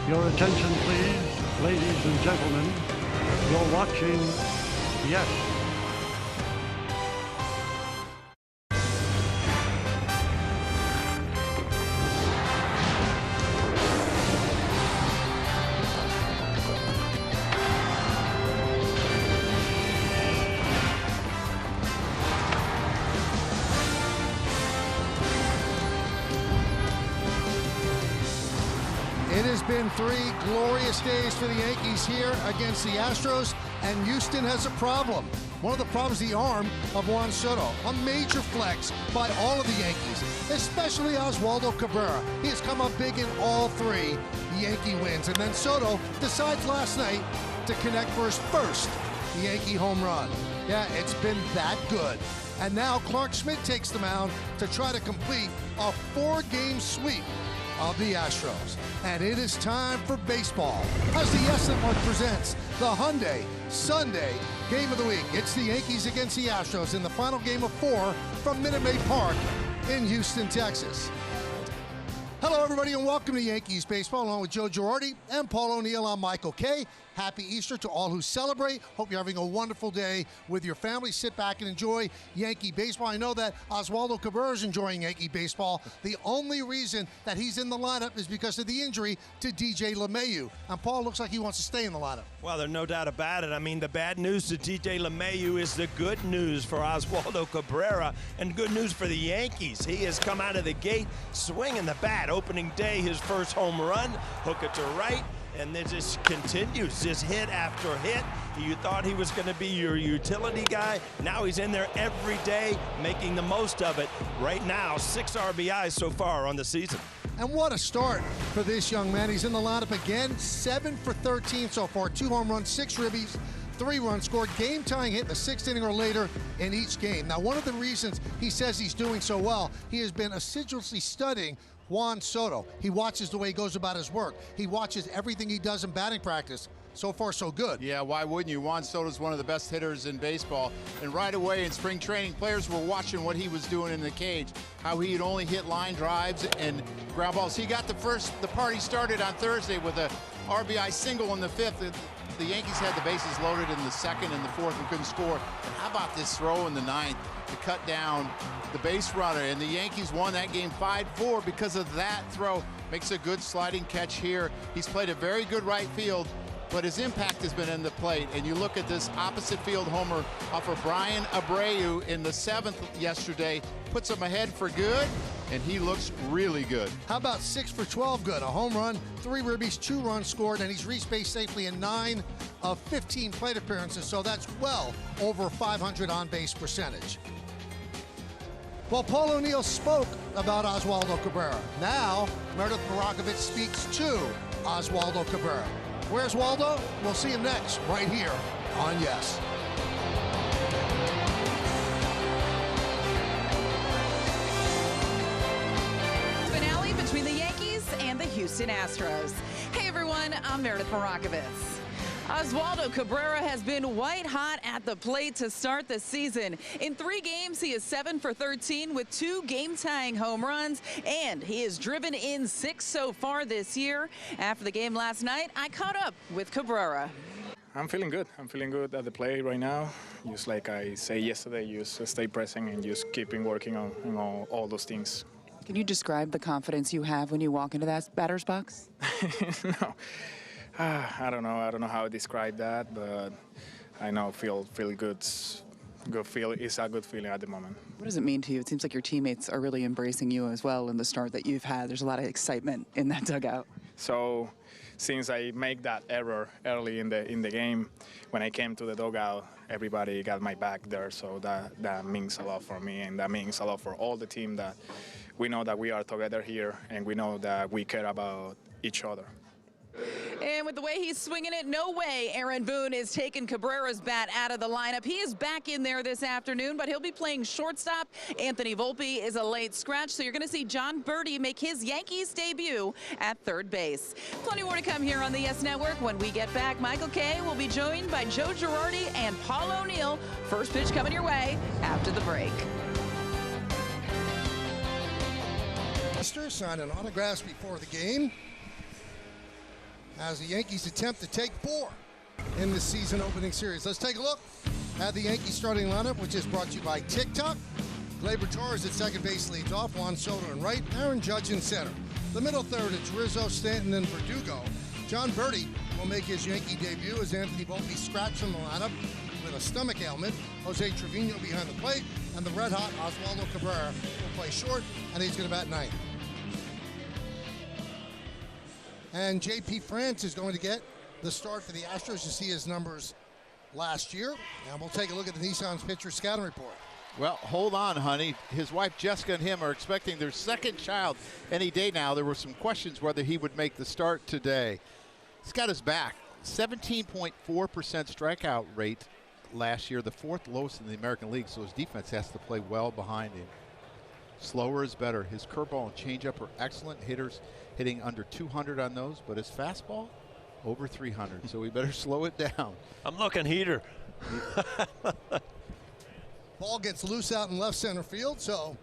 Your attention, please, ladies and gentlemen. You're watching Yes. It has been 3 glorious days for the Yankees here against the Astros, and Houston has a problem. One of the problems is the arm of Juan Soto, a major flex by all of the Yankees, especially Oswaldo Cabrera. He has come up big in all 3 Yankee wins, and then Soto decides last night to connect for his first Yankee home run. Yeah, it's been that good. And now Clarke Schmidt takes the mound to try to complete a 4-game sweep of the Astros. And it is time for baseball as the Yes Network presents the Hyundai Sunday Game of the Week. It's the Yankees against the Astros in the final game of 4 from Minute Maid Park in Houston, Texas. Hello, everybody, and welcome to Yankees Baseball, along with Joe Girardi and Paul O'Neill. I'm Michael Kay. Happy Easter to all who celebrate. Hope you're having a wonderful day with your family. Sit back and enjoy Yankee baseball. I know that Oswaldo Cabrera is enjoying Yankee baseball. The only reason that he's in the lineup is because of the injury to DJ LeMahieu. And Paul looks like he wants to stay in the lineup. Well, there's no doubt about it. I mean, the bad news to DJ LeMahieu is the good news for Oswaldo Cabrera and good news for the Yankees. He has come out of the gate swinging the bat. Opening day, his first home run, hook it to right. And it just continues, just hit after hit. You thought he was going to be your utility guy. Now he's in there every day, making the most of it. Right now, 6 RBIs so far on the season. And what a start for this young man. He's in the lineup again, 7 for 13 so far, 2 home runs, 6 ribbies, 3 runs scored, game-tying hit in the 6th inning or later in each game. Now, one of the reasons he says he's doing so well, he has been assiduously studying Juan Soto. He watches the way he goes about his work. He watches everything he does in batting practice. So far, so good. Yeah, why wouldn't you? Juan Soto's one of the best hitters in baseball. And right away in spring training, players were watching what he was doing in the cage, how he'd only hit line drives and ground balls. He got the party started on Thursday with a RBI single in the 5th. The Yankees had the bases loaded in the 2nd and the 4th and couldn't score. And how about this throw in the 9th to cut down the base runner? And the Yankees won that game 5-4 because of that throw. Makes a good sliding catch here. He's played a very good right field, but his impact has been in the plate. And you look at this opposite field homer off of Brian Abreu in the 7th yesterday, puts him ahead for good, and he looks really good. How about 6 for 12 good? A home run, 3 ribbies, 2 runs scored, and he's reached base safely in 9 of 15 plate appearances, so that's well over 500 on-base percentage. Well, Paul O'Neill spoke about Oswaldo Cabrera. Now, Meredith Marakovich speaks to Oswaldo Cabrera. Where's Waldo? We'll see him next, right here on Yes. Finale between the Yankees and the Houston Astros. Hey everyone, I'm Meredith Marakovich. Oswaldo Cabrera has been white hot at the plate to start the season. In 3 games, he is 7 for 13 with 2 game-tying home runs, and he has driven in 6 so far this year. After the game last night, I caught up with Cabrera. I'm feeling good. I'm feeling good at the plate right now. Just like I said yesterday, just stay pressing and just keeping working on all those things. Can you describe the confidence you have when you walk into that batter's box? No. I don't know. I don't know how to describe that, but I know feel good. Good feel. It's a good feeling at the moment. What does it mean to you? It seems like your teammates are really embracing you as well in the start that you've had. There's a lot of excitement in that dugout. So, since I make that error early in the game, when I came to the dugout, everybody got my back there. So that means a lot for me, and that means a lot for all the team. That we know that we are together here, and we know that we care about each other. And with the way he's swinging it, no way Aaron Boone is taking Cabrera's bat out of the lineup. He is back in there this afternoon, but he'll be playing shortstop. Anthony Volpe is a late scratch, so you're going to see John Birdie make his Yankees debut at third base. Plenty more to come here on the Yes Network. When we get back, Michael Kay will be joined by Joe Girardi and Paul O'Neill. First pitch coming your way after the break. Signing autographs before the game. as the Yankees attempt to take 4 in the season opening series. Let's take a look at the Yankees starting lineup, which is brought to you by TikTok. Gleyber Torres at second base leads off. Juan Soto in right. Aaron Judge in center. The middle third, it's Rizzo, Stanton, and Verdugo. John Birdie will make his Yankee debut as Anthony Volpe scratched from the lineup with a stomach ailment. Jose Trevino behind the plate, and the red-hot Oswaldo Cabrera will play short, and he's going to bat ninth. And J.P. France is going to get the start for the Astros. You see his numbers last year. And we'll take a look at the Nissan's pitcher scouting report. Well, hold on, honey. His wife Jessica and him are expecting their second child any day now. There were some questions whether he would make the start today. He's got his back. 17.4% strikeout rate last year, the 4th lowest in the American League, so his defense has to play well behind him. Slower is better. His curveball and changeup are excellent. Hitters hitting under 200 on those, but his fastball over 300, so we better slow it down. I'm looking heater. Ball gets loose out in left center field, so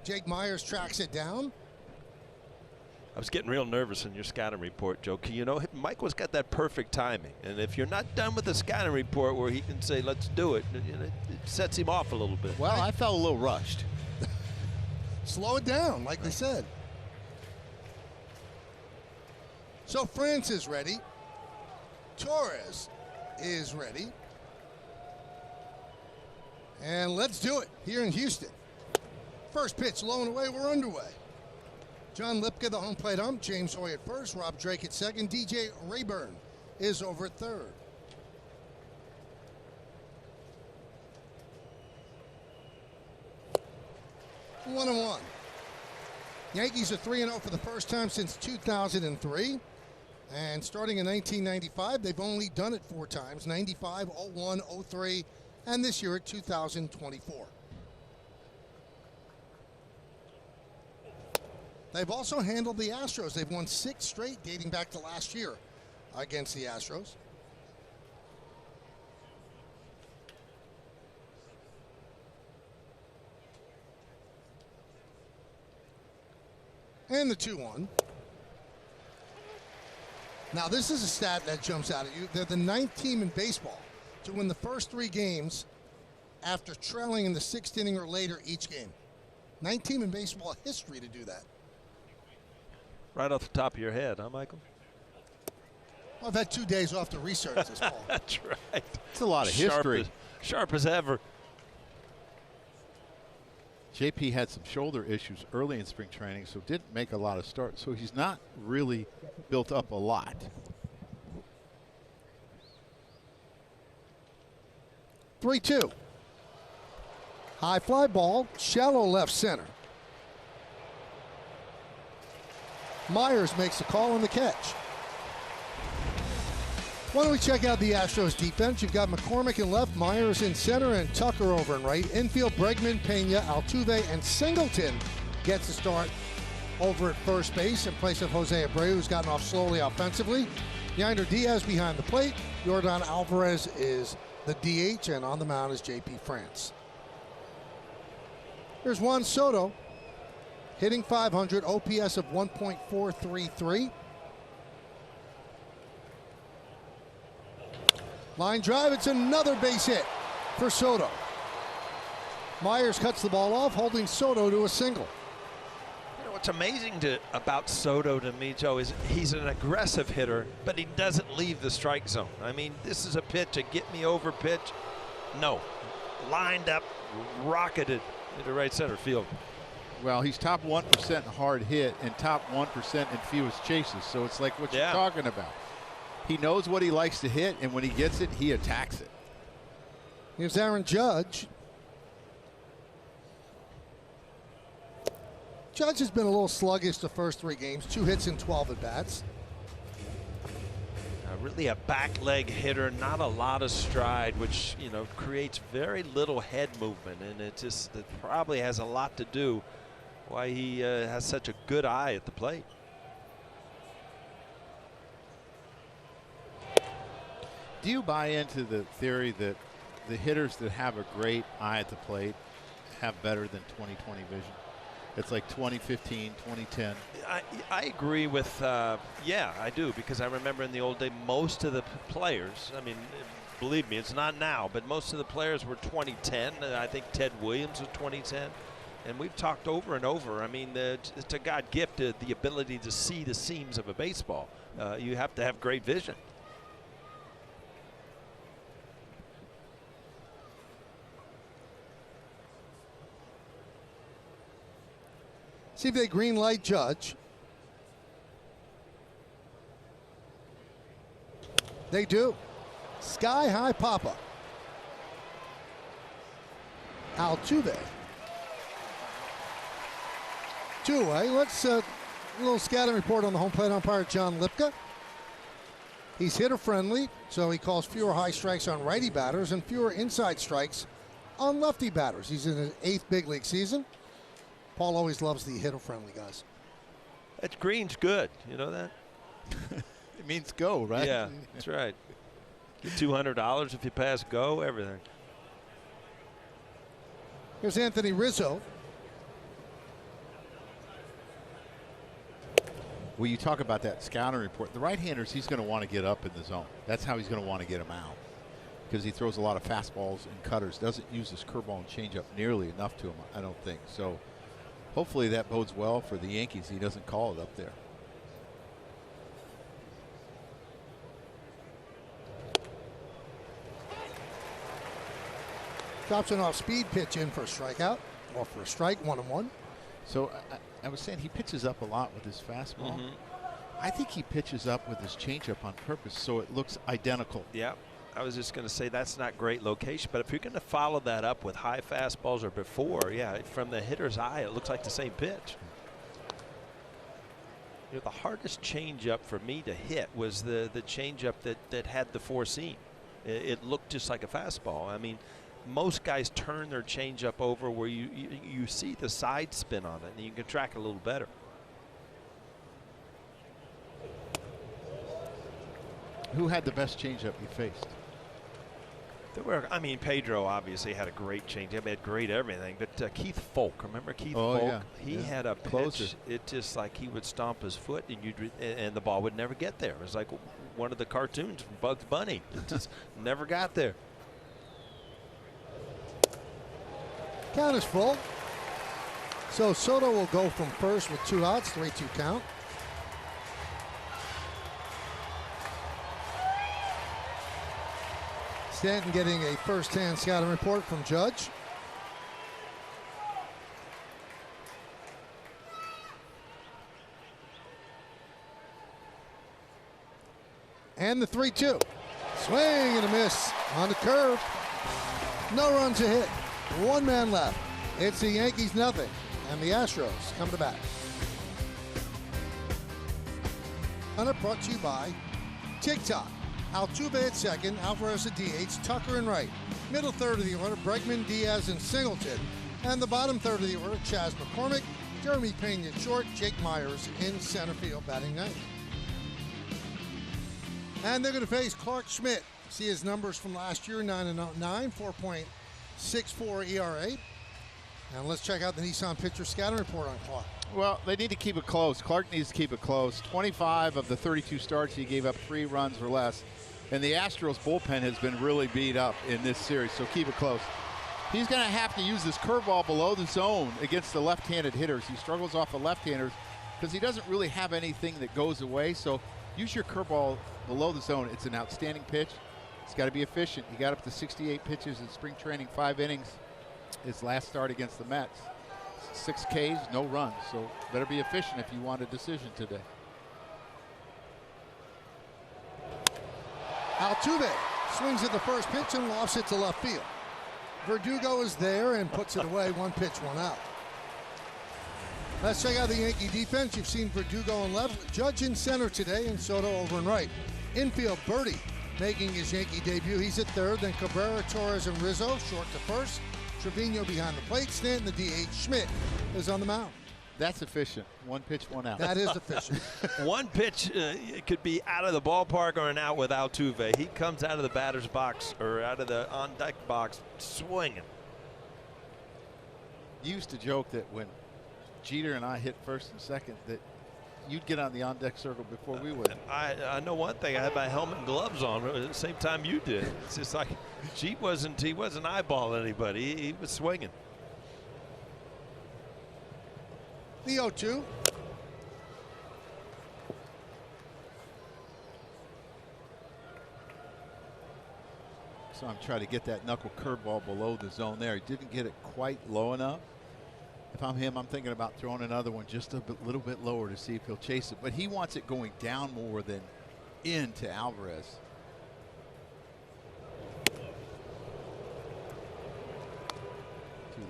Jake Meyers tracks it down. I was getting real nervous in your scouting report, Joe. You know, Michael's got that perfect timing. And if you're not done with the scouting report where he can say, let's do it, you know, it sets him off a little bit. Well, I felt a little rushed. Slow it down, like they said. So France is ready. Torres is ready. And let's do it here in Houston. First pitch, low and away, we're underway. John Lipka, the home plate ump. James Hoy at first, Rob Drake at second. DJ Rayburn is over at third. One and one. Yankees are 3-0 for the first time since 2003. And starting in 1995, they've only done it 4 times, 95, 01, 03, and this year at 2024. They've also handled the Astros. They've won 6 straight dating back to last year against the Astros. And the 2-1. Now, this is a stat that jumps out at you. They're the 9th team in baseball to win the first 3 games after trailing in the 6th inning or later each game. 9th team in baseball history to do that. Right off the top of your head, huh, Michael? Well, I've had 2 days off to research this, Paul. That's right. It's a lot of history. Sharp as ever. JP had some shoulder issues early in spring training, so didn't make a lot of starts. So he's not really built up a lot. 3-2. High fly ball, shallow left center. Myers makes the call on the catch. Why don't we check out the Astros defense? You've got McCormick in left, Myers in center, and Tucker over in right. Infield, Bregman, Pena, Altuve, and Singleton gets the start over at first base in place of Jose Abreu, who's gotten off slowly offensively. Yander Diaz behind the plate. Yordan Alvarez is the DH, and on the mound is J.P. France. Here's Juan Soto, hitting .500, OPS of 1.433. Line drive, it's another base hit for Soto. Myers cuts the ball off, holding Soto to a single. You know what's amazing about Soto to me, Joe, is he's an aggressive hitter, but he doesn't leave the strike zone. I mean, this is a pitch, a get me over pitch. No, lined up, rocketed into right center field. Well, he's top 1% in hard hit and top 1% in fewest chases, so it's like what you're talking about. He knows what he likes to hit, and when he gets it, he attacks it. Here's Aaron Judge. Judge has been a little sluggish the first 3 games, 2 hits in 12 at-bats. Really a back leg hitter, not a lot of stride, which, you know, creates very little head movement, and it probably has a lot to do why he has such a good eye at the plate. Do you buy into the theory that the hitters that have a great eye at the plate have better than 20/20 vision? It's like 2015, 2010. I agree with, yeah, I do, because I remember in the old day, most of the players, I mean, believe me, it's not now, but most of the players were 2010. I think Ted Williams was 2010. And we've talked over and over. I mean, it's a God gift, the ability to see the seams of a baseball. You have to have great vision. See if they green light Judge. They do. Sky high pop-up. Altuve. Two-way. Let's a little scouting report on the home plate umpire, John Lipka. He's hitter friendly, so he calls fewer high strikes on righty batters and fewer inside strikes on lefty batters. He's in his 8th big league season. Paul always loves the hitter-friendly guys. That green's good. You know that? It means go, right? Yeah, that's right. Get $200 if you pass go, everything. Here's Anthony Rizzo. Well, you talk about that scouting report. The right-handers, he's going to want to get up in the zone. That's how he's going to want to get them out, because he throws a lot of fastballs and cutters. Doesn't use his curveball and changeup nearly enough to him, I don't think. So hopefully that bodes well for the Yankees. He doesn't call it up there. Drops an off-speed pitch in for a strikeout, or for a strike, 1-1. So I was saying he pitches up a lot with his fastball. I think he pitches up with his changeup on purpose, so it looks identical. Yeah, I was just going to say that's not great location, but if you're going to follow that up with high fastballs or before, yeah, from the hitter's eye, it looks like the same pitch. You know, the hardest changeup for me to hit was the changeup that had the four seam. It looked just like a fastball. I mean, most guys turn their changeup over where you see the side spin on it, and you can track it a little better. Who had the best changeup you faced? There were, I mean, Pedro obviously had a great changeup, had great everything, but Keith Folk, remember Keith Folk? Yeah. He had a pitch. It just like he would stomp his foot, and the ball would never get there. It was like one of the cartoons from Bugs Bunny. It just never got there. Count is full. So Soto will go from first with 2 outs, 3-2 count. Stanton getting a first-hand scouting report from Judge. And the 3-2. Swing and a miss on the curve. No runs a hit. 1 man left. It's the Yankees nothing, and the Astros come to bat. Brought to you by TikTok. Altuve at second, Alvarez at DH, Tucker in right. Middle third of the order, Bregman, Diaz, and Singleton. And the bottom third of the order, Chas McCormick, Jeremy Pena at short, Jake Myers in center field batting ninth. And they're going to face Clark Schmidt. See his numbers from last year, 9-9, 4.64 ERA. And let's check out the Nissan pitcher scouting report on Clark. Well, they need to keep it close. Clark needs to keep it close. 25 of the 32 starts, he gave up 3 runs or less. And the Astros bullpen has been really beat up in this series, so keep it close. He's going to have to use this curveball below the zone against the left-handed hitters. He struggles off the left-handers because he doesn't really have anything that goes away. So use your curveball below the zone. It's an outstanding pitch. It's got to be efficient. He got up to 68 pitches in spring training, 5 innings. His last start against the Mets. 6 Ks, no runs. So better be efficient if you want a decision today. Altuve swings at the first pitch and lofts it to left field. Verdugo is there and puts it away. 1 pitch, 1 out. Let's check out the Yankee defense. You've seen Verdugo in left, Judge in center today, and Soto over in right. Infield, Birdie making his Yankee debut. He's at third. Then Cabrera, Torres, and Rizzo short to first. Trevino behind the plate. Stanton the DH. Schmidt is on the mound. That's efficient. 1 pitch, 1 out. That is efficient. 1 pitch it could be out of the ballpark or an out with Altuve. He comes out of the batter's box or out of the on-deck box swinging. You used to joke that when Jeter and I hit first and second, that you'd get on the on-deck circle before we would. I know one thing. I had my helmet and gloves on at the same time you did. It's just like he wasn't eyeballing anybody. He was swinging. The 0-2. So I'm trying to get that knuckle curveball below the zone there. He didn't get it quite low enough. If I'm him, I'm thinking about throwing another one just a little bit lower to see if he'll chase it. But he wants it going down more than into Alvarez.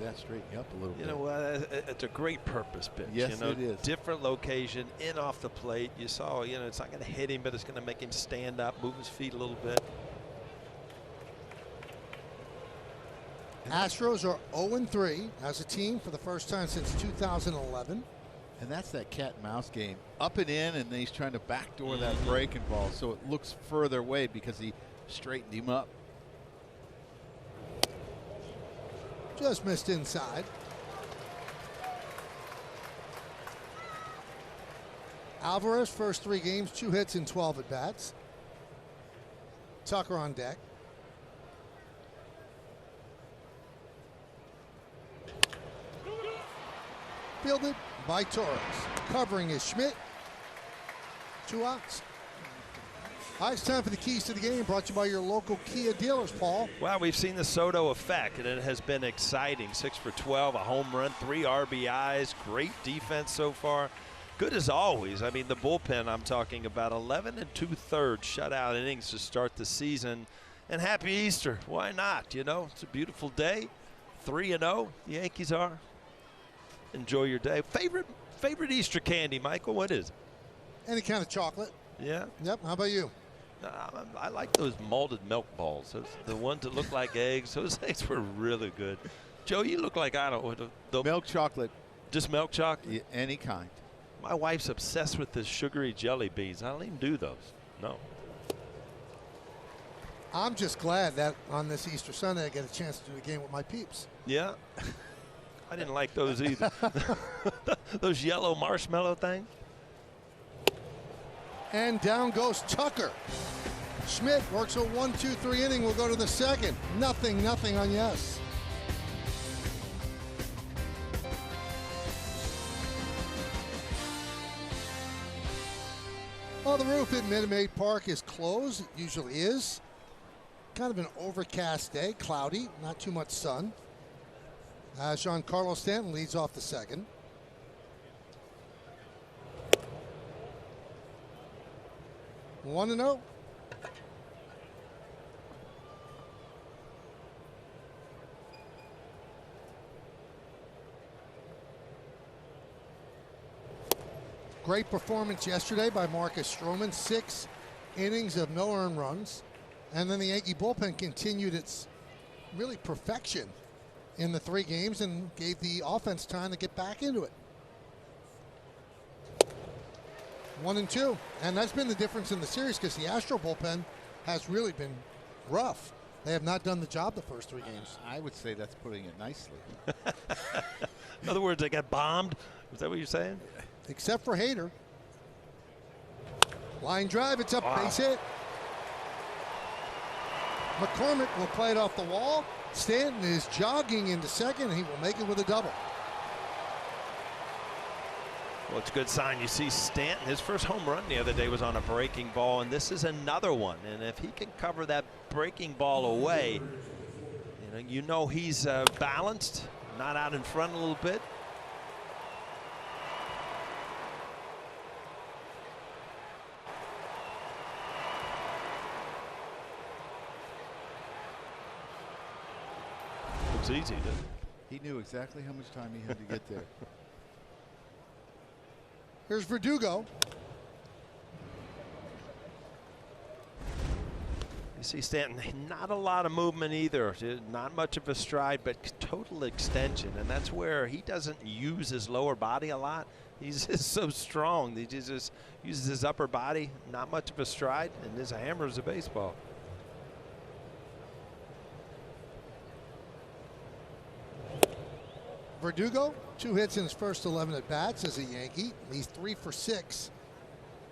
That straighten you up a little bit. You know what? It's a great purpose pitch. Yes, you know, it is. Different location, in off the plate. You saw, you know, it's not going to hit him, but it's going to make him stand up, move his feet a little bit. Astros are 0-3 as a team for the first time since 2011. And that's that cat and mouse game. Up and in, and then he's trying to backdoor that breaking ball so it looks further away because he straightened him up. Just missed inside. Alvarez, first 3 games, 2 hits and 12 at bats. Tucker on deck. Fielded by Torres. Covering is Schmidt. 2 outs. All right, it's time for the keys to the game, brought to you by your local Kia dealers, Paul. Well, we've seen the Soto effect, and it has been exciting. 6 for 12, a home run, 3 RBIs, great defense so far. Good as always. I mean, the bullpen I'm talking about, 11 2/3 shutout innings to start the season. And happy Easter. Why not? You know, it's a beautiful day. 3-0, the Yankees are. Enjoy your day. Favorite Easter candy, Michael? What is it? Any kind of chocolate. Yeah? Yep. How about you? I like those malted milk balls. Those, the ones that look like eggs. Those things were really good. Joe, you look like, I don't know. The milk chocolate. Just milk chocolate? Yeah, any kind. My wife's obsessed with the sugary jelly beans. I don't even do those. No. I'm just glad that on this Easter Sunday I get a chance to do a game with my peeps. Yeah? I didn't like those either. Those yellow marshmallow things. And down goes Tucker. Schmidt works a 1-2-3 inning. We'll go to the second. Nothing on yes. Well, the roof at Minute Maid Park is closed. It usually is. Kind of an overcast day, cloudy, not too much sun. Giancarlo Stanton leads off the second. One to 0. Great performance yesterday by Marcus Stroman. 6 innings of no earned runs. And then the Yankee bullpen continued its really perfection in the 3 games and gave the offense time to get back into it. 1-2, and that's been the difference in the series because the Astro bullpen has really been rough. They have not done the job the first 3 games. I would say that's putting it nicely. In other words, they got bombed. Is that what you're saying? Except for Hader. Line drive, it's up, base hit. McCormick will play it off the wall. Stanton is jogging into second, and he will make it with a double. Well, it's a good sign. You see Stanton, his first home run the other day was on a breaking ball, and this is another one. And if he can cover that breaking ball away, you know he's balanced, not out in front a little bit. Looks easy, doesn't it? He knew exactly how much time he had to get there. Here's Verdugo. You see Stanton, not a lot of movement either. Not much of a stride, but total extension. And that's where he doesn't use his lower body a lot. He's just so strong. He just uses his upper body, not much of a stride, and just hammers the baseball. Verdugo, 2 hits in his first 11 at bats as a Yankee. He's 3 for 6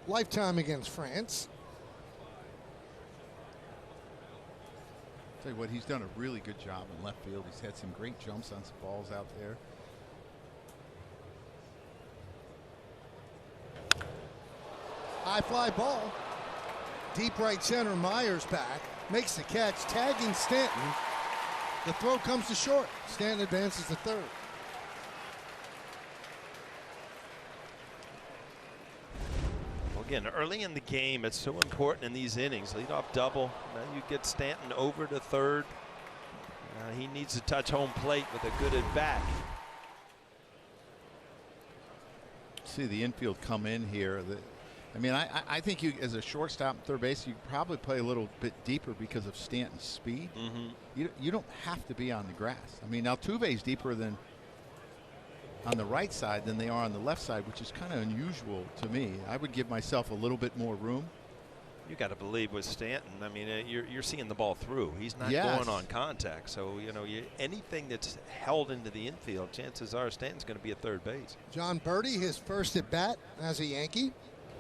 lifetime against France. Tell you what, he's done a really good job in left field. He's had some great jumps on some balls out there. High fly ball. Deep right center, Myers back. Makes the catch, tagging Stanton. The throw comes to short. Stanton advances to third. Well, again, early in the game, it's so important in these innings. Leadoff double. Now you get Stanton over to third. He needs to touch home plate with a good at bat. See the infield come in here. I mean, I think you, as a shortstop and third base, you probably play a little bit deeper because of Stanton's speed. You don't have to be on the grass. I mean, Altuve's deeper than on the right side than they are on the left side, which is kind of unusual to me. I would give myself a little bit more room. You got to believe with Stanton. I mean, you're seeing the ball through. He's not Yes. going on contact. So you know, anything that's held into the infield, chances are Stanton's going to be at third base. John Birdie, his first at bat as a Yankee.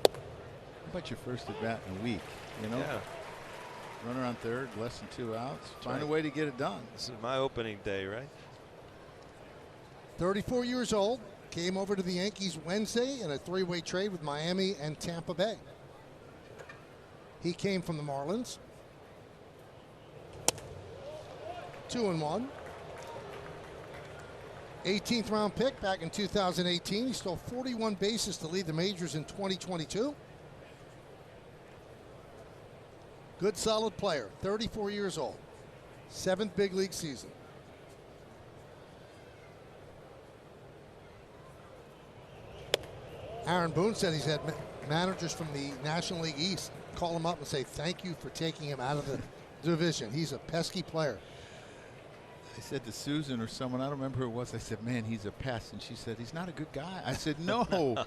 How about your first at bat in a week? You know, Yeah. runner on third, less than 2 outs. Find right. a way to get it done. This is my opening day, right? 34 years old. Came over to the Yankees Wednesday in a 3-way trade with Miami and Tampa Bay. He came from the Marlins. 2-1. 18th round pick back in 2018. He stole 41 bases to lead the majors in 2022. Good solid player, 34 years old. 7th big league season. Aaron Boone said he's had managers from the National League East call him up and say thank you for taking him out of the division. He's a pesky player. I said to Susan or someone, I don't remember who it was, I said, man, he's a pest. And she said, he's not a good guy. I said, no.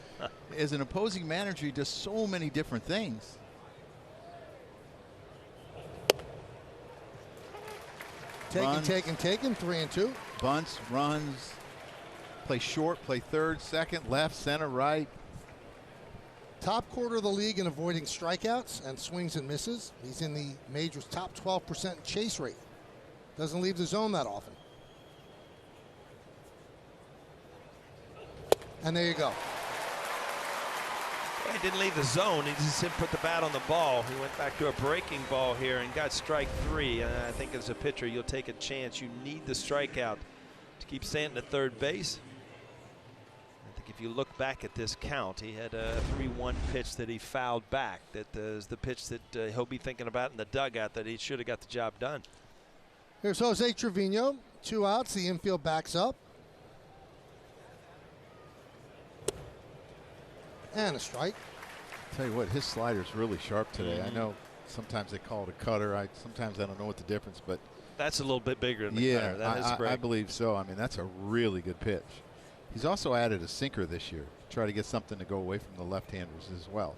As an opposing manager, he does so many different things. Taken, 3-2. Bunts, runs, play short, play third, second, left, center, right. Top quarter of the league in avoiding strikeouts and swings and misses. He's in the majors' top 12% chase rate. Doesn't leave the zone that often. And there you go. He didn't leave the zone. He just didn't put the bat on the ball. He went back to a breaking ball here and got strike 3. And I think as a pitcher, you'll take a chance. You need the strikeout to keep Stanton at third base. I think if you look back at this count, he had a 3-1 pitch that he fouled back. That is the pitch that he'll be thinking about in the dugout that he should have got the job done. Here's Jose Trevino. 2 outs. The infield backs up. And a strike. Tell you what, his slider's really sharp today. I know sometimes they call it a cutter. Sometimes I don't know what the difference, but that's a little bit bigger than the yeah, cutter. That is great. I believe so. I mean, that's a really good pitch. He's also added a sinker this year. Try to get something to go away from the left-handers as well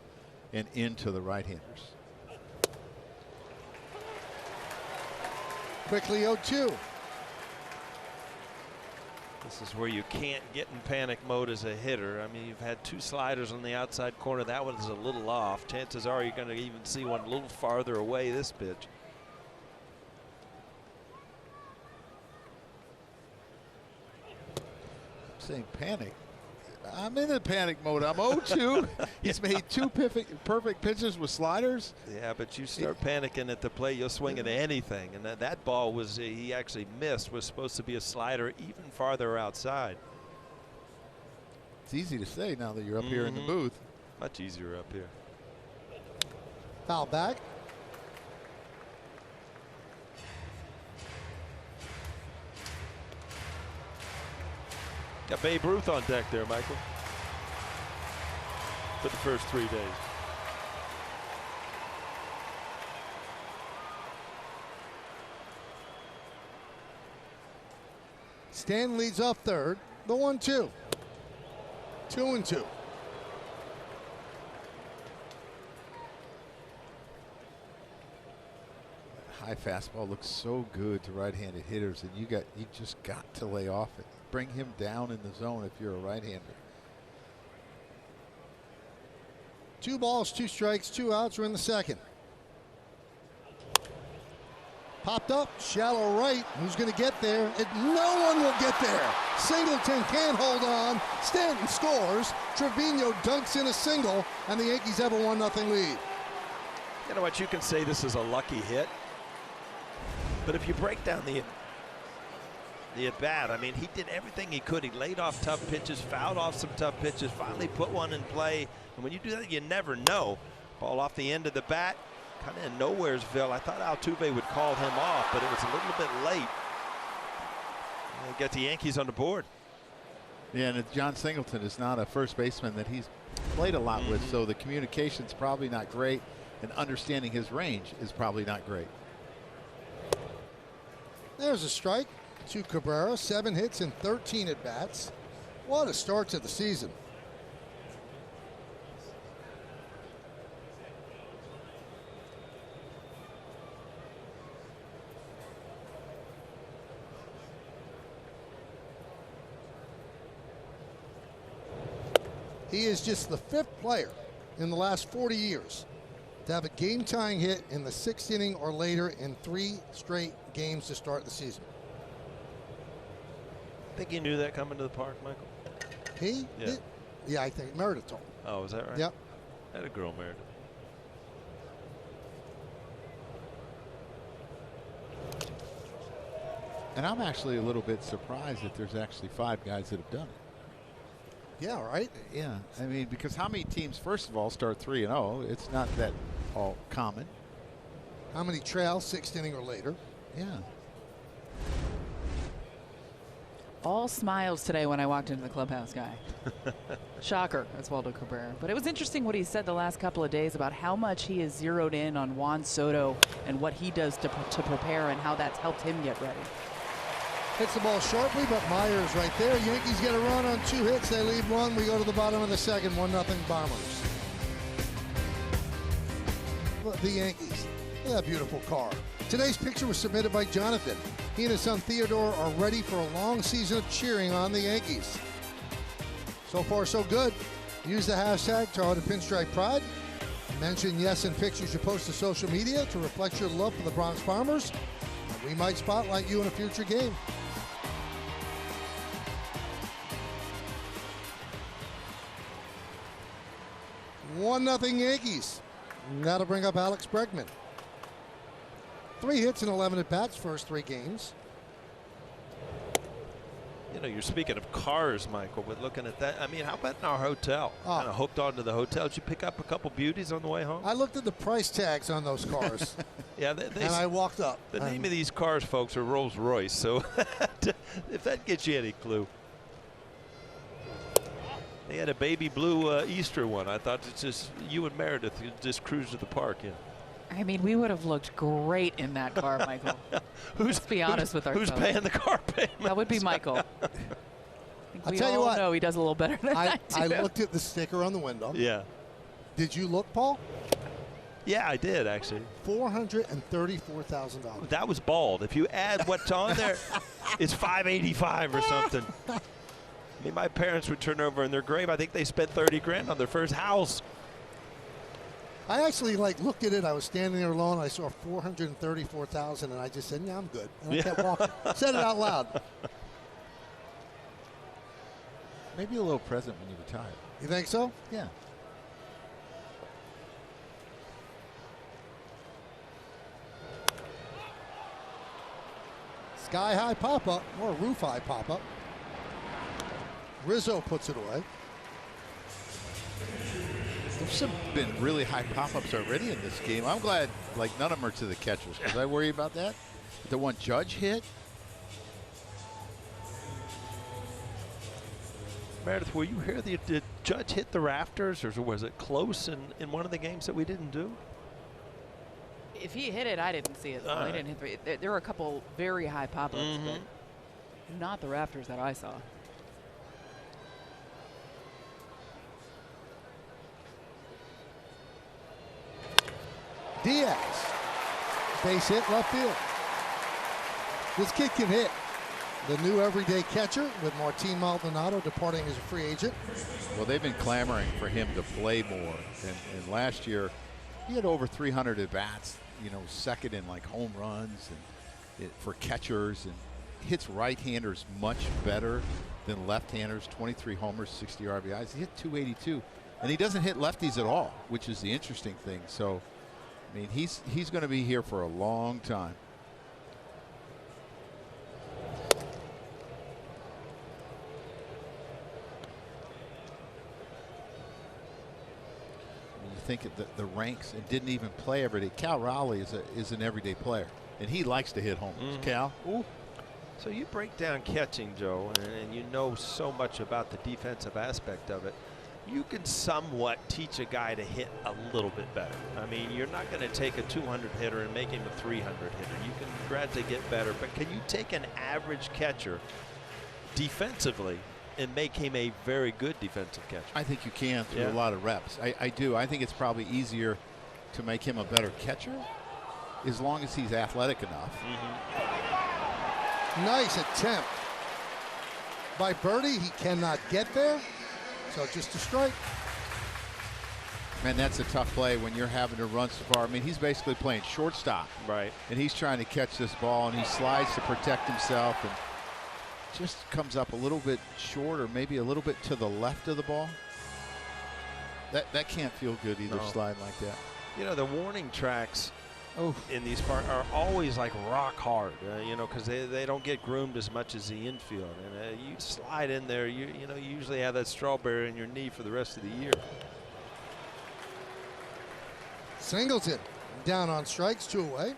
and into the right-handers. Quickly 0-2. This is where you can't get in panic mode as a hitter. I mean, you've had 2 sliders on the outside corner. That one's a little off. Chances are you're going to even see one a little farther away this pitch. I'm saying panic. I'm in a panic mode. I'm 0-2. He's made 2 perfect pitches with sliders. Yeah, but you start panicking at the plate, you'll swing at anything. And that ball was, he actually missed, was supposed to be a slider even farther outside. It's easy to say now that you're up here in the booth. Much easier up here. Foul back. Got Babe Ruth on deck there, Michael, for the first 3 days. Stan leads off third. The 1-2. 2-2. High fastball looks so good to right-handed hitters, and you just got to lay off it. bring him down in the zone if you're a right-hander. 2 balls, 2 strikes, 2 outs. We're in the second. Popped up, shallow right. Who's going to get there? No one will get there. Singleton can't hold on. Stanton scores. Trevino dunks in a single, and the Yankees have a 1-0 lead. You know what? You can say this is a lucky hit, but if you break down the at bat, I mean, he did everything he could. He laid off tough pitches, fouled off some tough pitches, finally put one in play. And when you do that, you never know. Ball off the end of the bat, kind of in Nowheresville. I thought Altuve would call him off, but it was a little bit late. And get the Yankees on the board. Yeah, and John Singleton is not a first baseman that he's played a lot with, so the communication's probably not great, and understanding his range is probably not great. There's a strike to Cabrera. 7 hits and 13 at bats. What a start to the season. He is just the 5th player in the last 40 years to have a game-tying hit in the 6th inning or later in 3 straight games to start the season. Think you knew that coming to the park, Michael? He? Yeah. Yeah, I think Meredith told him. Oh, is that right? Yep. I had a girl, Meredith. And I'm actually a little bit surprised that there's actually 5 guys that have done it. Yeah, right? Yeah, I mean, because how many teams, first of all, start 3-0? It's not that all common. How many trail 6th inning or later? Yeah. All smiles today when I walked into the clubhouse, Guy. Shocker, Oswaldo Cabrera. But it was interesting what he said the last couple of days about how much he has zeroed in on Juan Soto and what he does to prepare and how that's helped him get ready. Hits the ball sharply, but Myers right there. Yankees get a run on 2 hits. They leave 1. We go to the bottom of the second. 1-0 Bombers. The Yankees. Look at that beautiful car. Today's picture was submitted by Jonathan. He and his son Theodore are ready for a long season of cheering on the Yankees. So far, so good. Use the hashtag Toyota Pinstripe Pride. Mention yes in pictures you post to social media to reflect your love for the Bronx Bombers. And we might spotlight you in a future game. 1-0 Yankees. That'll bring up Alex Bregman. 3 hits and 11 at bats, first 3 games. You know, you're speaking of cars, Michael, but looking at that, I mean, how about in our hotel? Kind of hooked onto the hotel. Did you pick up a couple beauties on the way home? I looked at the price tags on those cars. Yeah, and I walked up. The name of these cars, folks, are Rolls Royce. So if that gets you any clue. They had a baby blue Easter one. I thought it's just you and Meredith just cruise to the park in. I mean, we would have looked great in that car, Michael. Let's be honest with ourselves. Who's paying the car payment? That would be Michael. I'll tell you what. No, he does a little better than I do. I looked at the sticker on the window. Yeah. Did you look, Paul? Yeah, I did, actually. $434,000. That was bald. If you add what's on there, it's $585 or something. I mean, my parents would turn over in their grave. I think they spent $30,000 on their first house. I actually looked at it. I was standing there alone. I saw $434,000, and I just said, "Yeah, I'm good." And I kept walking. Said it out loud. Maybe a little present when you retire. You think so? Yeah. Sky high pop up or roof high pop up. Rizzo puts it away. There's been really high pop-ups already in this game. I'm glad, none of them are to the catchers. Was I worried about that? The one Judge hit? Meredith, were you here? Did Judge hit the rafters, or was it close in one of the games that we didn't do? If he hit it, I didn't see it. He didn't hit there were a couple very high pop-ups, but not the rafters that I saw. Diaz, base hit, left field. This kid can hit. the new everyday catcher, with Martin Maldonado departing as a free agent. Well, they've been clamoring for him to play more. And last year, he had over 300 at-bats, you know, second in like home runs and for catchers, and hits right-handers much better than left-handers. 23 homers, 60 RBIs. He hit 282, and he doesn't hit lefties at all, which is the interesting thing. So, I mean, he's going to be here for a long time. Think of the ranks and didn't even play every day. Cal Raleigh is an everyday player, and he likes to hit homers. Cal? Ooh. So you break down catching, Joe, and you know so much about the defensive aspect of it. You can somewhat teach a guy to hit a little bit better. I mean, you're not going to take a 200 hitter and make him a 300 hitter. You can gradually get better, but can you take an average catcher defensively and make him a very good defensive catcher? I think you can through a lot of reps. I do. I think it's probably easier to make him a better catcher as long as he's athletic enough. Nice attempt by Birdie. He cannot get there, so just a strike. Man, that's a tough play when you're having to run so far. I mean, he's basically playing shortstop. Right. And he's trying to catch this ball, and he slides to protect himself, and just comes up a little bit short, or maybe a little bit to the left of the ball. That can't feel good either, sliding like that. You know, the warning tracks in these parks are always like rock hard, you know, because they don't get groomed as much as the infield. And you slide in there, you know, you usually have that strawberry in your knee for the rest of the year. Singleton down on strikes, 2 away.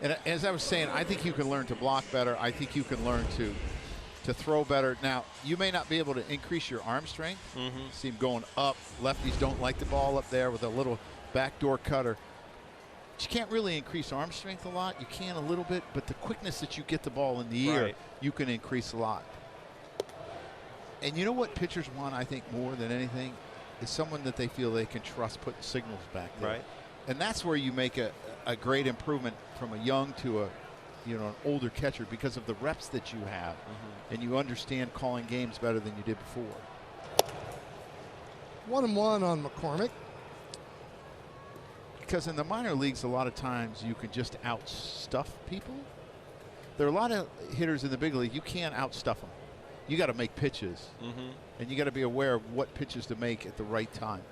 And as I was saying, I think you can learn to block better. I think you can learn to throw better. Now, you may not be able to increase your arm strength. See him going up. Lefties don't like the ball up there with a little backdoor cutter. But you can't really increase arm strength a lot. You can a little bit, but the quickness that you get the ball in the air, you can increase a lot. And you know what pitchers want, I think, more than anything, is someone that they feel they can trust putting signals back there. Right. And that's where you make a great improvement from a young to an older catcher, because of the reps that you have, and you understand calling games better than you did before. 1-1 on McCormick. Because in the minor leagues, a lot of times you can just outstuff people. There are a lot of hitters in the big league, you can't outstuff them. You got to make pitches, and you got to be aware of what pitches to make at the right time.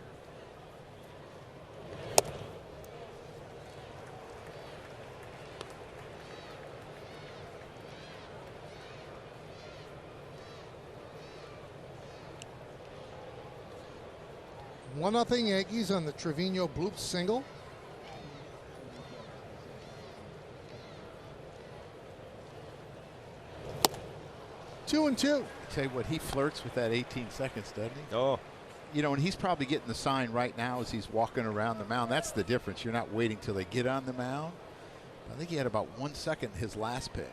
One 0 Yankees on the Trevino bloop single. Two and two. I tell you what, he flirts with that 18 seconds, doesn't he? Oh. You know, and he's probably getting the sign right now as he's walking around the mound. That's the difference. You're not waiting till they get on the mound. I think he had about 1 second his last pitch.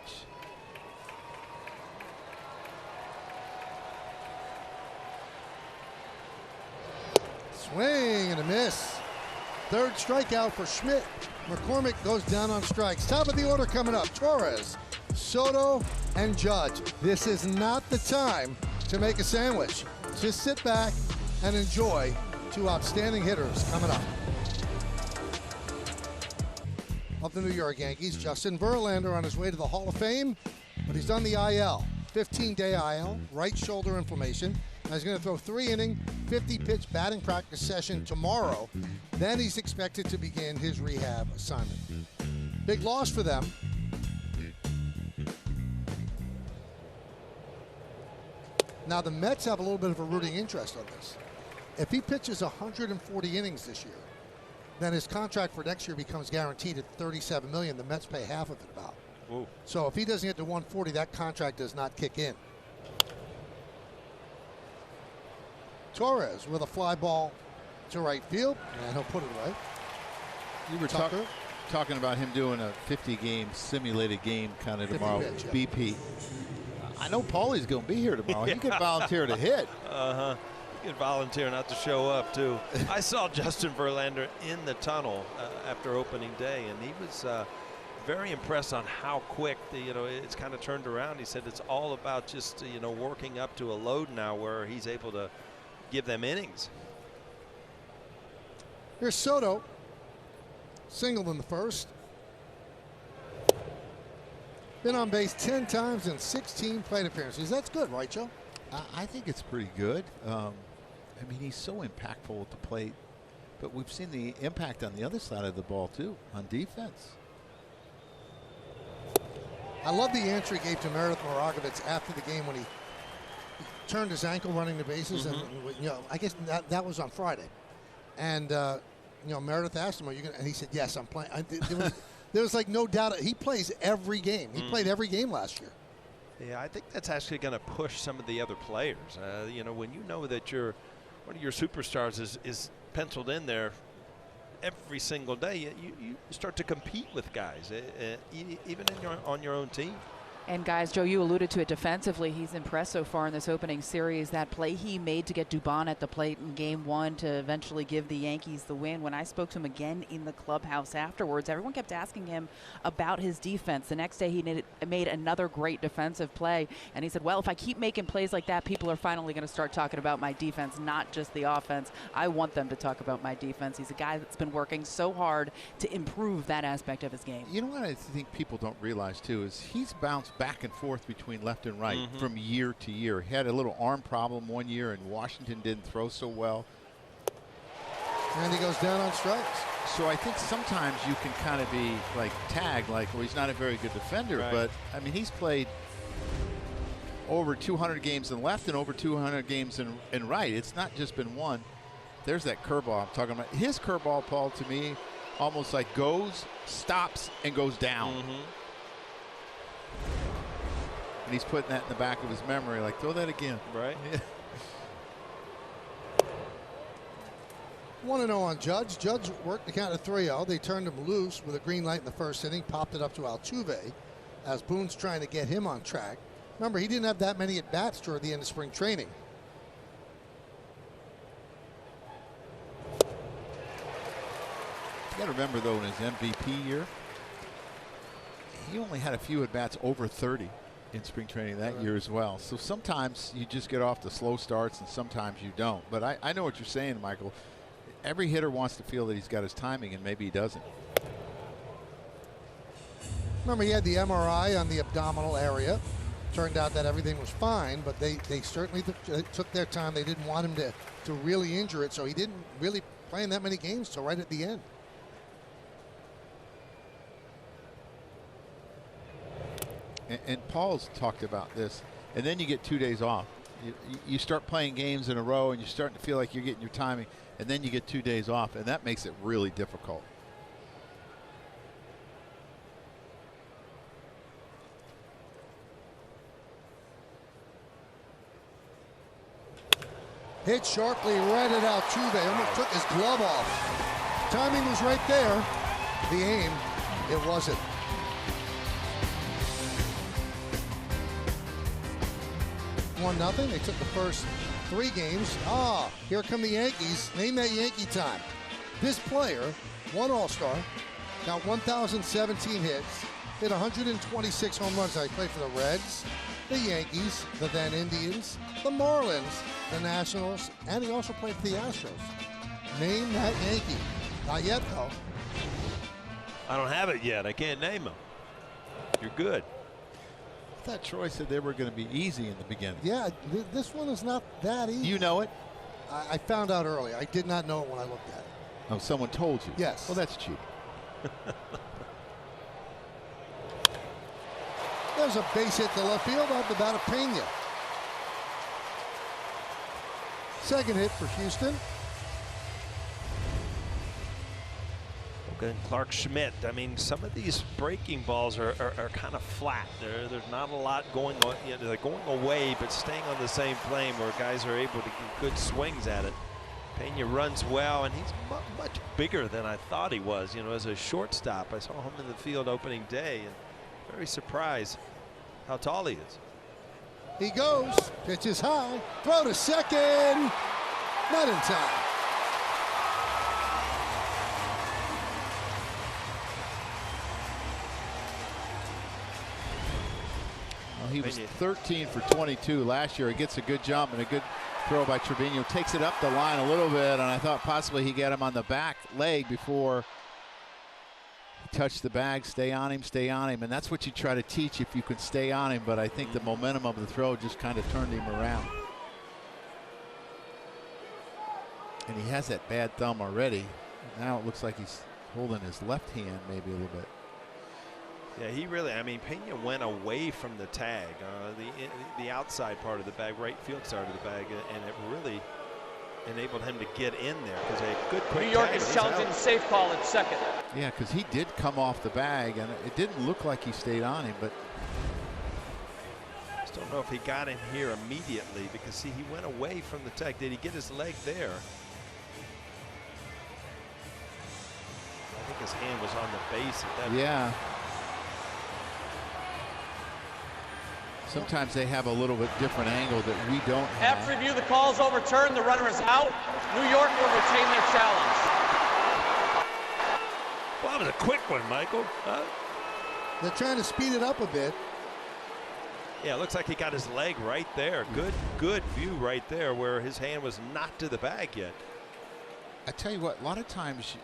Swing and a miss. Third strikeout for Schmidt. McCormick goes down on strikes. Top of the order coming up. Torres, Soto, and Judge. This is not the time to make a sandwich. Just sit back and enjoy two outstanding hitters coming up. Of the New York Yankees, Justin Verlander on his way to the Hall of Fame, but he's done the IL. 15-day IL, right shoulder inflammation. Now he's going to throw 3-inning, 50-pitch batting practice session tomorrow. Then he's expected to begin his rehab assignment. Big loss for them. Now the Mets have a little bit of a rooting interest on this. If he pitches 140 innings this year, then his contract for next year becomes guaranteed at $37 million. The Mets pay half of it about. Ooh. So if he doesn't get to 140, that contract does not kick in. Torres with a fly ball to right field, and he'll put it away. You were talking about him doing a 50-game simulated game kind of tomorrow. Pitch, BP. I know Paulie's going to be here tomorrow. He could volunteer to hit. He could volunteer not to show up, too. I saw Justin Verlander in the tunnel after opening day, and he was very impressed on how quick it's kind of turned around. He said it's all about just working up to a load now where he's able to give them innings. Here's Soto, singled in the first. Been on base 10 times in 16 plate appearances. That's good, right, Joe? I think it's pretty good. I mean, he's so impactful at the plate, but we've seen the impact on the other side of the ball too, on defense. I love the answer he gave to Meredith Maragovitz after the game when he turned his ankle running the bases, and I guess that was on Friday. And Meredith asked him, "Are you going?" And he said, "Yes, I'm playing." There was like no doubt. He plays every game. He played every game last year. Yeah, I think that's actually going to push some of the other players. When you know that one of your superstars is penciled in there every single day, you start to compete with guys, even on your own team. And guys, Joe, you alluded to it defensively. He's impressed so far in this opening series. That play he made to get Dubon at the plate in Game 1 to eventually give the Yankees the win. When I spoke to him again in the clubhouse afterwards, everyone kept asking him about his defense. The next day he made another great defensive play. And he said, well, if I keep making plays like that, people are finally going to start talking about my defense, not just the offense. I want them to talk about my defense. He's a guy that's been working so hard to improve that aspect of his game. You know what I think people don't realize, too, is he's bounced back and forth between left and right from year to year. He had a little arm problem one year, and Washington didn't throw so well. And he goes down on strikes. So I think sometimes you can kind of be like tagged, like, well, he's not a very good defender. Right. But, I mean, he's played over 200 games in left and over 200 games in right. It's not just been one. There's that curveball I'm talking about. His curveball, Paul, to me, almost like goes, stops, and goes down. And he's putting that in the back of his memory, like, throw that again. Right. Yeah. 1-0 on Judge. Judge worked the count of 3-0. They turned him loose with a green light in the first inning, popped it up to Altuve as Boone's trying to get him on track. Remember, he didn't have that many at-bats toward the end of spring training. You got to remember, though, in his MVP year, he only had a few at-bats over 30 in spring training that year as well. So sometimes you just get off the slow starts and sometimes you don't. But I know what you're saying, Michael. Every hitter wants to feel that he's got his timing, and maybe he doesn't. Remember, he had the MRI on the abdominal area. Turned out that everything was fine, but they certainly took their time. They didn't want him to really injure it, so he didn't really play in that many games till right at the end. And Paul's talked about this, and then you get 2 days off. You start playing games in a row, and you're starting to feel like you're getting your timing, and then you get 2 days off, and that makes it really difficult. Hit sharply right at Altuve. Almost took his glove off. Timing was right there. The aim, it wasn't. 1-0. They took the first 3 games. Here come the Yankees. Name that Yankee time. This player, one All-Star, got 1,017 hits, hit 126 home runs. He played for the Reds, the Yankees, the then Indians, the Marlins, the Nationals, and he also played for the Astros. Name that Yankee. Not yet, though. I don't have it yet. I can't name him. You're good. I thought Troy said they were going to be easy in the beginning. Yeah, this one is not that easy. You know it? I found out early. I did not know it when I looked at it. Oh, someone told you? Yes. Well, that's cheap. There's a base hit to left field off the bat of Pena. Second hit for Houston. And Clark Schmidt, I mean, some of these breaking balls are kind of flat. There's not a lot going on. They're going away, but staying on the same plane where guys are able to get good swings at it. Pena runs well, and he's much bigger than I thought he was. As a shortstop, I saw him in the field opening day, and very surprised how tall he is. He goes, pitches high, throw to second, not in time. he was Pena. 13 for 22 last year. He gets a good jump and a good throw by Trevino. Takes it up the line a little bit, and I thought possibly he got him on the back leg before he touched the bag. Stay on him, and that's what you try to teach if you can stay on him, but I think the momentum of the throw just kind of turned him around. And he has that bad thumb already. Now it looks like he's holding his left hand maybe a little bit. Yeah, he really, I mean, Pena went away from the tag, the outside part of the bag, right field side of the bag, and it really enabled him to get in there because a good quick New York tag, is challenging safe call at second. Yeah, because he did come off the bag, and it didn't look like he stayed on him, but I just don't know if he got in here immediately because, see, he went away from the tag. Did he get his leg there? I think his hand was on the base at that point. yeah. Sometimes they have a little bit different angle that we don't have. After review, the call is overturned. The runner is out. New York will retain their challenge. Well, that was a quick one, Michael. They're trying to speed it up a bit. Yeah, it looks like he got his leg right there. Good view right there where his hand was not to the bag yet. I tell you what, a lot of times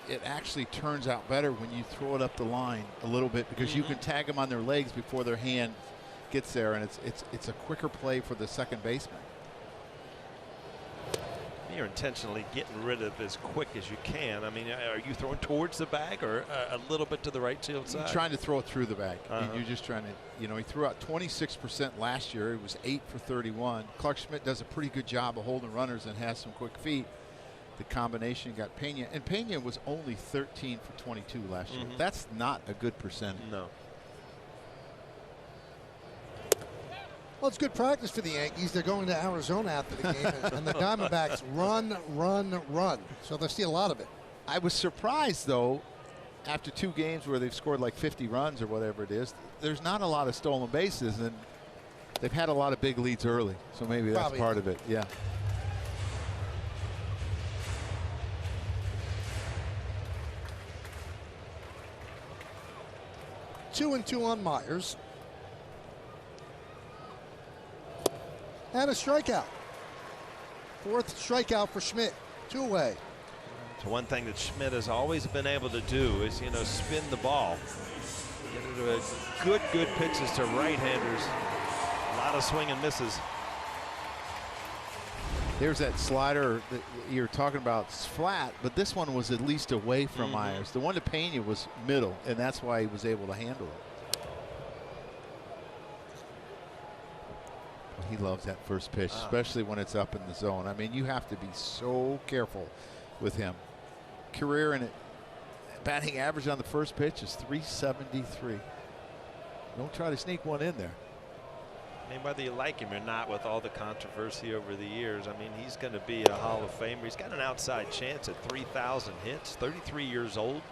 it actually turns out better when you throw it up the line a little bit because you can tag them on their legs before their hand gets there, and it's a quicker play for the second baseman. You're intentionally getting rid of as quick as you can. I mean, are you throwing towards the bag or a little bit to the right field side? You're trying to throw it through the bag. You're just trying to, you know, he threw out 26% last year. It was 8 for 31. Clark Schmidt does a pretty good job of holding runners and has some quick feet. The combination got Pena, and Pena was only 13 for 22 last year. That's not a good percentage. No. Well, it's good practice for the Yankees. They're going to Arizona after the game, and the Diamondbacks run. So they'll see a lot of it. I was surprised, though, after 2 games where they've scored like 50 runs or whatever it is, there's not a lot of stolen bases, and they've had a lot of big leads early. So maybe that's Probably. part of it, yeah. Two and two on Myers. And a strikeout. 4th strikeout for Schmidt. 2 away. So one thing that Schmidt has always been able to do is, you know, spin the ball. Get it good pitches to right-handers. A lot of swing and misses. There's that slider that you're talking about. It's flat, but this one was at least away from Myers. The one to Pena was middle, and that's why he was able to handle it. He loves that first pitch, especially when it's up in the zone. I mean, you have to be so careful with him. Career and batting average on the first pitch is 373. Don't try to sneak one in there. I mean, whether you like him or not, with all the controversy over the years, I mean, he's going to be a Hall of Famer. He's got an outside chance at 3,000 hits, 33 years old,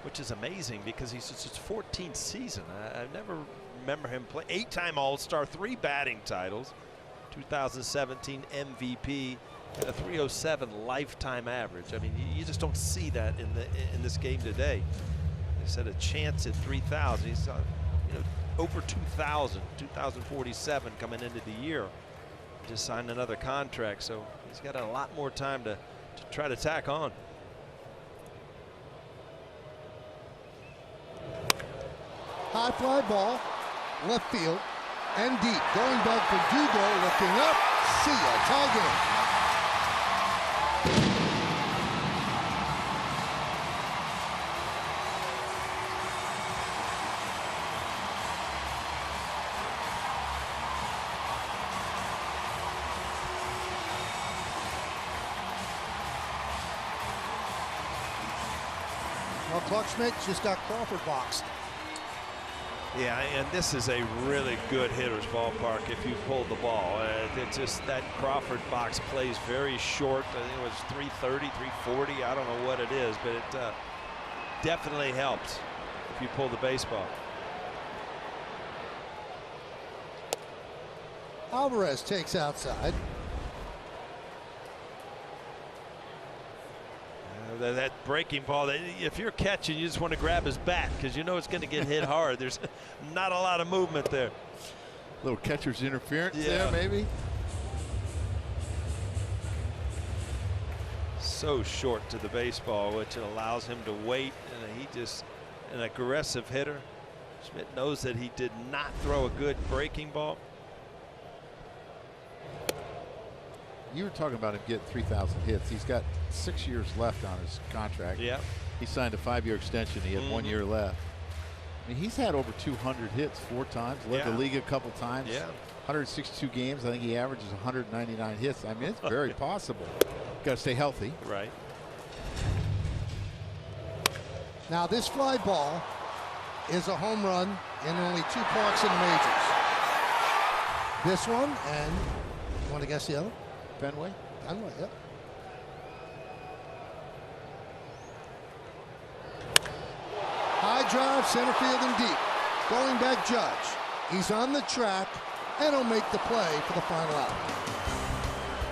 which is amazing because he's just his 14th season. I never remember him play. 8-time All-Star, 3 batting titles, 2017 MVP, a 307 lifetime average. I mean, you just don't see that in this game today. They said a chance at 3,000. He's you know, over 2,000, 2,047 coming into the year. Just signed another contract, so he's got a lot more time to try to tack on. High fly ball, left field, and deep. Going back for Dugo, looking up. See ya, tie game. Well, Clark Schmidt just got Crawford boxed. Yeah, and this is a really good hitter's ballpark if you pull the ball. It's just that Crawford box plays very short. I think it was 330, 340. I don't know what it is, but it definitely helps if you pull the baseball. Alvarez takes outside. That breaking ball, if you're catching, you just want to grab his bat because you know it's going to get hit hard. There's not a lot of movement there. Little catcher's interference Yeah. there, maybe. So short to the baseball, which allows him to wait, and he just an aggressive hitter. Schmidt knows that he did not throw a good breaking ball. You were talking about him getting 3,000 hits. He's got 6 years left on his contract. Yeah. He signed a 5-year extension. He had 1 year left. I mean, he's had over 200 hits 4 times. Led the league a couple times. Yeah. 162 games. I think he averages 199 hits. I mean, it's very possible. Got to stay healthy. Right. Now this fly ball is a home run in only 2 parks in the majors. This one and you want to guess the other? Fenway? Fenway, yep. High drive, center field and deep. Going back Judge. He's on the track and he'll make the play for the final out.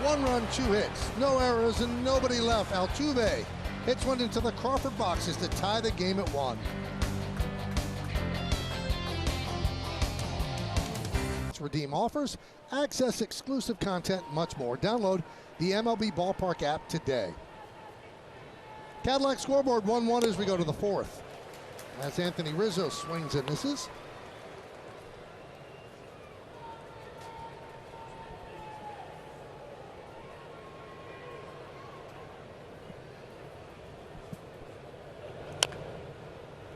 1 run, 2 hits, no errors and nobody left. Altuve hits one into the Crawford boxes to tie the game at 1. Redeem offers, access exclusive content, much more. Download the MLB Ballpark app today. Cadillac scoreboard 1-1 as we go to the 4th. As Anthony Rizzo swings and misses.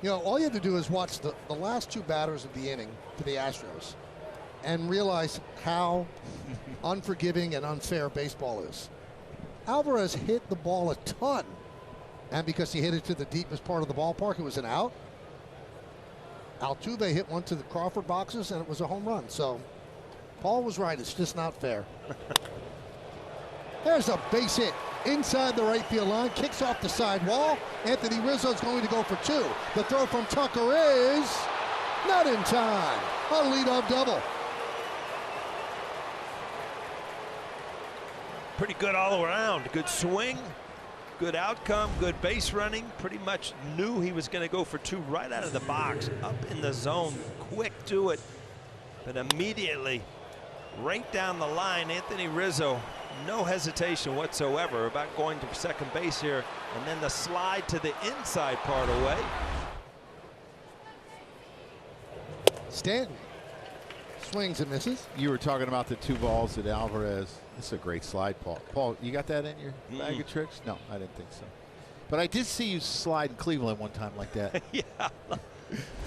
You know, all you have to do is watch the last 2 batters of the inning for the Astros and realize how unforgiving and unfair baseball is. Alvarez hit the ball a ton, and because he hit it to the deepest part of the ballpark, it was an out. Altuve hit one to the Crawford boxes, and it was a home run. So Paul was right. It's just not fair. There's a base hit inside the right field line. Kicks off the side wall. Anthony Rizzo's going to go for 2. The throw from Tucker is not in time. A leadoff double. Pretty good all around. Good swing, good outcome, good base running. Pretty much knew he was going to go for 2 right out of the box, up in the zone, quick to it. But immediately, right down the line, Anthony Rizzo, no hesitation whatsoever about going to second base here, and then the slide to the inside part away. Stanton swings and misses. You were talking about the 2 balls at Alvarez. It's a great slide, Paul. Paul, you got that in your bag of tricks? No, I didn't think so. But I did see you slide in Cleveland one time like that. Yeah,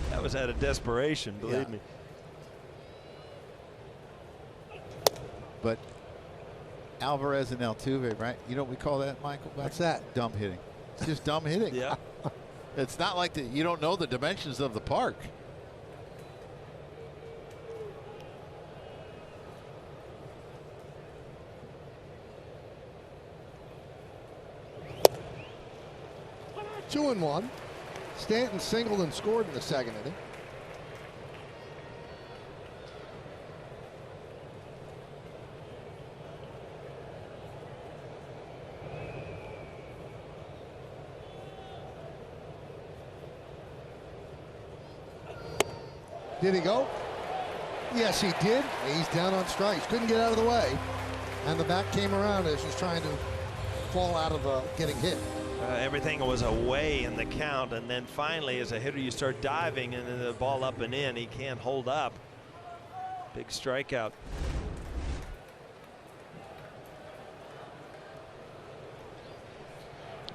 that was out of desperation, believe me. But Alvarez and Altuve, right? You know what we call that, Michael? What's that? Dumb hitting. It's just dumb hitting. Yeah. It's not like you don't know the dimensions of the park. Two and 1. Stanton singled and scored in the second inning. Did he go? Yes, he did. He's down on strikes. Couldn't get out of the way. And the bat came around as he's trying to fall out of getting hit. Everything was away in the count, and then finally, as a hitter, you start diving, and then the ball up and in. He can't hold up. Big strikeout.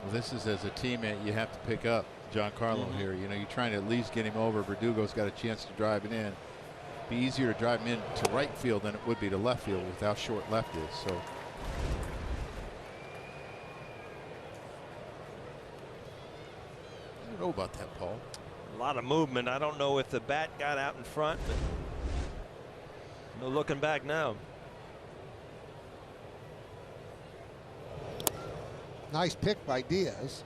Well, this is as a teammate you have to pick up Giancarlo here. You know, you're trying to at least get him over. Verdugo's got a chance to drive it in. Be easier to drive him in to right field than it would be to left field with how short left is. So. I don't know about that, Paul. A lot of movement. I don't know if the bat got out in front, but no looking back now. Nice pick by Diaz.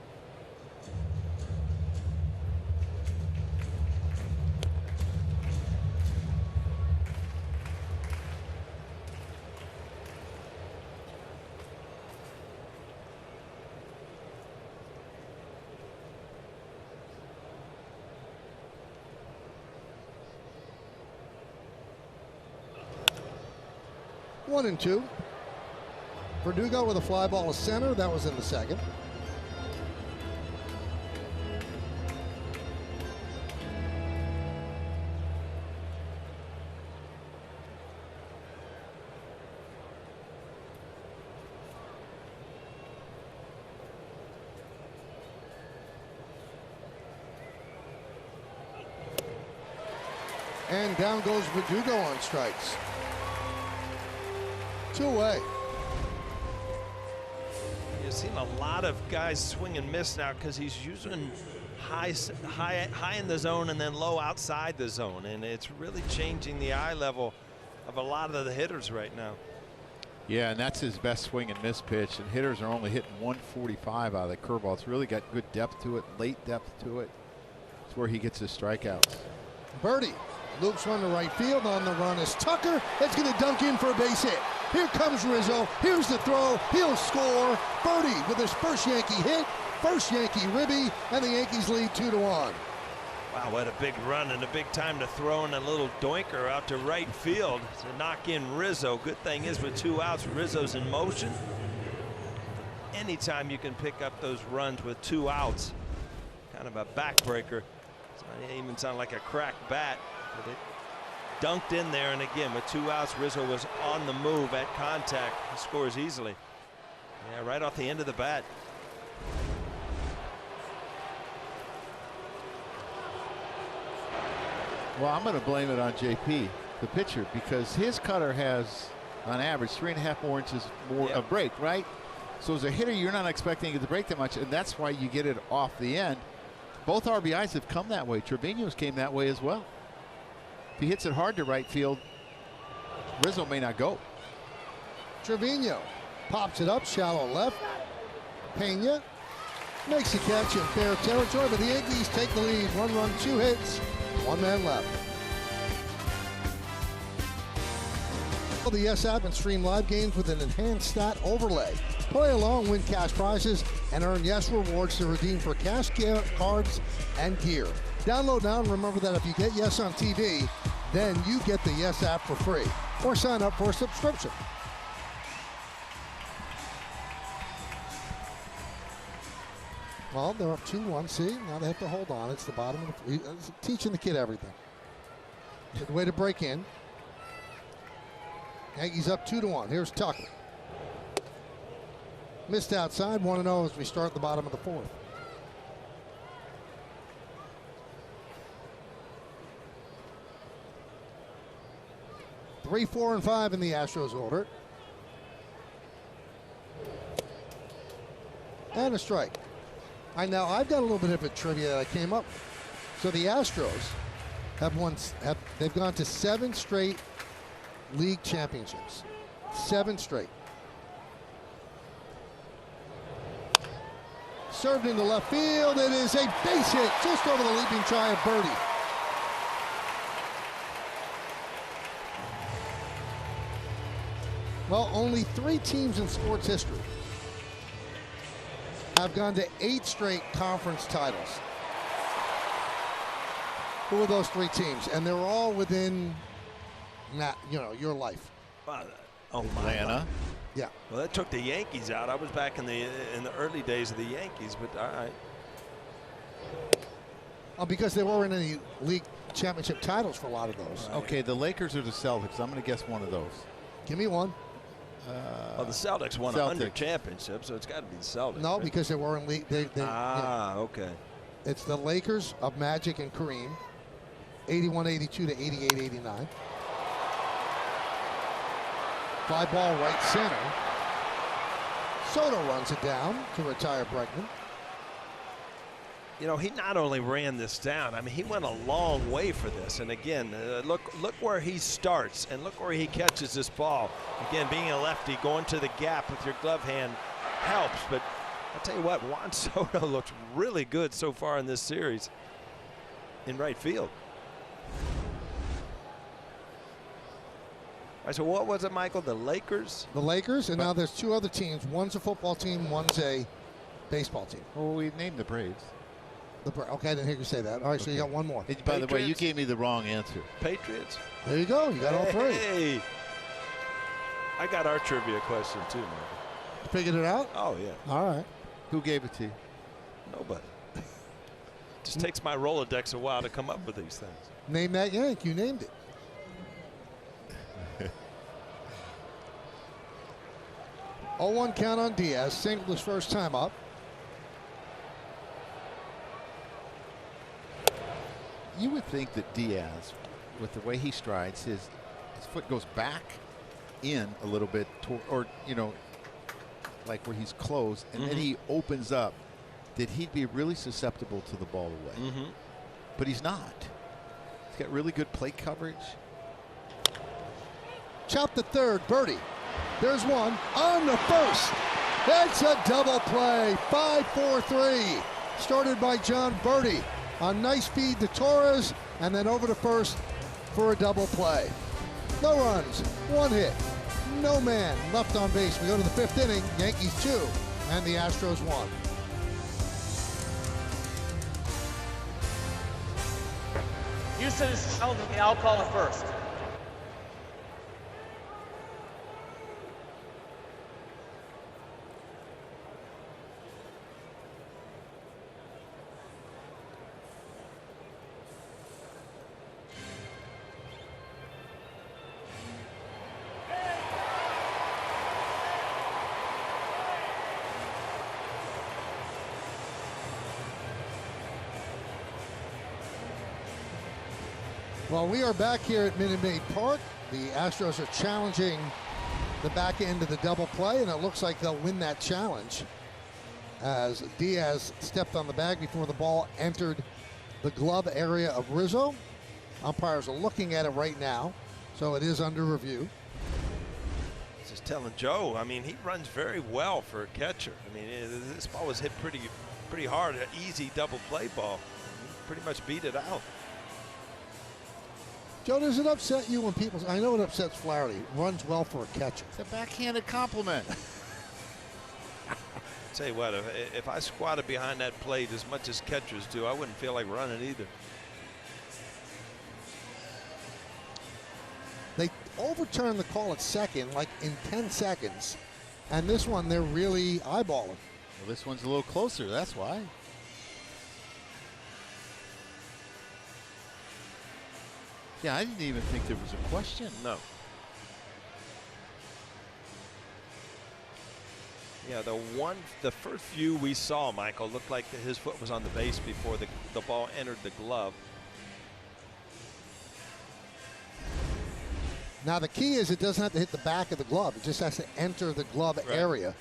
1-2. Verdugo with a fly ball to center. That was in the second. And down goes Verdugo on strikes. 2 away. You've seen a lot of guys swing and miss now because he's using high in the zone and then low outside the zone, and it's really changing the eye level of a lot of the hitters right now. Yeah, and that's his best swing and miss pitch, and hitters are only hitting 145 out of the curveball. It's really got good depth to it, late depth to it. It's where he gets his strikeouts. Birdie loops one to right field. On the run is Tucker. That's going to dunk in for a base hit. Here comes Rizzo. Here's the throw. He'll score. Birdie with his first Yankee hit, first Yankee ribby, and the Yankees lead 2-1. Wow, what a big run and a big time to throw in a little doinker out to right field to knock in Rizzo. Good thing is with 2 outs, Rizzo's in motion. Anytime you can pick up those runs with 2 outs, kind of a backbreaker. It didn't even sound like a cracked bat, but it dunked in there. And again, with 2 outs, Rizzo was on the move at contact. He scores easily. Yeah, right off the end of the bat. Well, I'm going to blame it on JP, the pitcher, because his cutter has, on average, 3.5 more inches more of break, right? So as a hitter, you're not expecting it to break that much, and that's why you get it off the end. Both RBIs have come that way. Trevino's came that way as well. If he hits it hard to right field, Rizzo may not go. Trevino pops it up, shallow left. Pena makes a catch in fair territory, but the Yankees take the lead. 1 run, 2 hits, 1 man left. The Yes app and stream live games with an enhanced stat overlay. Play along, win cash prizes, and earn Yes rewards to redeem for cash cards and gear. Download now and remember that if you get Yes on TV, then you get the Yes app for free. Or sign up for a subscription. Well, they're up 2-1. See, now they have to hold on. It's the bottom of the. Teaching the kid everything. Good way to break in. Yankees up 2-1. Here's Tucker. Missed outside, 1-0 as we start the bottom of the 4th. Three, 4, and 5 in the Astros order. And a strike. Now I've got a little bit of a trivia that I came up with. So the Astros they've gone to 7 straight league championships. 7 straight. Served into left field. It is a base hit just over the leaping try of Birdie. Well, only 3 teams in sports history have gone to 8 straight conference titles. Who are those 3 teams? And they're all within, your life. Atlanta. Yeah. Well, that took the Yankees out. I was back in the early days of the Yankees, but all right. Oh, because there weren't any league championship titles for a lot of those. Right. Okay, the Lakers or the Celtics. I'm going to guess one of those. Give me one. Well, the Celtics won 100 championships, so it's got to be the Celtics. No, right? because they weren't league. Okay. It's the Lakers of Magic and Kareem, 81-82 to 88-89. Fly ball right center. Soto runs it down to retire Bregman. You know, he not only ran this down, I mean, he went a long way for this. And again, look where he starts and look where he catches this ball. Again, being a lefty, going to the gap with your glove hand helps. But I'll tell you what, Juan Soto looks really good so far in this series in right field. All right, so what was it, Michael? The Lakers? The Lakers, and now there's 2 other teams. One's a football team, one's a baseball team. Well, we named the Braves. Okay, I didn't hear you say that. All right, so you got one more. By the way, you gave me the wrong answer. Patriots. There you go. You got all 3. Hey. I got our trivia question too, man. Figured it out? Oh, yeah. All right. Who gave it to you? Nobody. Just takes my Rolodex a while to come up with these things. Name that Yank. You named it. Oh, 1 count on Diaz. Singled his first time up. You would think that Diaz, with the way he strides, his foot goes back in a little bit, or you know, like where he's closed, and then he opens up, that he'd be really susceptible to the ball away. But he's not. He's got really good plate coverage. Chop the third, birdie. There's one on the first. It's a double play. 5-4-3. Started by Jon Berti. A nice feed to Torres, and then over to first for a double play. No runs, 1 hit, no man left on base. We go to the 5th inning. Yankees 2 and the Astros 1. Houston is challenging the out call at first. Well, we are back here at Minute Maid Park. The Astros are challenging the back end of the double play, and it looks like they'll win that challenge as Diaz stepped on the bag before the ball entered the glove area of Rizzo. Umpires are looking at it right now, so it is under review. Just telling Joe, I mean, he runs very well for a catcher. I mean, this ball was hit pretty hard, an easy double play ball. He pretty much beat it out. Joe, does it upset you when people, I know it upsets Flaherty, runs well for a catcher? It's a backhanded compliment. Tell you what, if I squatted behind that plate as much as catchers do, I wouldn't feel like running either. They overturned the call at second like in 10 seconds. And this one, they're really eyeballing. Well, this one's a little closer, that's why. Yeah, I didn't even think there was a question. No. Yeah, the first view we saw, Michael, looked like his foot was on the base before the ball entered the glove. Now the key is it doesn't have to hit the back of the glove. It just has to enter the glove area.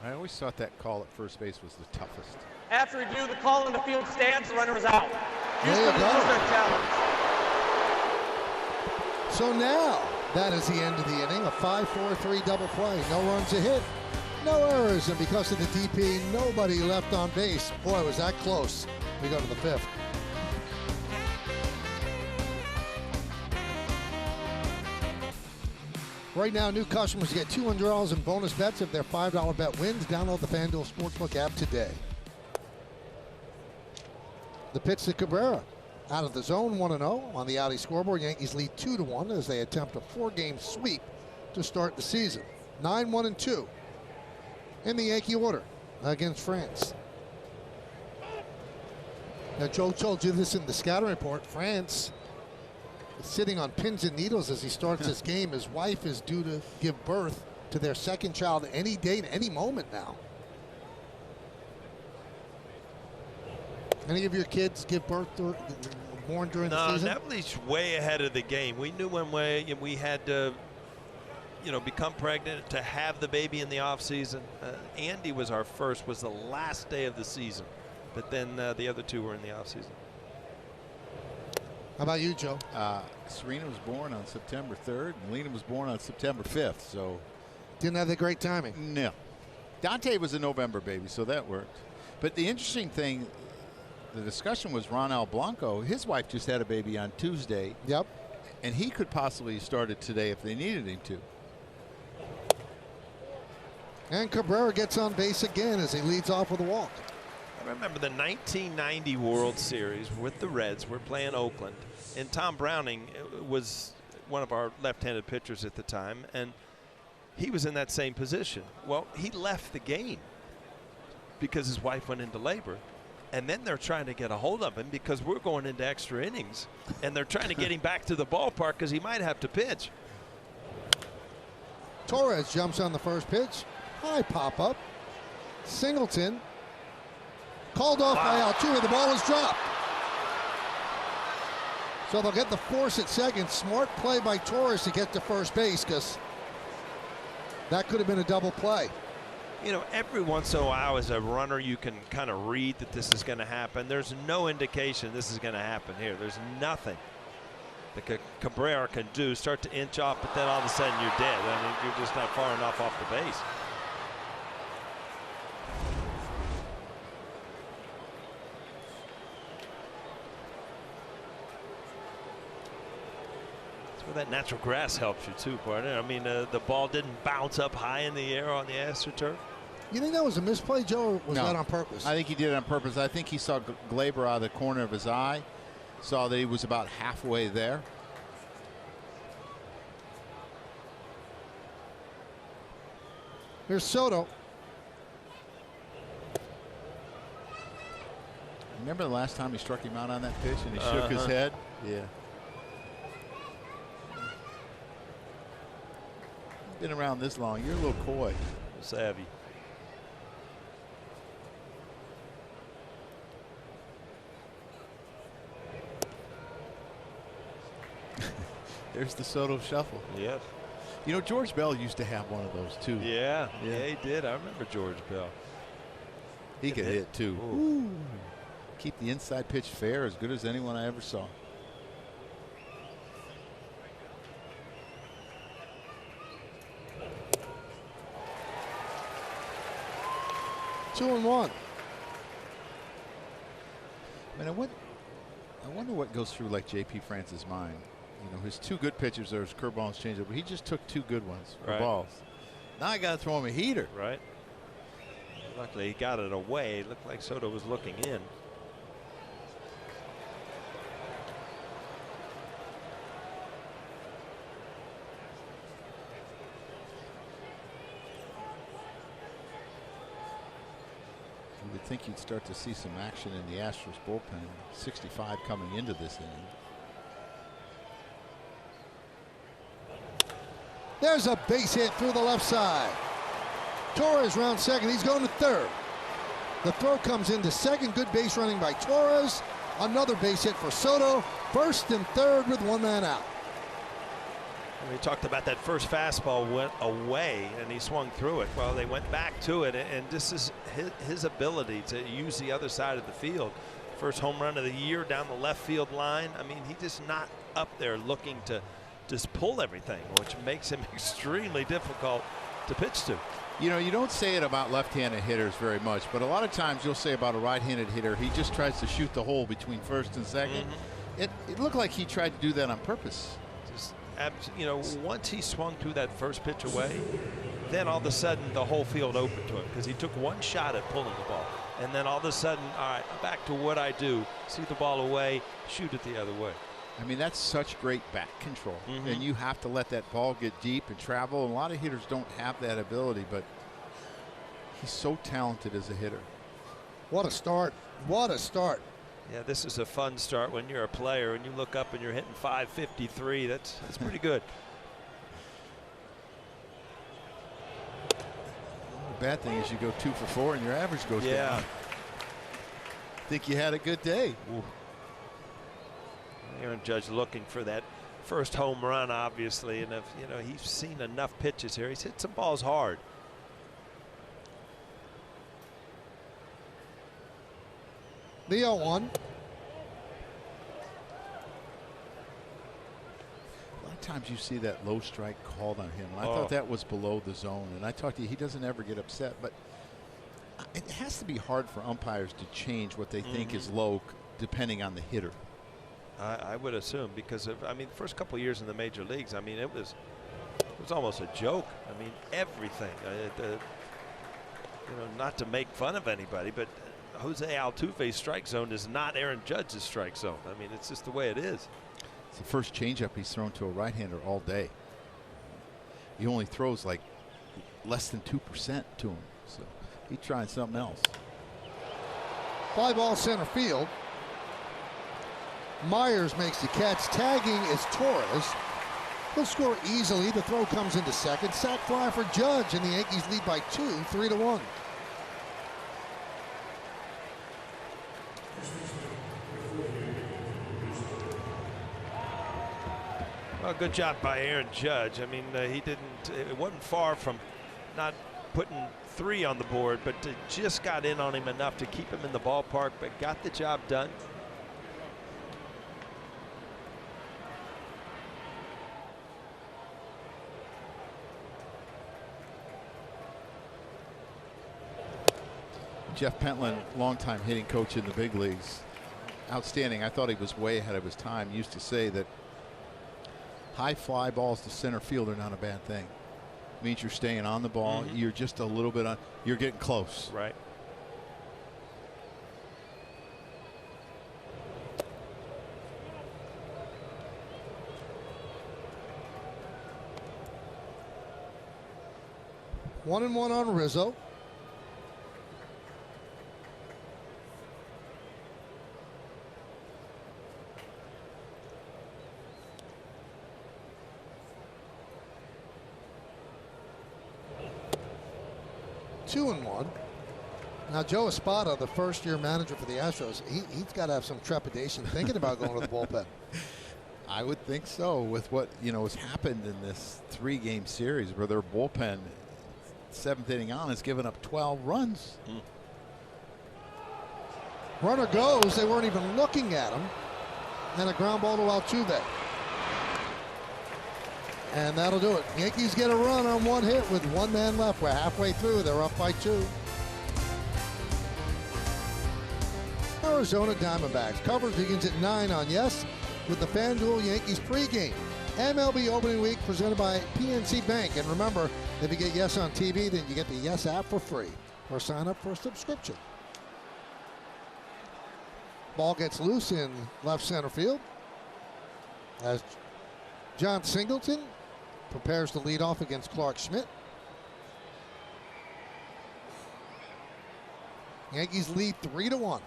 I always thought that call at first base was the toughest. After review, the call in the field stands. The runner is out. There Houston you go. loses their challenge. So now that is the end of the inning. A 5-4-3 double play. No runs a hit, no errors, and because of the DP, nobody left on base. Boy, was that close. We go to the 5th. Right now, new customers get $200 in bonus bets if their $5 bet wins. Download the FanDuel Sportsbook app today. The pitch to Cabrera. Out of the zone, 1-0 on the Audi scoreboard. Yankees lead 2-1 as they attempt a 4-game sweep to start the season. 9-1-2 in the Yankee order against France. Now, Joe told you this in the scouting report. France is sitting on pins and needles as he starts this game. His wife is due to give birth to their second child any day, any moment now. Any of your kids give birth born during the season? No, Neville's way ahead of the game. We knew when we had to, become pregnant to have the baby in the off season. Andy was our first, was the last day of the season, but then the other two were in the off season. How about you, Joe? Serena was born on September 3rd, and Lena was born on September 5th, so. Didn't have the great timing. No. Dante was a November baby, so that worked. But the interesting thing, the discussion was Ronald Blanco. His wife just had a baby on Tuesday. Yep. And he could possibly start it today if they needed him to. And Cabrera gets on base again as he leads off with a walk. remember the 1990 World Series with the Reds. We're playing Oakland, and Tom Browning was one of our left-handed pitchers at the time, and he was in that same position. Well, he left the game because his wife went into labor, and then they're trying to get a hold of him because we're going into extra innings, and they're trying to get him back to the ballpark because he might have to pitch. Torres jumps on the first pitch. High pop-up. Singleton. Called off by Altuve. The ball is dropped. So they'll get the force at second. Smart play by Torres to get to first base because that could have been a double play. You know, every once in a while as a runner you can kind of read that this is going to happen. There's no indication this is going to happen here. There's nothing that Cabrera can do. Start to inch off, but then all of a sudden you're dead. I mean, you're just not far enough off the base. That natural grass helps you too, partner. I mean, the ball didn't bounce up high in the air on the AstroTurf. You think that was a misplay, Joe, or was that on purpose? I think he did it on purpose. I think he saw Gleyber out of the corner of his eye, saw that he was about halfway there. Here's Soto. Remember the last time he struck him out on that pitch and he shook his head? Yeah. Been around this long, you're a little coy. Savvy. There's the Soto shuffle. Yep. You know, George Bell used to have one of those too. Yeah, he did. I remember George Bell. He could hit too. Ooh. Keep the inside pitch fair, as good as anyone I ever saw. Two and one. I mean, I wonder what goes through like J.P. France's mind. You know, his two good pitchers are his curveball and changeup, but he just took two good ones for balls. Now I got to throw him a heater. Right. Luckily, he got it away. It looked like Soto was looking in. You would think you'd start to see some action in the Astros bullpen. 65 coming into this inning. There's a base hit through the left side. Torres round second. He's going to third. The throw comes into second. Good base running by Torres. Another base hit for Soto. First and third with one man out. We talked about that first fastball went away and he swung through it. Well, they went back to it, and this is his ability to use the other side of the field. First home run of the year down the left field line. I mean, he just not up there looking to just pull everything, which makes him extremely difficult to pitch to. You know, you don't say it about left-handed hitters very much, but a lot of times you'll say about a right-handed hitter, he just tries to shoot the hole between first and second. It looked like he tried to do that on purpose. You know, once he swung through that first pitch away, then all of a sudden the whole field opened to him because he took one shot at pulling the ball. And then all of a sudden, all right, I'm back to what I do. See the ball away, shoot it the other way. I mean, that's such great bat control. And you have to let that ball get deep and travel. And a lot of hitters don't have that ability, but he's so talented as a hitter. What a start. What a start. Yeah, this is a fun start when you're a player and you look up and you're hitting 553. That's pretty good. The bad thing is you go 2 for 4 and your average goes down. Think you had a good day. Ooh. Aaron Judge looking for that first home run, obviously, and if you know he's seen enough pitches here, he's hit some balls hard. The 0-1. A lot of times you see that low strike called on him. And I thought that was below the zone. And I talked to you, he doesn't ever get upset, but it has to be hard for umpires to change what they think is low depending on the hitter. I would assume, because I mean, first couple of years in the major leagues, I mean, it was almost a joke. I mean, everything. You know, not to make fun of anybody, but Jose Altuve's strike zone is not Aaron Judge's strike zone. I mean, it's just the way it is. It's the first changeup he's thrown to a right-hander all day. He only throws like less than 2% to him, so he's trying something else. Fly ball center field. Myers makes the catch. Tagging is Torres. He'll score easily. The throw comes into second. Sac fly for Judge, and the Yankees lead by 2, 3-1. Well, good job by Aaron Judge. I mean, he didn't. It wasn't far from not putting 3 on the board, but just got in on him enough to keep him in the ballpark, but got the job done. Jeff Pentland, longtime hitting coach in the big leagues, outstanding. I thought he was way ahead of his time. Used to say that high fly balls to center field are not a bad thing. It means you're staying on the ball. You're just a little bit on. You're getting close. Right. One and one on Rizzo. Two and one. Now Joe Espada, the first-year manager for the Astros, he's got to have some trepidation thinking about going to the bullpen. I would think so, with what has happened in this 3-game series, where their bullpen, 7th inning on, has given up 12 runs. Runner goes. They weren't even looking at him, and a ground ball to Altuve. And that'll do it. Yankees get a run on 1 hit with 1 man left. We're halfway through. They're up by 2. Arizona Diamondbacks. Coverage begins at 9 on Yes with the FanDuel Yankees pregame. MLB opening week presented by PNC Bank. And remember, if you get Yes on TV, then you get the Yes app for free or sign up for a subscription. Ball gets loose in left center field as John Singleton prepares to lead off against Clark Schmidt. Yankees lead 3-1.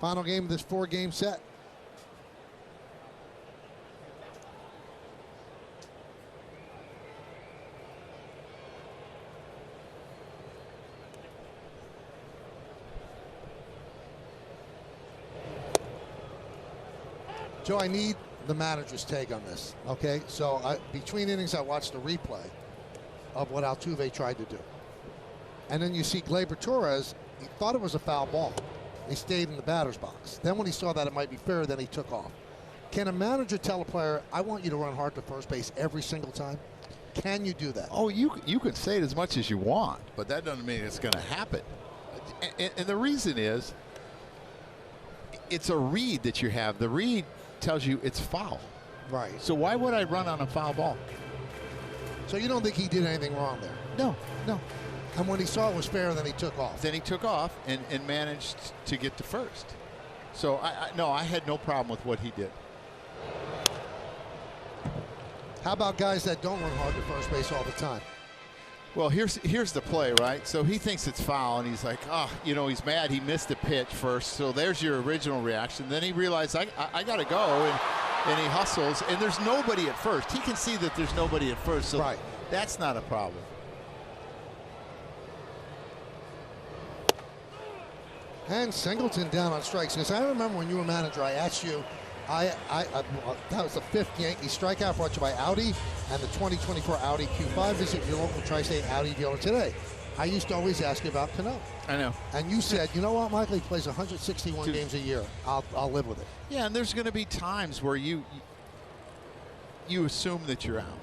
Final game of this 4-game set. Joe, I need the manager's take on this. Okay, so between innings, I watched a replay of what Altuve tried to do, and then you see Gleyber Torres. He thought it was a foul ball. He stayed in the batter's box. Then when he saw that it might be fair, then he took off. Can a manager tell a player, "I want you to run hard to first base every single time"? Can you do that? Oh, you can say it as much as you want, but that doesn't mean it's going to happen. And the reason is, it's a read that you have. The read tells you it's foul. Right. So why would I run on a foul ball? So you don't think he did anything wrong there? No. And when he saw it was fair, then he took off. Then he took off and managed to get to first. So I had no problem with what he did. How about guys that don't run hard to first base all the time? Well, here's the play, right? So he thinks it's foul, and he's like, he's mad he missed the pitch first. So there's your original reaction. Then he realized, I got to go, and he hustles, and there's nobody at first. He can see that there's nobody at first, so right. That's not a problem. And Singleton down on strikes. Because I remember when you were manager, I asked you, that was the 5th Yankee strikeout brought to you by Audi and the 2024 Audi Q5. Visit your local Tri-State Audi dealer today. I used to always ask you about Cano. I know. And you said, you know what, Michael, he plays 161 games a year. I'll live with it. Yeah, and there's going to be times where you assume that you're out.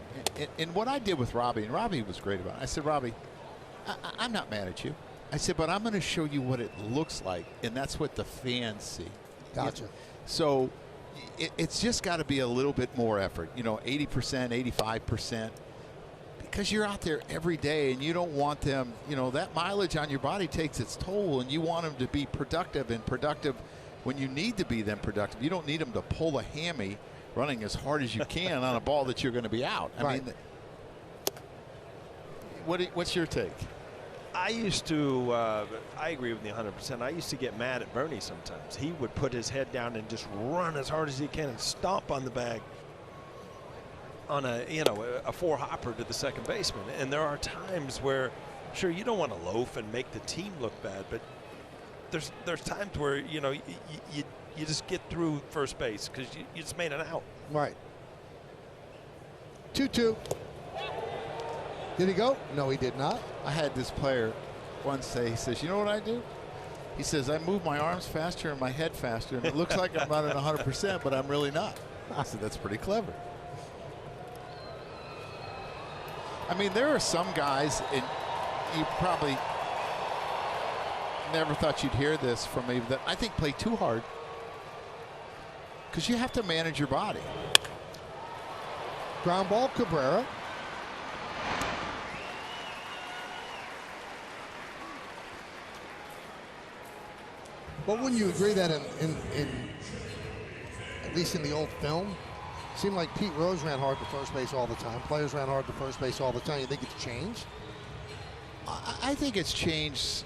And what I did with Robbie, and Robbie was great about it, I said, Robbie, I'm not mad at you. I said, but I'm going to show you what it looks like, and that's what the fans see. Gotcha. So it's just got to be a little bit more effort, 80%, 85%. because you're out there every day and you don't want them, you know, that mileage on your body takes its toll, and you want them to be productive when you need to be then productive. You don't need them to pull a hammy running as hard as you can on a ball that you're going to be out. I mean, what's your take? I used to, I agree with you 100%. I used to get mad at Bernie sometimes. He would put his head down and just run as hard as he can and stomp on the bag on a four-hopper to the second baseman. And there are times where, sure, you don't want to loaf and make the team look bad, but there's times where, you know, you just get through first base because you just made an out. Right. 2-2. Did he go? No, he did not. I had this player once say, he says, you know what I do? He says, I move my arms faster and my head faster, and it looks like I'm running 100%, but I'm really not. I said, that's pretty clever. I mean, there are some guys, and you probably never thought you'd hear this from me, that I think play too hard because you have to manage your body. Ground ball, Cabrera. But wouldn't you agree that in at least in the old film, it seemed like Pete Rose ran hard to first base all the time. Players ran hard to first base all the time. You think it's changed? I think it's changed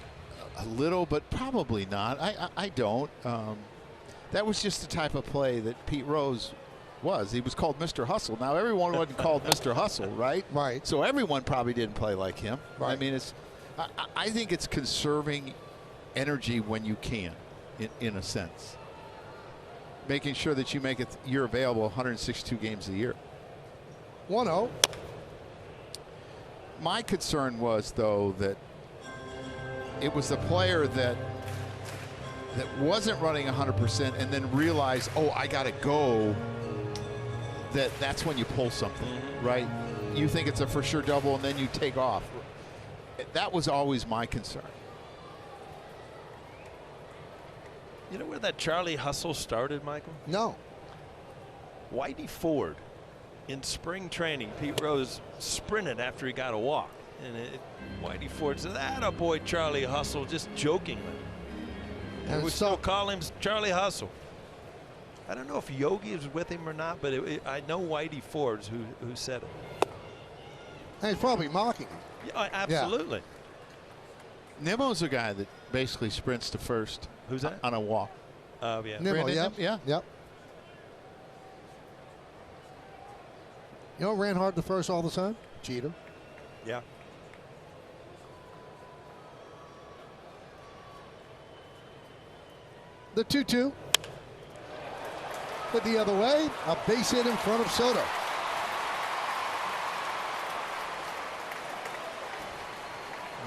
a little, but probably not. I don't. That was just the type of play that Pete Rose was. He was called Mr. Hustle. Now, everyone wasn't called Mr. Hustle, right? Right. So everyone probably didn't play like him. Right. I mean, I think it's conserving energy when you can, in a sense. Making sure that you're available 162 games a year. 1-0. My concern was, though, that it was the player that wasn't running 100% and then realized, oh, I got to go. That's when you pull something, right? You think it's a for sure double and then you take off. That was always my concern. You know where that Charlie Hustle started, Michael? No. Whitey Ford. In spring training, Pete Rose sprinted after he got a walk. And Whitey Ford said, "Attaboy, Charlie Hustle," just jokingly. And we still call him Charlie Hustle. I don't know if Yogi was with him or not, but I know Whitey Ford's who said it. And he's probably mocking him. Yeah, absolutely. Yeah. Nemo's a guy that basically sprints to first. Who's that? On a walk. Yeah. Nimmo, yeah. Yep. You know, ran hard to first all the time? Jeter. Yeah. The 2-2. But the other way, a base hit in front of Soto.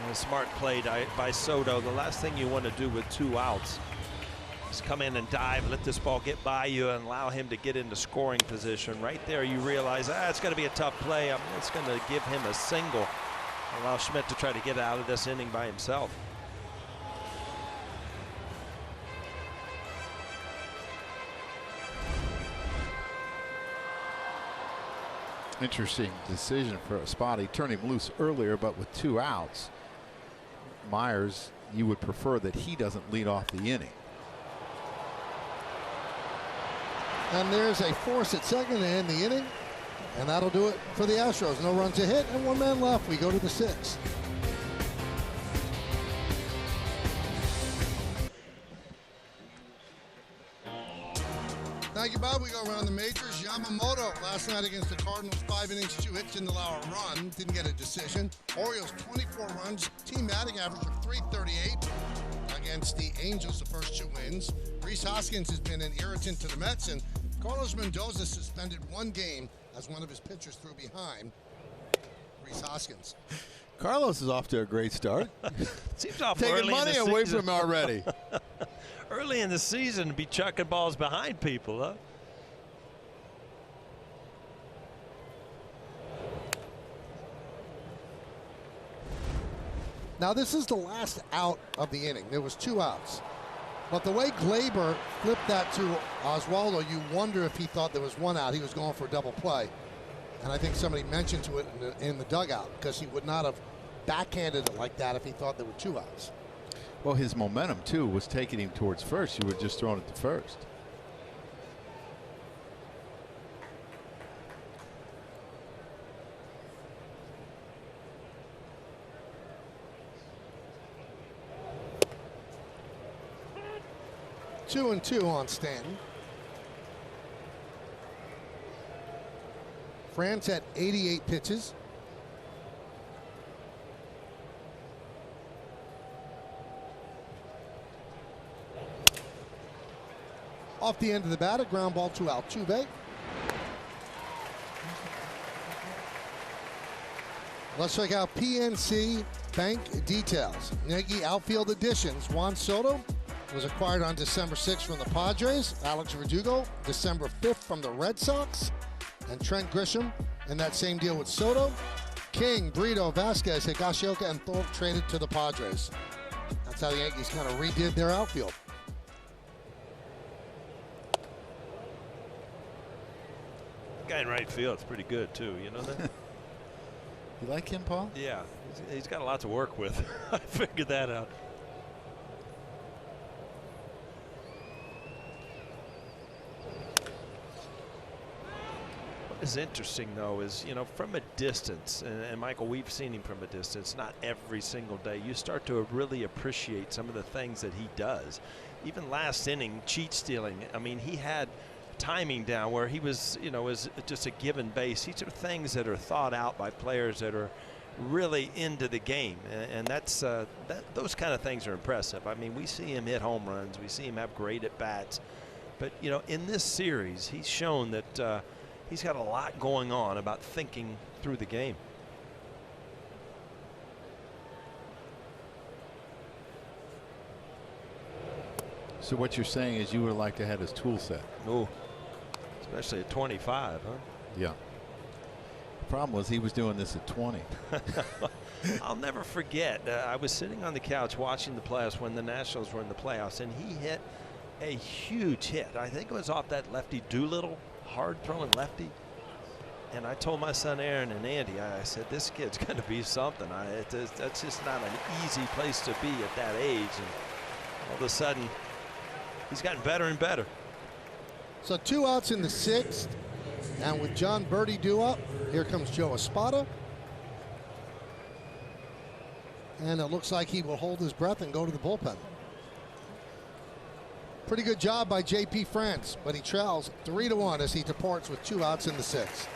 A smart play by Soto. The last thing you want to do with 2 outs is come in and dive, let this ball get by you, and allow him to get into scoring position. Right there, you realize, it's going to be a tough play. It's going to give him a single. Allow Schmidt to try to get out of this inning by himself. Interesting decision for a spot. He turned him loose earlier, but with 2 outs, Myers, you would prefer that he doesn't lead off the inning. And there's a force at second to end the inning. And that'll do it for the Astros. No runs to hit and 1 man left. We go to the 6th. Thank you, Bob. We go around the majors. Yamamoto last night against the Cardinals, 5 innings, 2 hits, didn't allow a run, didn't get a decision. Orioles 24 runs, team batting average of .338 against the Angels, the first 2 wins. Rhys Hoskins has been an irritant to the Mets, and Carlos Mendoza suspended 1 game as one of his pitchers threw behind Rhys Hoskins. Carlos is off to a great start. Seems off taking early money in the away season. from him already. Early in the season to be chucking balls behind people, huh? Now, this is the last out of the inning. There was 2 outs. But the way Glaber flipped that to Oswaldo, you wonder if he thought there was 1 out. He was going for a double play. And I think somebody mentioned to it in the dugout because he would not have backhanded it like that if he thought there were 2 outs. Well, his momentum, too, was taking him towards first. You were just throwing it to first. Two and 2 on Stanton. France had 88 pitches. Off the end of the bat, a ground ball to Altuve. Let's check out PNC Bank details. Yankee outfield additions. Juan Soto was acquired on December 6th from the Padres. Alex Verdugo, December 5th from the Red Sox. And Trent Grisham in that same deal with Soto. King, Brito, Vasquez, Higashioka, and Thorpe traded to the Padres. That's how the Yankees kind of redid their outfield. Guy in right field is pretty good too. You know that? You like him, Paul? Yeah, he's got a lot to work with. I figured that out. What is interesting though is, you know, from a distance, and Michael, we've seen him from a distance, not every single day, you start to really appreciate some of the things that he does. Even last inning, cheat stealing, I mean, he had timing down where he was, you know, is just a given base. These are things that are thought out by players that are really into the game, and that's those kind of things are impressive. I mean, we see him hit home runs, we see him have great at bats, but you know, in this series, he's shown that he's got a lot going on about thinking through the game. So what you're saying is you would like to have his tool set. Oh, especially at 25, huh? Yeah. The problem was he was doing this at 20. I'll never forget. I was sitting on the couch watching the playoffs when the Nationals were in the playoffs, and he hit a huge hit. I think it was off that lefty Doolittle, hard throwing lefty. And I told my son Aaron and Andy, I said, this kid's going to be something. That's just not an easy place to be at that age. And all of a sudden, he's gotten better and better. So 2 outs in the 6th. And with John Birdie due up, here comes Joe Espada. And it looks like he will hold his breath and go to the bullpen. Pretty good job by J.P. France, but he trails 3-1 as he departs with 2 outs in the 6th.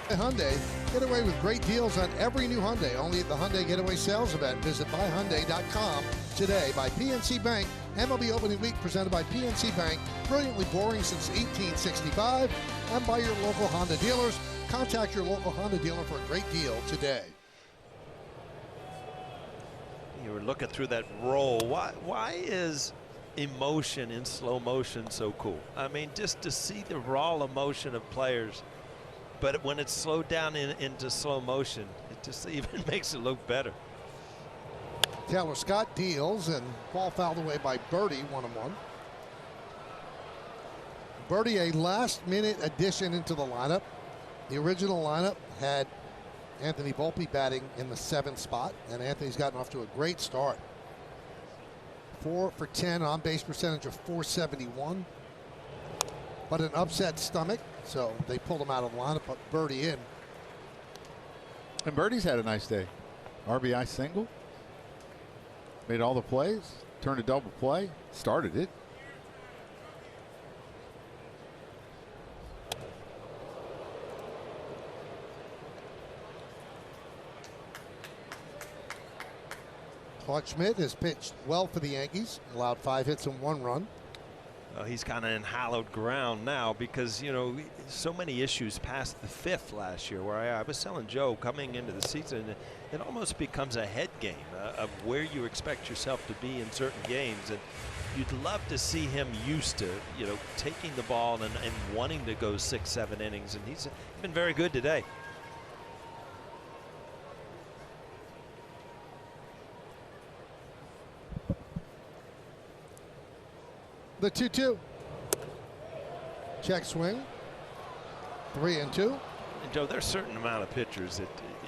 Hyundai, get away with great deals on every new Hyundai, only at the Hyundai Getaway Sales Event. Visit buyhyundai.com today. By PNC Bank, MLB Opening Week presented by PNC Bank, brilliantly boring since 1865, and by your local Honda dealers. Contact your local Honda dealer for a great deal today. You were looking through that roll. Why is emotion in slow motion so cool? I mean, just to see the raw emotion of players, but when it's slowed down into slow motion, it just even makes it look better. Taylor Scott deals, and ball fouled away by Birdie, 1-1. Birdie, a last-minute addition into the lineup. The original lineup had Anthony Volpe batting in the 7th spot, and Anthony's gotten off to a great start. 4 for 10, on base percentage of .471, but an upset stomach, so they pulled him out of the lineup, put Birdie in. And Birdie's had a nice day. RBI single, made all the plays, turned a double play, started it. Clarke Schmidt has pitched well for the Yankees, allowed 5 hits and 1 run. He's kind of in hallowed ground now because, you know, so many issues past the 5th last year where I was telling Joe coming into the season, it almost becomes a head game of where you expect yourself to be in certain games. And you'd love to see him used to, you know, taking the ball and wanting to go 6-7 innings. And he's been very good today. The 2-2. Check swing. 3-2. And Joe, there's a certain amount of pitchers that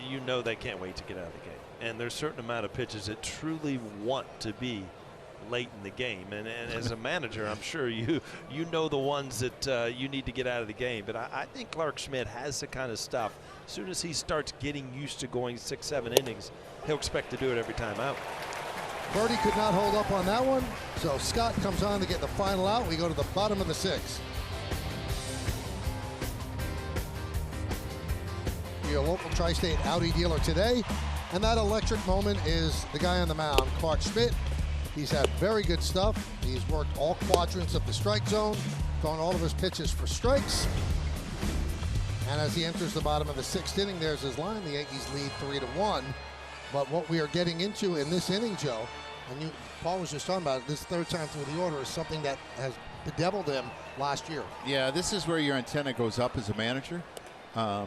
you know they can't wait to get out of the game. And there's a certain amount of pitchers that truly want to be late in the game. And as a manager, I'm sure you know the ones that you need to get out of the game. But I think Clarke Schmidt has the kind of stuff. As soon as he starts getting used to going 6-7 innings, he'll expect to do it every time out. Birdie could not hold up on that one. So Scott comes on to get the final out. We go to the bottom of the 6th. Your local Tri-State Audi dealer today. And that electric moment is the guy on the mound, Clarke Schmidt. He's had very good stuff. He's worked all quadrants of the strike zone, thrown all of his pitches for strikes. And as he enters the bottom of the 6th inning, there's his line. The Yankees lead 3-1. But what we are getting into in this inning, Joe, and Paul was just talking about it, this third time through the order is something that has bedeviled him last year. Yeah, this is where your antenna goes up as a manager.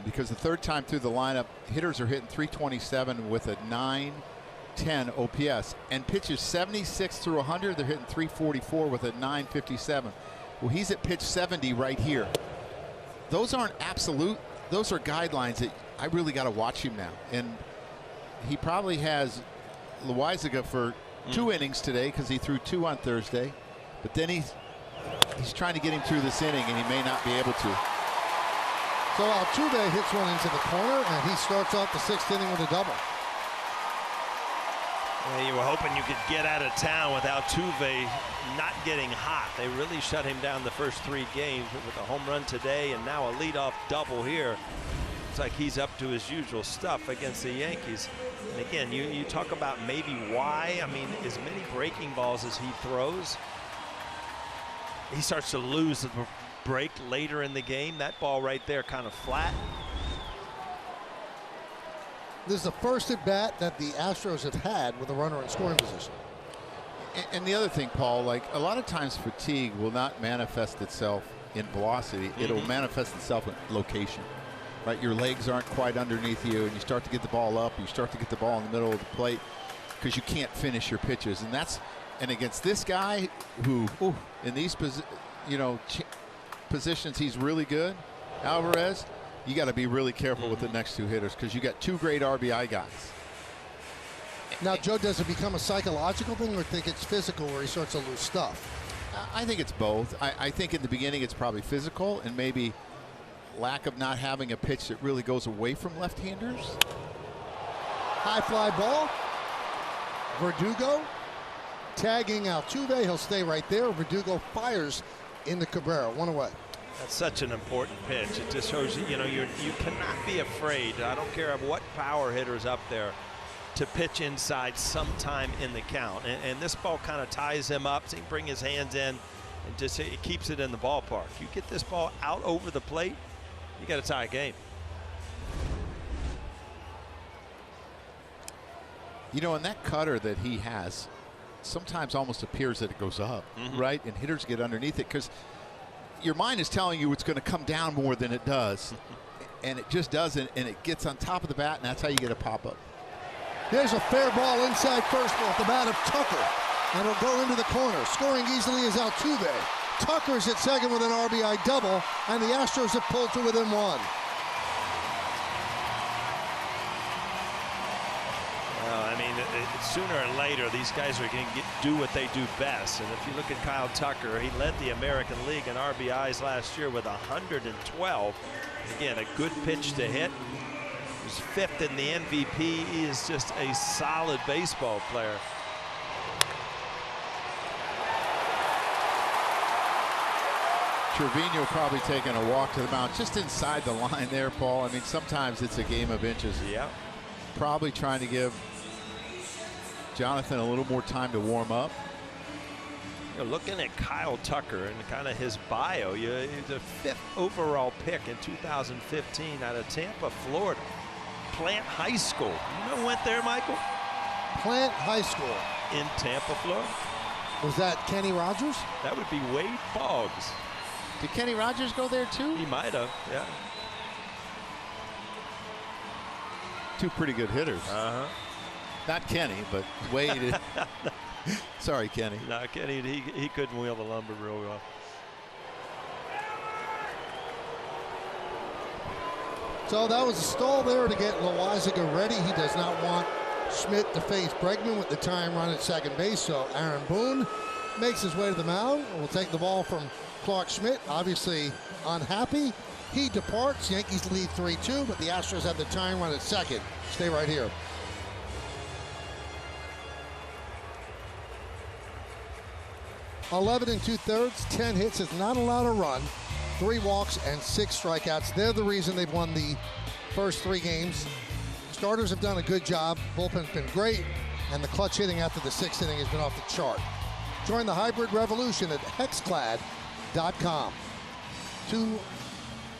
Because the third time through the lineup, hitters are hitting 327 with a 910 OPS, and pitches 76 through 100, they're hitting 344 with a 957. Well, he's at pitch 70 right here. Those aren't absolute, those are guidelines that I really got to watch him now. And he probably has Loizaga for 2 innings today because he threw 2 on Thursday, but then he's trying to get him through this inning, and he may not be able to. So Altuve hits one into the corner, and he starts off the 6th inning with a double. Well, you were hoping you could get out of town with Altuve not getting hot. They really shut him down the first 3 games with a home run today and now a leadoff double here. It's like he's up to his usual stuff against the Yankees. And again, you talk about maybe why. I mean, as many breaking balls as he throws, he starts to lose the break later in the game. That ball right there kind of flat. This is the first at bat that the Astros have had with a runner in scoring position. And the other thing, Paul, like a lot of times fatigue will not manifest itself in velocity. It'll manifest itself in location. Right, your legs aren't quite underneath you, and you start to get the ball up. You start to get the ball in the middle of the plate because you can't finish your pitches, and against this guy who, in these positions, he's really good. Alvarez, you got to be really careful with the next 2 hitters because you got 2 great RBI guys. Now, Joe, does it become a psychological thing, or think it's physical where he starts to lose stuff? I think it's both. I think in the beginning it's probably physical and maybe lack of not having a pitch that really goes away from left-handers. High fly ball. Verdugo tagging Altuve. He'll stay right there. Verdugo fires into Cabrera. 1 away. That's such an important pitch. It just shows you cannot be afraid. I don't care what power hitter's up there to pitch inside sometime in the count. And this ball kind of ties him up so he can bring his hands in and just it keeps it in the ballpark. You get this ball out over the plate, you got to tie a game. You know, and that cutter that he has sometimes almost appears that it goes up, right? And hitters get underneath it because your mind is telling you it's going to come down more than it does. And it just doesn't, and it gets on top of the bat, and that's how you get a pop-up. There's a fair ball inside first ball at the bat of Tucker, and it'll go into the corner. Scoring easily is Altuve. Tucker's at second with an RBI double, and the Astros have pulled to within 1. Well, I mean, sooner or later, these guys are going to do what they do best. And if you look at Kyle Tucker, he led the American League in RBIs last year with 112. Again, a good pitch to hit. He's 5th in the MVP. He is just a solid baseball player. Trevino probably taking a walk to the mound just inside the line there, Paul. I mean, sometimes it's a game of inches. Yeah. Probably trying to give Jonathan a little more time to warm up. Looking at Kyle Tucker and kind of his bio, he's a 5th overall pick in 2015 out of Tampa, Florida. Plant High School. You know who went there, Michael? Plant High School. In Tampa, Florida. Was that Kenny Rogers? That would be Wade Boggs. Did Kenny Rogers go there too? He might have, yeah. 2 pretty good hitters. Uh-huh. Not Kenny, but Wade. Sorry, Kenny. No, Kenny, he couldn't wheel the lumber real well. So that was a stall there to get Loaisiga ready. He does not want Schmidt to face Bregman with the time run at second base. So Aaron Boone makes his way to the mound. Will take the ball from Clarke Schmidt, obviously unhappy. He departs. Yankees lead 3-2, but the Astros have the time run at second. Stay right here. $11 2/3, 10 hits, is not allowed to run. 3 walks and 6 strikeouts. They're the reason they've won the first 3 games. Starters have done a good job. Bullpen's been great, and the clutch hitting after the 6th inning has been off the chart. Join the hybrid revolution at hexclad.com. 2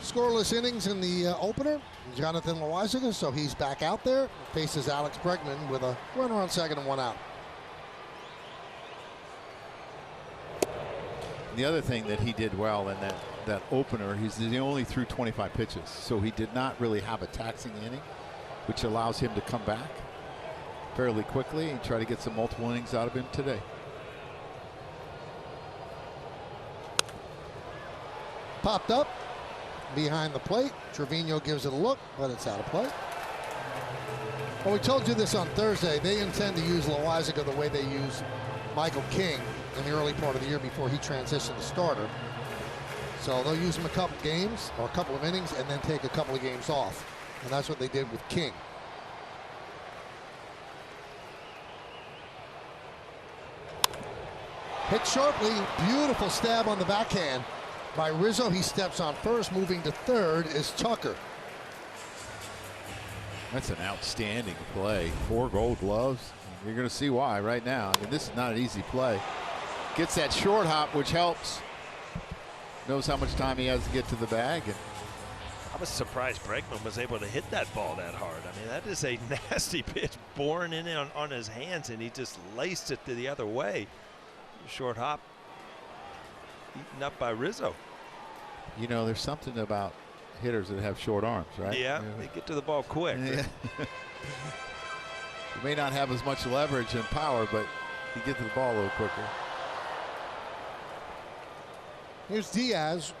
scoreless innings in the opener. Jonathan Loaisiga, so he's back out there. Faces Alex Bregman with a runner on second and 1 out. The other thing that he did well in that opener, he only threw 25 pitches, so he did not really have a taxing inning, which allows him to come back fairly quickly and try to get some multiple innings out of him today. Popped up behind the plate. Trevino gives it a look, but it's out of play. Well, we told you this on Thursday. They intend to use Loaisiga the way they use Michael King in the early part of the year before he transitioned to starter. So they'll use him a couple games or a couple of innings and then take a couple of games off. And that's what they did with King. Hit sharply, beautiful stab on the backhand by Rizzo. He steps on first. Moving to third is Tucker. That's an outstanding play. 4 Gold Gloves. You're going to see why right now. I mean, this is not an easy play. Gets that short hop, which helps. Knows how much time he has to get to the bag. And I was surprised Bregman was able to hit that ball that hard. I mean, that is a nasty pitch born in on his hands, and he just laced it to the other way. Short hop eaten up by Rizzo. You know, there's something about hitters that have short arms, right? Yeah, they get to the ball quick. Yeah. You may not have as much leverage and power, but you get to the ball a little quicker. Here's Diaz.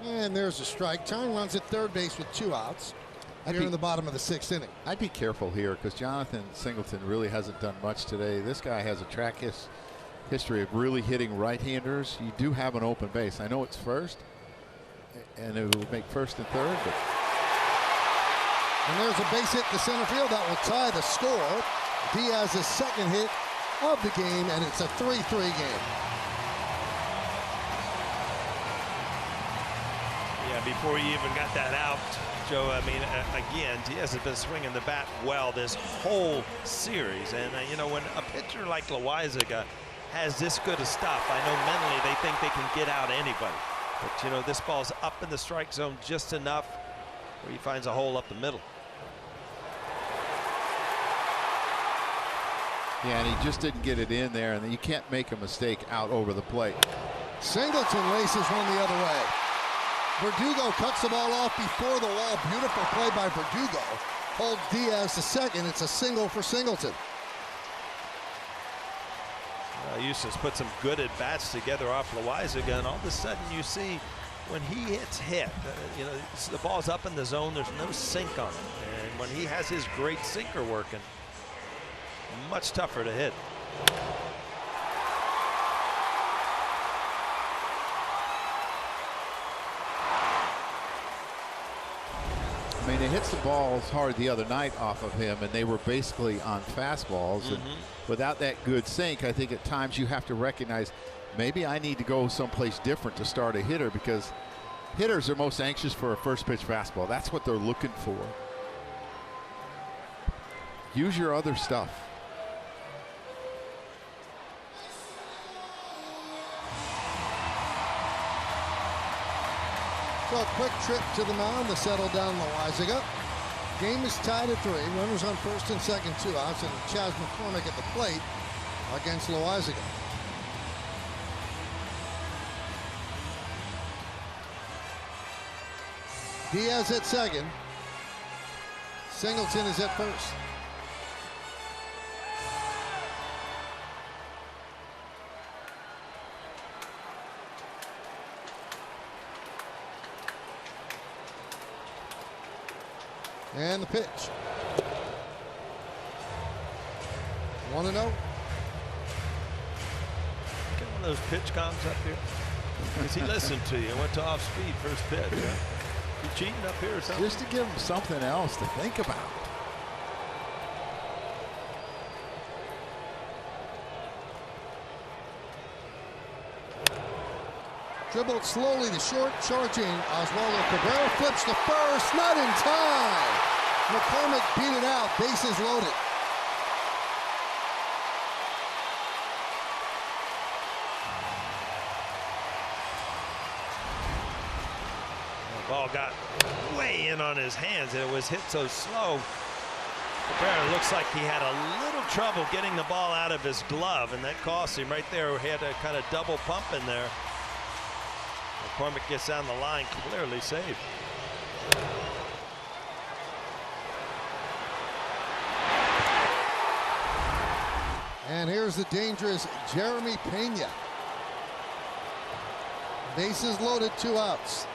And there's a strike. Time runs at third base with 2 outs. Here in the bottom of the 6th inning. I'd be careful here because Jonathan Singleton really hasn't done much today. This guy has a track history of really hitting right-handers. You do have an open base. I know it's first, and it will make first and third. But and there's a base hit to center field that will tie the score. Diaz's second hit of the game, and it's a 3-3 game. Yeah, before you even got that out, Joe, I mean, again, Diaz has been swinging the bat well this whole series. And, you know, when a pitcher like Loaisiga has this good a stuff, I know mentally they think they can get out anybody. But, you know, this ball's up in the strike zone just enough where he finds a hole up the middle. yeah, and he just didn't get it in there, and you can't make a mistake out over the plate. Singleton laces one the other way. Verdugo cuts the ball off before the wall. Beautiful play by Verdugo. Holds Diaz to second. It's a single for Singleton. Eustace put some good at-bats together off Loaisiga, and all of a sudden you see when he hits hit, you know, the ball's up in the zone, there's no sink on it. And when he has his great sinker working, much tougher to hit. I mean, they hit some balls hard the other night off of him, and they were basically on fastballs. And without that good sink, I think at times you have to recognize maybe I need to go someplace different to start a hitter, because hitters are most anxious for a first pitch fastball. That's what they're looking for. Use your other stuff. So a quick trip to the mound to settle down Loaisiga. Game is tied at 3. Runners on first and second, 2 outs, and Chas McCormick at the plate against Loaisiga. Diaz at second. Singleton is at first. And the pitch. 1-0. Get one of those pitch comms up here. Because he listened to you and went to off speed first pitch. You cheating up here or something? Just to give him something else to think about. Dribbled slowly to short, charging. Oswaldo Cabrera flips to first, not in time. McCormick beat it out, bases loaded. The ball got way in on his hands and it was hit so slow. Cabrera looks like he had a little trouble getting the ball out of his glove, and that cost him right there. He had a kind of double pump in there. McCormick gets down the line, clearly saved. And here's the dangerous Jeremy Pena. Bases loaded, 2 outs.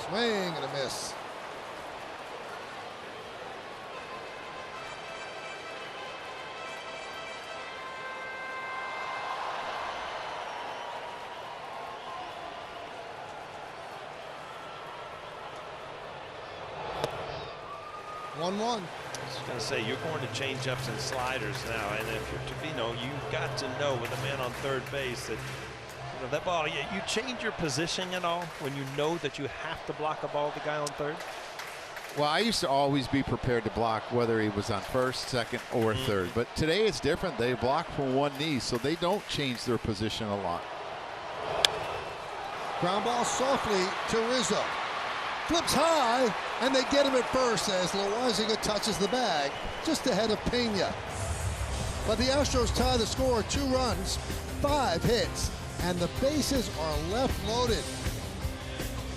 Swing and a miss. I was going to say, you're going to change ups and sliders now, and if you're Trevino, you've got to know with a man on third base that that ball, you change your positioning at all when you know that you have to block a ball with the guy on third? Well, I used to always be prepared to block whether he was on first, second, or third. But today it's different. They block from one knee, so they don't change their position a lot. Ground ball softly to Rizzo. Flips high, and they get him at first as Loaisiga touches the bag just ahead of Pena. But the Astros tie the score, 2 runs, 5 hits, and the bases are left loaded.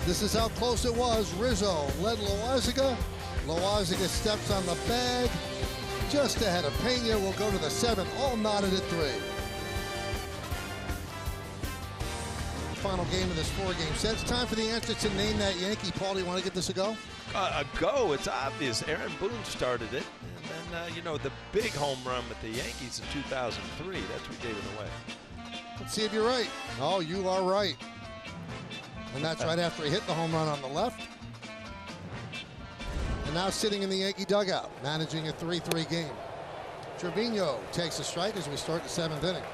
This is how close it was. Rizzo led Loaisiga. Loaisiga steps on the bag just ahead of Pena. Will go to the 7th, all knotted at 3. Final game of this 4-game set. It's time for the answer to Name That Yankee. Paul, do you want to get this a go? A go, it's obvious. Aaron Boone started it. And then, the big home run with the Yankees in 2003, that's what gave it away. Let's see if you're right. Oh, you are right. And that's right after he hit the home run on the left. And now sitting in the Yankee dugout, managing a 3-3 game. Trevino takes a strike as we start the 7th inning.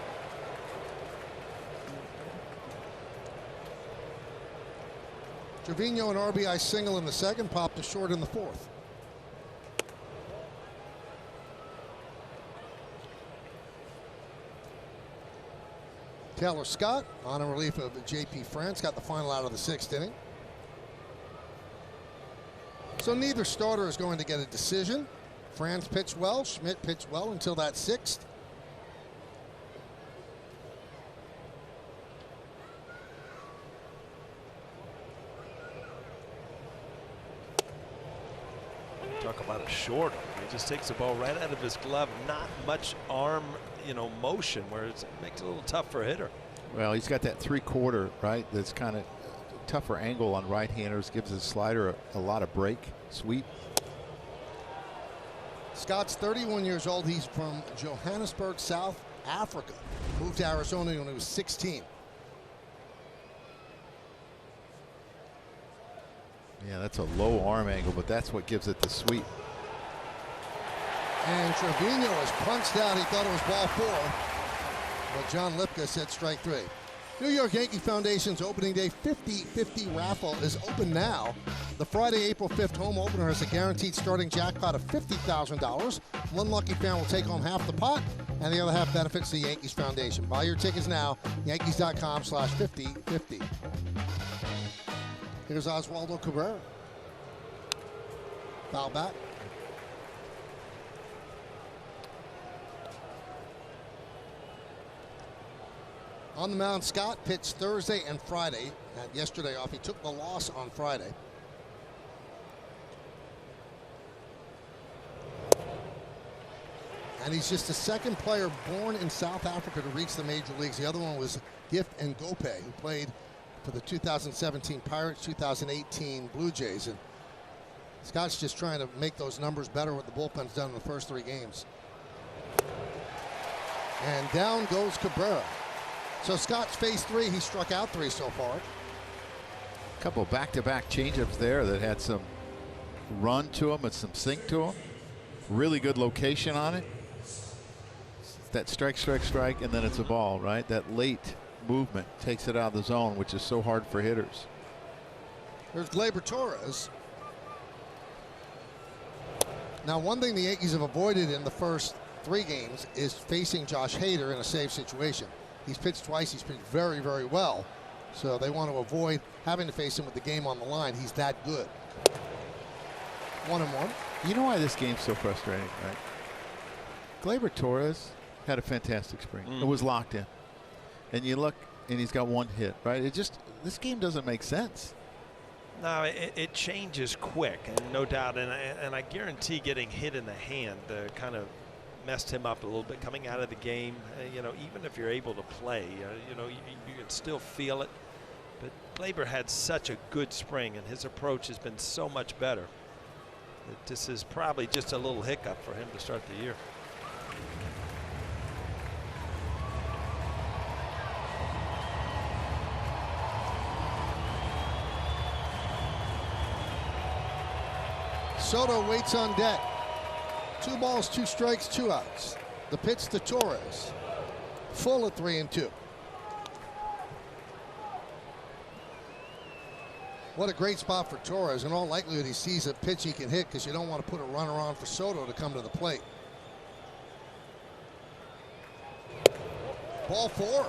Trevino an RBI single in the 2nd, popped to short in the 4th. Taylor Scott on a relief of J.P. France got the final out of the 6th inning. So neither starter is going to get a decision. France pitched well, Schmidt pitched well until that 6th. Talk about a short. He just takes the ball right out of his glove. Not much arm, motion where it makes it a little tough for a hitter. Well, he's got that 3/4, right? That's kind of tougher angle on right-handers. Gives his slider a lot of break, sweep. Scott's 31 years old. He's from Johannesburg, South Africa. Moved to Arizona when he was 16. Yeah, that's a low arm angle, but that's what gives it the sweep. And Trevino was punched out. He thought it was ball 4. But John Lipka said strike 3. New York Yankee Foundation's opening day 50-50 raffle is open now. The Friday, April 5th home opener has a guaranteed starting jackpot of $50,000. One lucky fan will take home half the pot, and the other half benefits the Yankees Foundation. Buy your tickets now, Yankees.com/50-50. Here's Oswaldo Cabrera. Foul back. On the mound, Scott pitched Thursday and Friday. Had yesterday off. He took the loss on Friday. And he's just the 2nd player born in South Africa to reach the major leagues. The other one was Gift Ngope, who played for the 2017 Pirates, 2018 Blue Jays. And Scott's just trying to make those numbers better what the bullpen's done in the first 3 games. And down goes Cabrera. So Scott's faced 3. He struck out 3 so far. A couple back-to-back changeups there that had some run to them and some sink to them. Really good location on it. That strike, strike, strike, and then it's a ball, right? That late movement takes it out of the zone, which is so hard for hitters. There's Gleyber Torres. Now, one thing the Yankees have avoided in the first 3 games is facing Josh Hader in a save situation. He's pitched twice. He's pitched very, very well. So they want to avoid having to face him with the game on the line. He's that good. 1-1. You know why this game's so frustrating, right? Gleyber Torres had a fantastic spring. It was locked in. And you look, and he's got 1 hit, right? It just, this game doesn't make sense. No, it changes quick, and no doubt, and I guarantee getting hit in the hand kind of messed him up a little bit coming out of the game. You know, even if you're able to play, you know, you can still feel it. But Gleyber had such a good spring, and his approach has been so much better. That this is probably just a little hiccup for him to start the year. Soto waits on deck. 2 balls, 2 strikes, 2 outs. The pitch to Torres. Full at 3-2. What a great spot for Torres. In all likelihood, he sees a pitch he can hit because you don't want to put a runner on for Soto to come to the plate. Ball 4.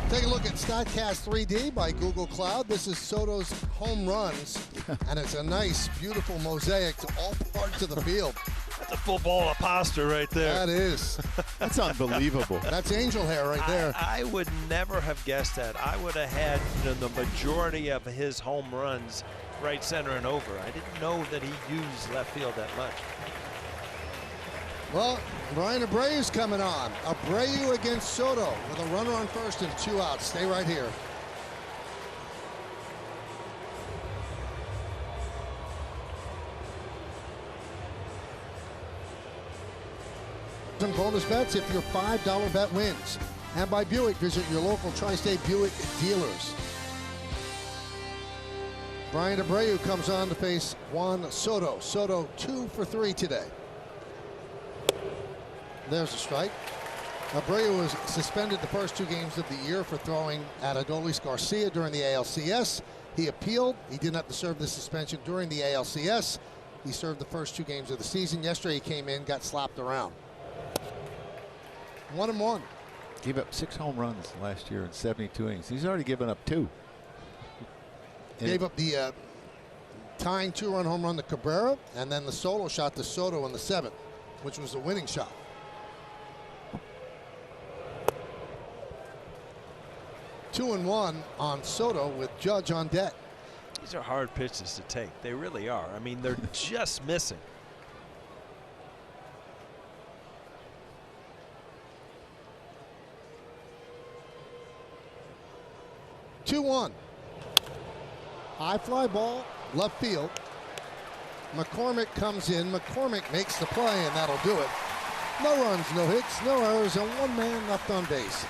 Take a look at StatCast 3D by Google Cloud. This is Soto's home runs, and it's a nice, beautiful mosaic to all parts of the field. That's a full ball of pasta right there. That is. That's unbelievable. That's angel hair right there. I would never have guessed that. I would have had the majority of his home runs right center and over. I didn't know that he used left field that much. Well, Brian Abreu's coming on. Abreu against Soto with a runner on first and 2 outs. Stay right here. Some bonus bets if your $5 bet wins. And by Buick, visit your local Tri-State Buick dealers. Brian Abreu comes on to face Juan Soto. Soto 2 for 3 today. There's a strike. Abreu was suspended the first 2 games of the year for throwing at Adolis Garcia during the ALCS. He appealed. He didn't have to serve the suspension during the ALCS. He served the first 2 games of the season. Yesterday he came in, got slapped around. 1-1. Gave up 6 home runs last year in 72 innings. He's already given up 2. Gave up the tying 2-run home run to Cabrera, and then the solo shot to Soto in the 7th, which was a winning shot. 2-1 on Soto with Judge on deck. These are hard pitches to take. They really are. I mean, they're just missing. Two-1. High fly ball, left field. McCormick comes in. McCormick makes the play, and that'll do it. No runs, no hits, no errors, and 1 man left on base.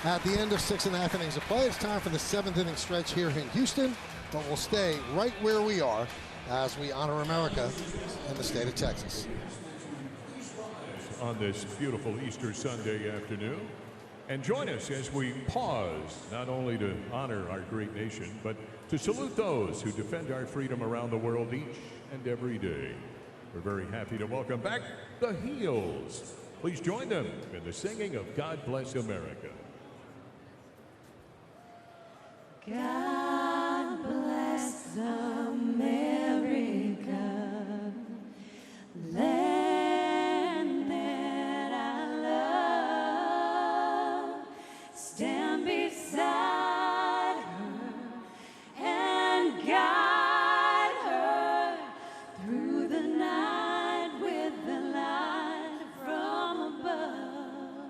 At the end of 6.5 innings of play, it's time for the 7th inning stretch here in Houston, but we'll stay right where we are as we honor America in the state of Texas. On this beautiful Easter Sunday afternoon, and join us as we pause not only to honor our great nation, but to salute those who defend our freedom around the world each and every day. We're very happy to welcome back the Heels. Please join them in the singing of God Bless America. God bless America, land that I love. Stand beside her and guide her through the night with the light from above,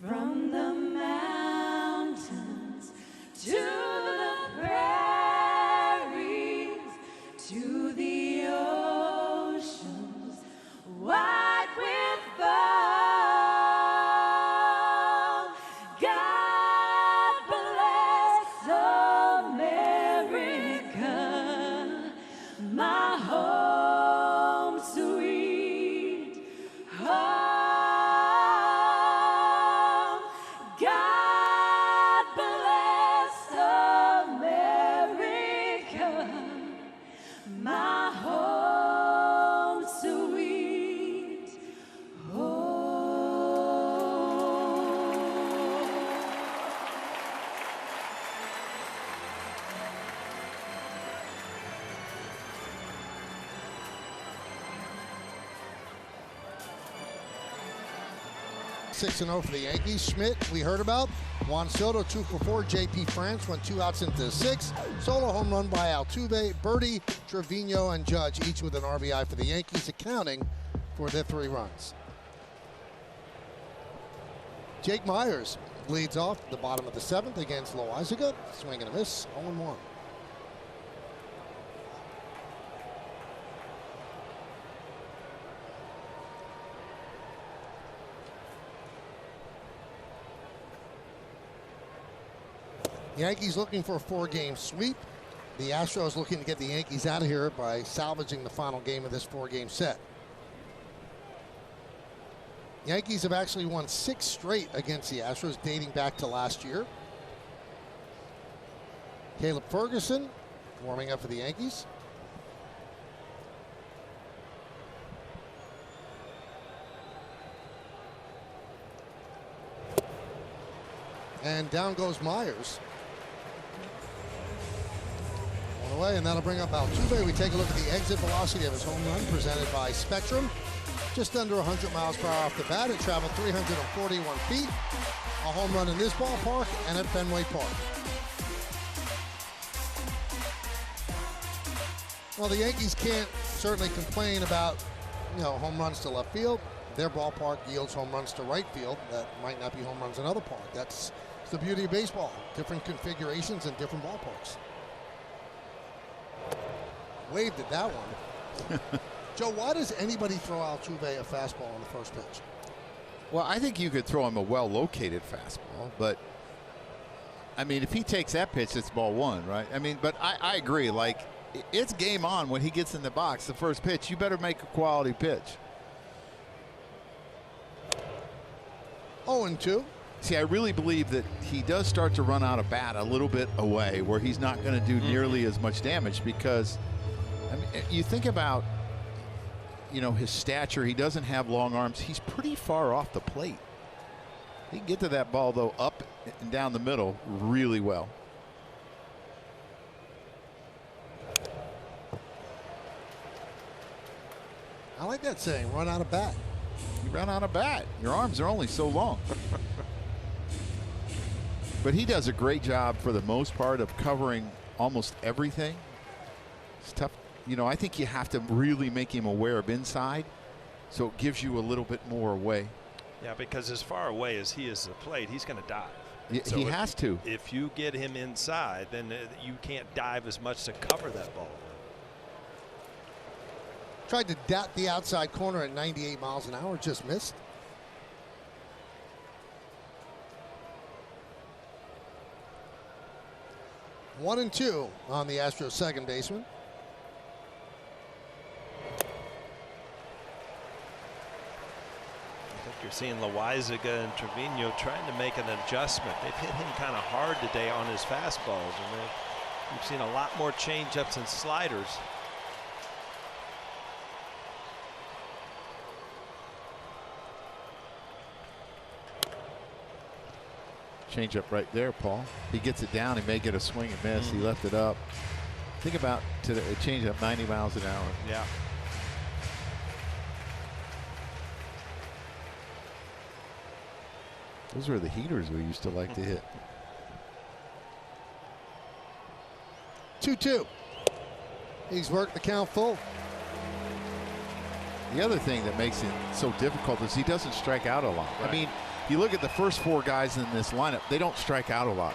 from the mountains to 6-0 for the Yankees. Schmidt, we heard about. Juan Soto, 2 for 4. J.P. France went 2 outs into 6. Solo home run by Altuve, Birdie, Trevino, and Judge, each with an RBI for the Yankees, accounting for their 3 runs. Jake Myers leads off the bottom of the 7th against Loizaga. Swing and a miss, 0-1. Yankees looking for a 4-game sweep. The Astros looking to get the Yankees out of here by salvaging the final game of this 4-game set. Yankees have actually won 6 straight against the Astros dating back to last year. Caleb Ferguson warming up for the Yankees. And down goes Myers. One away, and that'll bring up Altuve. We take a look at the exit velocity of his home run presented by Spectrum. Just under 100 miles per hour off the bat. It traveled 341 feet. A home run in this ballpark and at Fenway Park. Well, the Yankees can't certainly complain about, home runs to left field. Their ballpark yields home runs to right field that might not be home runs in other parks. That's the beauty of baseball. Different configurations and different ballparks. Waved at that one. Joe, why does anybody throw Altuve a fastball on the first pitch? Well, I think you could throw him a well-located fastball, but I mean, if he takes that pitch, it's ball 1, right? I mean, but I agree. Like, it's game on when he gets in the box. The first pitch, you better make a quality pitch. 0-2. See, I really believe that he does start to run out of bat a little bit away, where he's not going to do nearly as much damage because, I mean, you think about, his stature. He doesn't have long arms. He's pretty far off the plate. He can get to that ball, though, up and down the middle really well. I like that saying, run out of bat. You run out of bat. Your arms are only so long. But he does a great job for the most part of covering almost everything. It's tough. I think you have to really make him aware of inside, so it gives you a little bit more away. Yeah, because as far away as he is to the plate, he's going to dive. He has to. If you get him inside, then you can't dive as much to cover that ball. Tried to dot the outside corner at 98 miles an hour, just missed. One and 2 on the Astros second baseman. I think you're seeing Loizaga and Trevino trying to make an adjustment. They've hit him kind of hard today on his fastballs, and we've seen a lot more changeups and sliders. Change up right there, Paul. He gets it down. He may get a swing and miss. He left it up. Think about today, a change up 90 miles an hour. Yeah. Those were the heaters we used to like to hit. 2-2. He's worked the count full. The other thing that makes it so difficult is he doesn't strike out a lot. Right. I mean, you look at the first 4 guys in this lineup, they don't strike out a lot.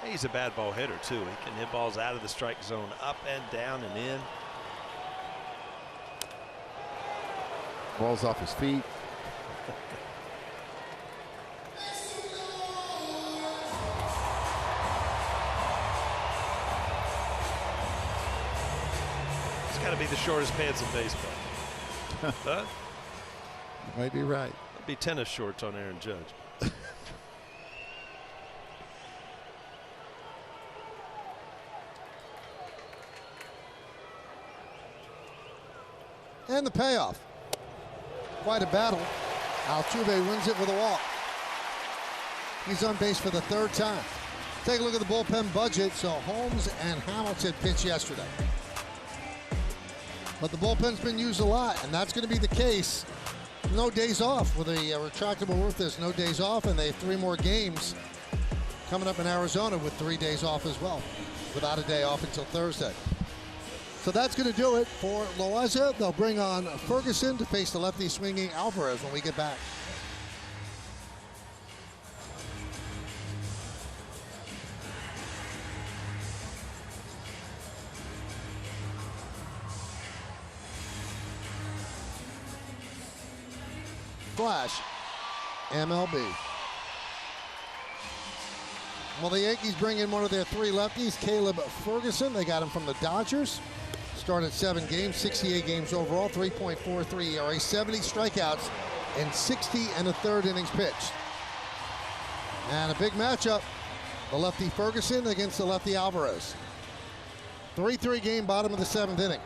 He's a bad ball hitter, too. He can hit balls out of the strike zone, up and down and in. Ball's off his feet. It's got to be the shortest pants in baseball. Huh? You might be right. It'd be tennis shorts on Aaron Judge. And the payoff. Quite a battle. Altuve wins it with a walk. He's on base for the 3rd time. Take a look at the bullpen budget. So Holmes and Hamilton pitched yesterday. But the bullpen's been used a lot, and that's going to be the case no days off. With a retractable roof, there's no days off, and they have 3 more games coming up in Arizona with 3 days off as well, without a day off until Thursday. So that's going to do it for Loaiza. They'll bring on Ferguson to face the lefty swinging Alvarez when we get back. Flash, MLB. Well, the Yankees bring in one of their 3 lefties, Caleb Ferguson. They got him from the Dodgers. Started 7 games, 68 games overall, 3.43 ERA, 70 strikeouts, and 60 1/3 innings pitched. And a big matchup, the lefty Ferguson against the lefty Alvarez. 3-3 game, bottom of the 7th inning.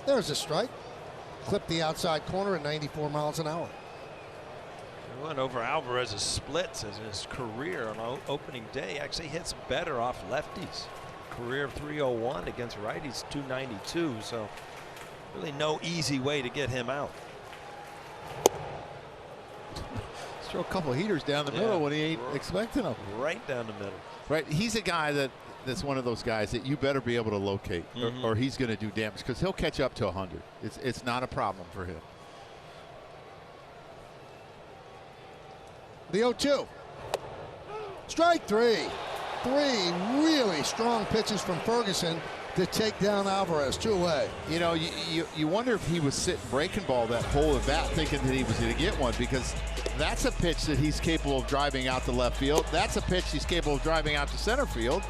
There's a strike. Clipped the outside corner at 94 miles an hour. He went over Alvarez's splits as in his career on opening day. Actually hits better off lefties. Career 301 against righties 292. So really no easy way to get him out. Let's throw a couple of heaters down the middle when he ain't expecting them. Right down the middle. Right. He's a guy that's one of those guys that you better be able to locate, or he's going to do damage, because he'll catch up to 100. It's not a problem for him. The 0-2. Strike 3. 3 really strong pitches from Ferguson to take down Alvarez. 2 away. You know, you wonder if he was sitting breaking ball that whole at bat thinking that he was going to get one, because that's a pitch that he's capable of driving out to left field. That's a pitch he's capable of driving out to center field.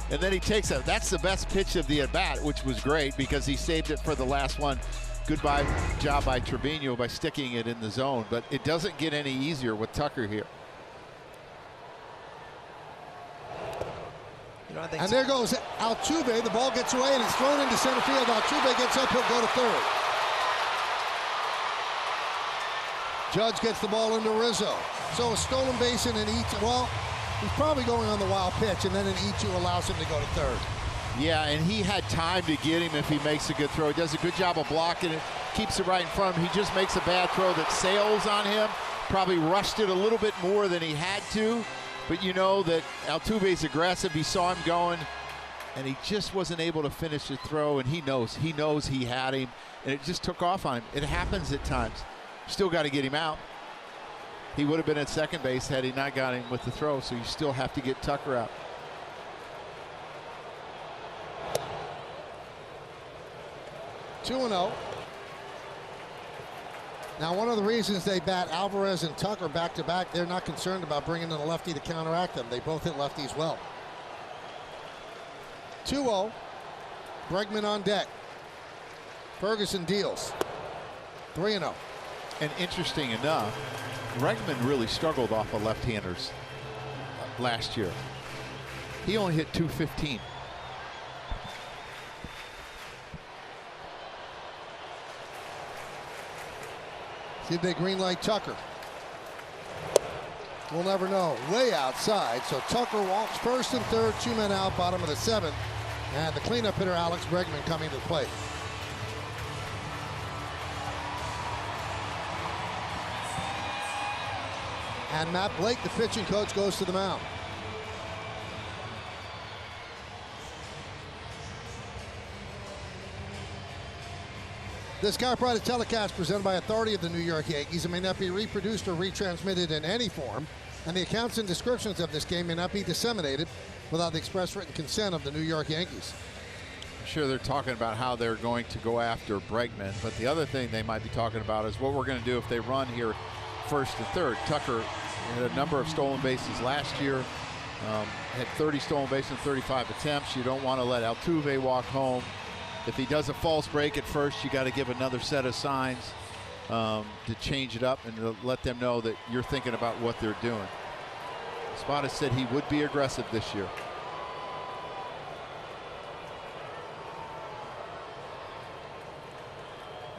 And then he takes it. That's the best pitch of the at bat, which was great because he saved it for the last one. Goodbye job by Trevino by sticking it in the zone, but it doesn't get any easier with Tucker here. You know, I think and there goes Altuve. The ball gets away and it's thrown into center field. Altuve gets up, he'll go to third. Judge gets the ball into Rizzo. So a stolen base and an E2. Well, he's probably going on the wild pitch, and then an E2 allows him to go to third. Yeah, and he had time to get him if he makes a good throw. He does a good job of blocking it, keeps it right in front of him. He just makes a bad throw that sails on him. Probably rushed it a little bit more than he had to, but you know that Altuve's aggressive. He saw him going, and he just wasn't able to finish the throw, and he knows he had him, and it just took off on him. It happens at times. Still got to get him out. He would have been at second base had he not got him with the throw, so you still have to get Tucker out. Two and 0. Now, one of the reasons they bat Alvarez and Tucker back-to-back, they're not concerned about bringing in a lefty to counteract them. They both hit lefties well. 2-0. Bregman on deck. Ferguson deals. 3-0. And interesting enough, Bregman really struggled off of left-handers last year. He only hit .215. See if they green light Tucker. We'll never know. Way outside. So Tucker walks first and third, 2 men out, bottom of the 7th. And the cleanup hitter, Alex Bregman, coming to the plate. And Matt Blake, the pitching coach, goes to the mound. This Sky Pride telecast presented by authority of the New York Yankees. It may not be reproduced or retransmitted in any form, and the accounts and descriptions of this game may not be disseminated without the express written consent of the New York Yankees. I'm sure they're talking about how they're going to go after Bregman, but the other thing they might be talking about is what we're going to do if they run here first and third. Tucker had a number of stolen bases last year, had 30 stolen bases in 35 attempts. You don't want to let Altuve walk home. If he does a false break at first, you got to give another set of signs to change it up and to let them know that you're thinking about what they're doing. Spada said he would be aggressive this year.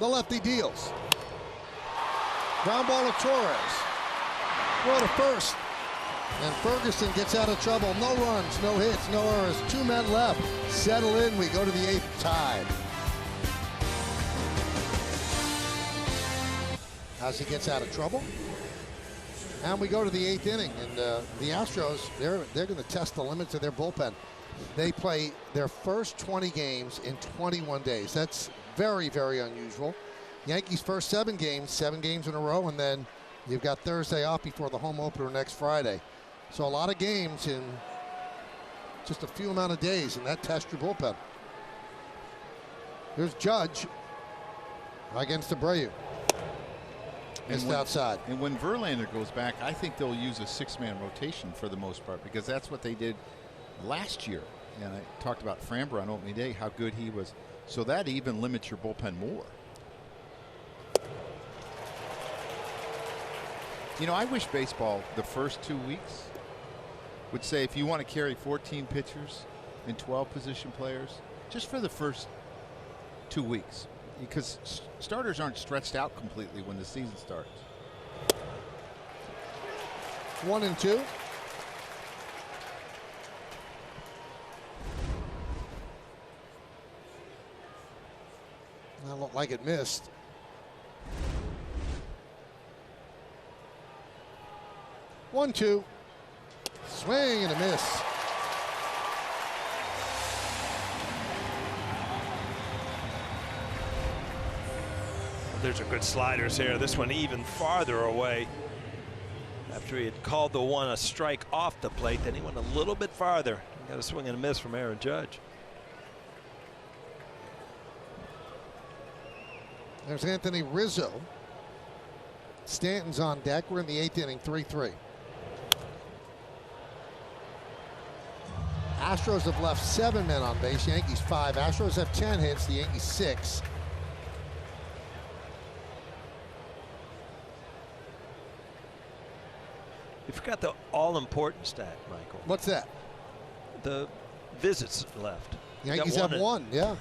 The lefty deals. Ground ball to Torres. Throw to first. And Ferguson gets out of trouble. No runs, no hits, no errors. 2 men left. Settle in. We go to the 8th tie. As he gets out of trouble. And we go to the 8th inning. And the Astros, they're going to test the limits of their bullpen. They play their first 20 games in 21 days. That's very, very unusual. Yankees' first 7 games in a row, and then you've got Thursday off before the home opener next Friday. So a lot of games in just a few amount of days, and that tests your bullpen. Here's Judge against Abreu. Missed outside. And when Verlander goes back, I think they'll use a 6-man rotation for the most part, because that's what they did last year. And I talked about Framber on opening day, how good he was. So that even limits your bullpen more. You know, I wish baseball the first 2 weeks would say if you want to carry 14 pitchers and 12 position players, just for the first 2 weeks, because starters aren't stretched out completely when the season starts. 1-2. I look like it missed. One, two. Swing and a miss. There's a good sliders here. This one even farther away. After he had called the one a strike off the plate, then he went a little bit farther. Got a swing and a miss from Aaron Judge. There's Anthony Rizzo. Stanton's on deck. We're in the 8th inning, 3-3. Astros have left 7 men on base. Yankees 5. Astros have 10 hits. The Yankees 6. You forgot the all-important stat, Michael. What's that? The visits left. Yankees have 1. Yeah.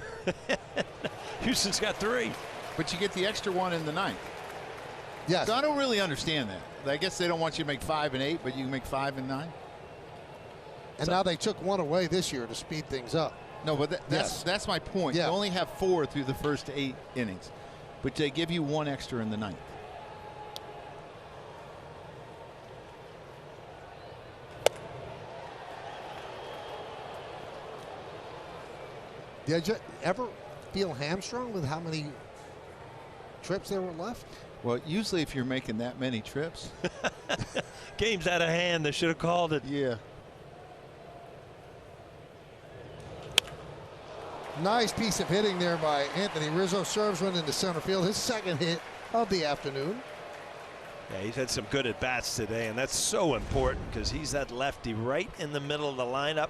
Houston's got 3. But you get the extra 1 in the 9th. Yes. So I don't really understand that. I guess they don't want you to make 5 and 8, but you can make 5 and 9. And now they took 1 away this year to speed things up. No, but that's my point. Yeah. You only have 4 through the first 8 innings, but they give you 1 extra in the 9th. Did you ever feel hamstrung with how many trips there were left? Well, usually if you're making that many trips. Game's out of hand. They should have called it. Yeah. Nice piece of hitting there by Anthony Rizzo. Serves one into center field. His 2nd hit of the afternoon. Yeah, he's had some good at-bats today, and that's so important because he's that lefty right in the middle of the lineup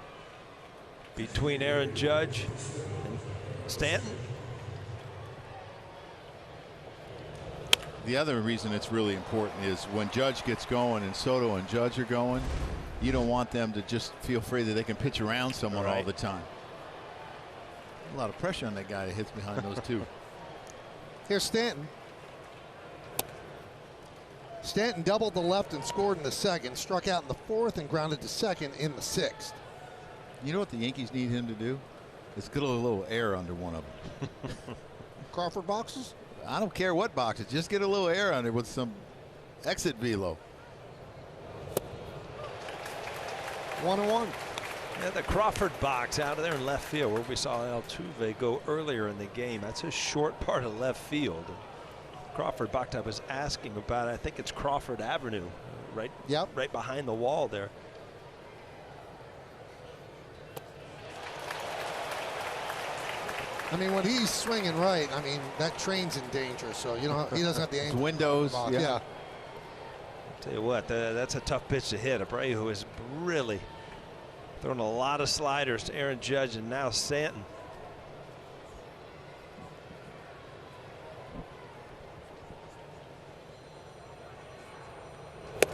between Aaron Judge and Stanton. The other reason it's really important is when Judge gets going and Soto and Judge are going, you don't want them to just feel free that they can pitch around someone all the time. A lot of pressure on that guy that hits behind those two. Here's Stanton. Stanton doubled the left and scored in the 2nd, struck out in the 4th and grounded to 2nd in the 6th. You know what the Yankees need him to do? Is get a little air under one of them. Crawford boxes? I don't care what boxes. Just get a little air under with some exit velo. 1-1. Yeah, the Crawford box out of there in left field where we saw Altuve go earlier in the game. That's a short part of left field. Crawford box I was asking about. I think it's Crawford Avenue, right? Yep. Right behind the wall there. I mean, when he's swinging right, I mean, that train's in danger. So, you know, he doesn't have the aim. Windows. Yeah. I'll tell you what, that's a tough pitch to hit. Abreu has really thrown a lot of sliders to Aaron Judge and now Stanton.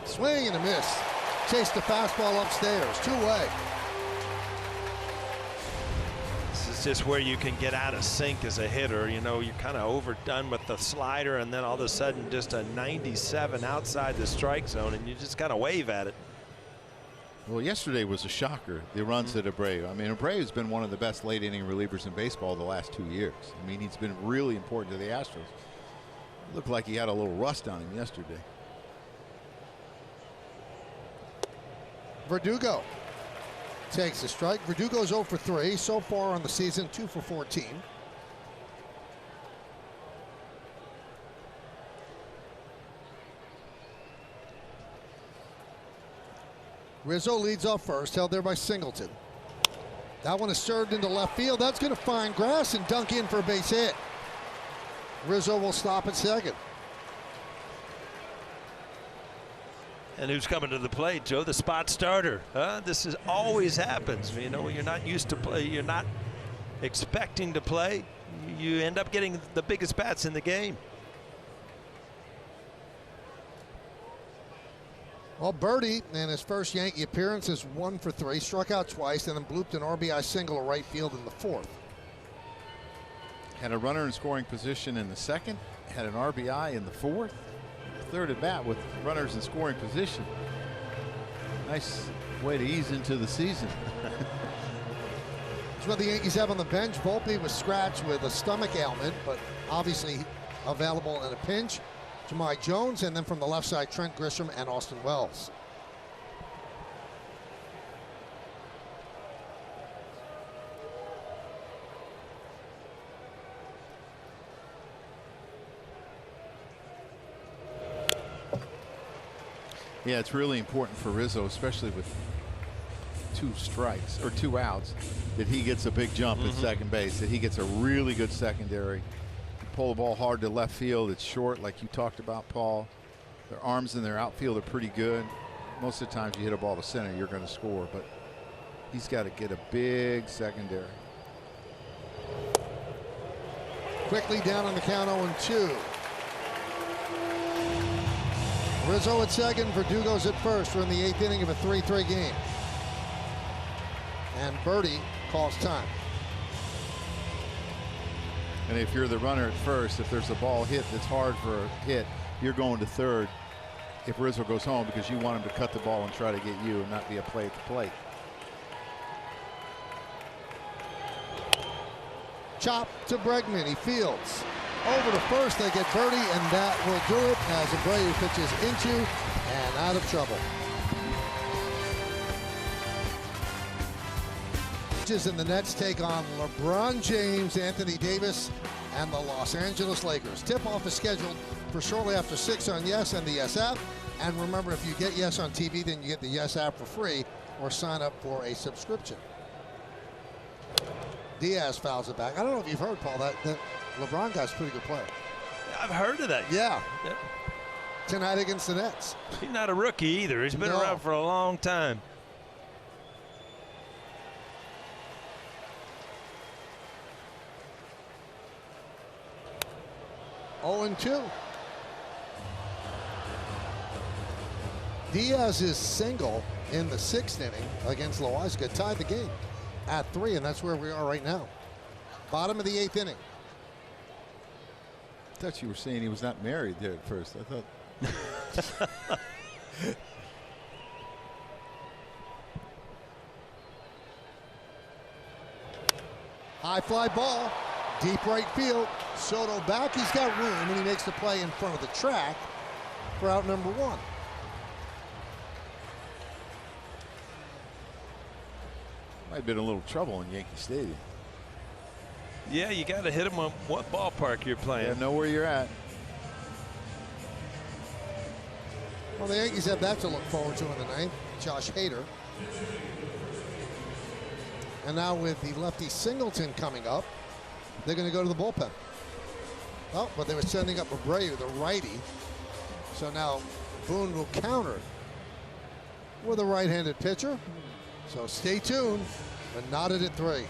Swing and a miss. Chased the fastball upstairs. 2-way. This is just where you can get out of sync as a hitter. You know, you're kind of overdone with the slider, and then all of a sudden just a 97 outside the strike zone, and you just kind of wave at it. Well, yesterday was a shocker, the runs at Abreu. I mean, Abreu has been one of the best late inning relievers in baseball the last 2 years. I mean, he's been really important to the Astros. Looked like he had a little rust on him yesterday. Verdugo takes a strike. Verdugo's 0 for 3 so far on the season, 2 for 14. Rizzo leads off first, held there by Singleton. That one is served into left field. That's going to find grass and dunk in for a base hit. Rizzo will stop at second. And who's coming to the plate, Joe? The spot starter. This is always happens. You know, when you're not used to play, you're not expecting to play, you end up getting the biggest bats in the game. Well, Birdie in his first Yankee appearance is 1 for 3, struck out twice, and then blooped an RBI single to right field in the 4th. Had a runner in scoring position in the 2nd, had an RBI in the 4th. 3rd at bat with runners in scoring position. Nice way to ease into the season. That's what the Yankees have on the bench. Volpe was scratched with a stomach ailment, but obviously available in a pinch. Jahmai Jones, and then from the left side, Trent Grisham and Austin Wells. Yeah, it's really important for Rizzo, especially with 2 strikes or 2 outs, that he gets a big jump at second base, that he gets a really good secondary. Pull the ball hard to left field. It's short, like you talked about, Paul. Their arms in their outfield are pretty good. Most of the times you hit a ball to center, you're going to score, but he's got to get a big secondary. Quickly down on the count, 0-2. Rizzo at second, Verdugo's at first. We're in the 8th inning of a 3-3 game. And Birdie calls time. And if you're the runner at first, if there's a ball hit that's hard for a hit, you're going to third if Rizzo goes home, because you want him to cut the ball and try to get you and not be a play at the plate. Chop to Bregman. He fields. Over to first. They get Birdie, and that will do it as Abreu pitches into and out of trouble. And the Nets take on LeBron James, Anthony Davis, and the Los Angeles Lakers. Tip-off is scheduled for shortly after 6 on Yes and the Yes app. And remember, if you get Yes on TV, then you get the Yes app for free or sign up for a subscription. Diaz fouls it back. I don't know if you've heard, Paul, that LeBron guy's a pretty good player. I've heard of that. Yeah. Tonight against the Nets. He's not a rookie either. He's been around for a long time. Oh, 2. Diaz's single in the 6th inning against Loaiza tied the game at 3, and that's where we are right now. Bottom of the 8th inning. I thought you were saying he was not married there at first. I thought. High fly ball, deep right field. Soto back. He's got room, and he makes the play in front of the track for out number 1. Might have been a little trouble in Yankee Stadium. Yeah, you got to hit him on what ballpark you're playing. Yeah, know where you're at. Well, the Yankees have that to look forward to in the 9th. Josh Hader. And now with the lefty Singleton coming up, they're going to go to the bullpen. Oh, but they were sending up Abreu, the righty. So now Boone will counter with a right-handed pitcher. So stay tuned, but knotted at 3.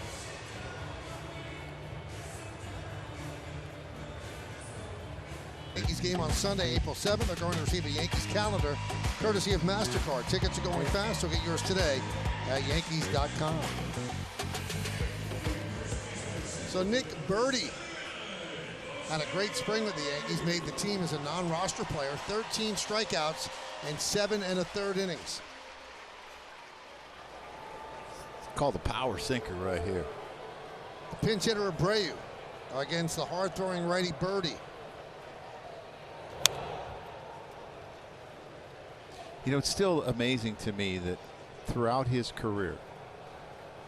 Yankees game on Sunday, April 7th. They're going to receive a Yankees calendar courtesy of MasterCard. Tickets are going fast, so get yours today at Yankees.com. So Nick Birdie had a great spring with the Yankees, made the team as a non-roster player, 13 strikeouts and 7 1/3 innings. Called the power sinker right here. The pinch hitter Abreu against the hard-throwing righty Birdie. You know, it's still amazing to me that throughout his career,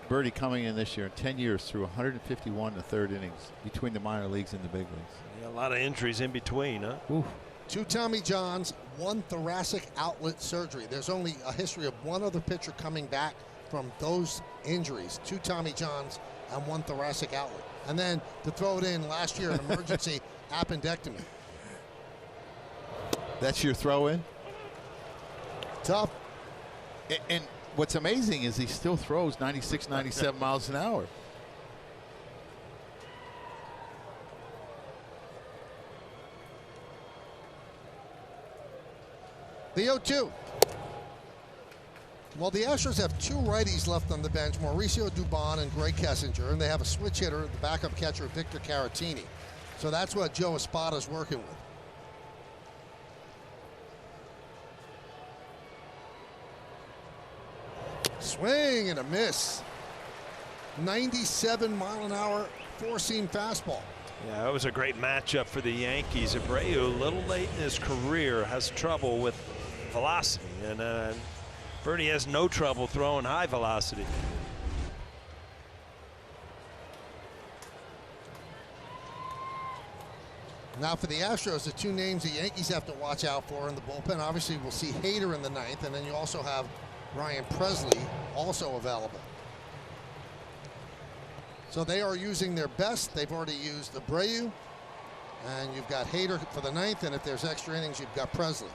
Birdie coming in this year in 10 years through 151 in the third innings between the minor leagues and the big leagues. Yeah, a lot of injuries in between, huh? Ooh. 2 Tommy Johns, 1 thoracic outlet surgery. There's only a history of 1 other pitcher coming back from those injuries. 2 Tommy Johns and 1 thoracic outlet. And then to throw it in last year, an emergency appendectomy. That's your throw in? Tough. And what's amazing is he still throws 96, 97 miles an hour. The 0-2. Well, the Astros have 2 righties left on the bench, Mauricio Dubon and Greg Kessinger, and they have a switch hitter, the backup catcher, Victor Caratini. So that's what Joe Espada's working with. Swing and a miss. 97-mile-an-hour four-seam fastball. Yeah, it was a great matchup for the Yankees. Abreu, a little late in his career, has trouble with velocity, and Birdie has no trouble throwing high velocity. Now for the Astros, the 2 names the Yankees have to watch out for in the bullpen. Obviously, we'll see Hader in the 9th, and then you also have Ryan Presley also available. So they are using their best. They've already used Abreu, and you've got Hader for the 9th, and if there's extra innings, you've got Presley.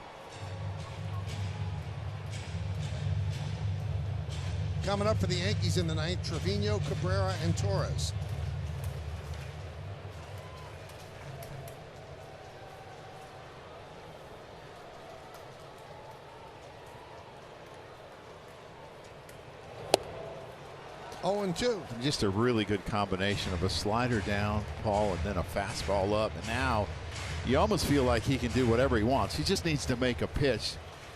Coming up for the Yankees in the 9th, Trevino, Cabrera, and Torres. Oh, and 2. Just a really good combination of a slider down, Paul, and then a fastball up. And now you almost feel like he can do whatever he wants. He just needs to make a pitch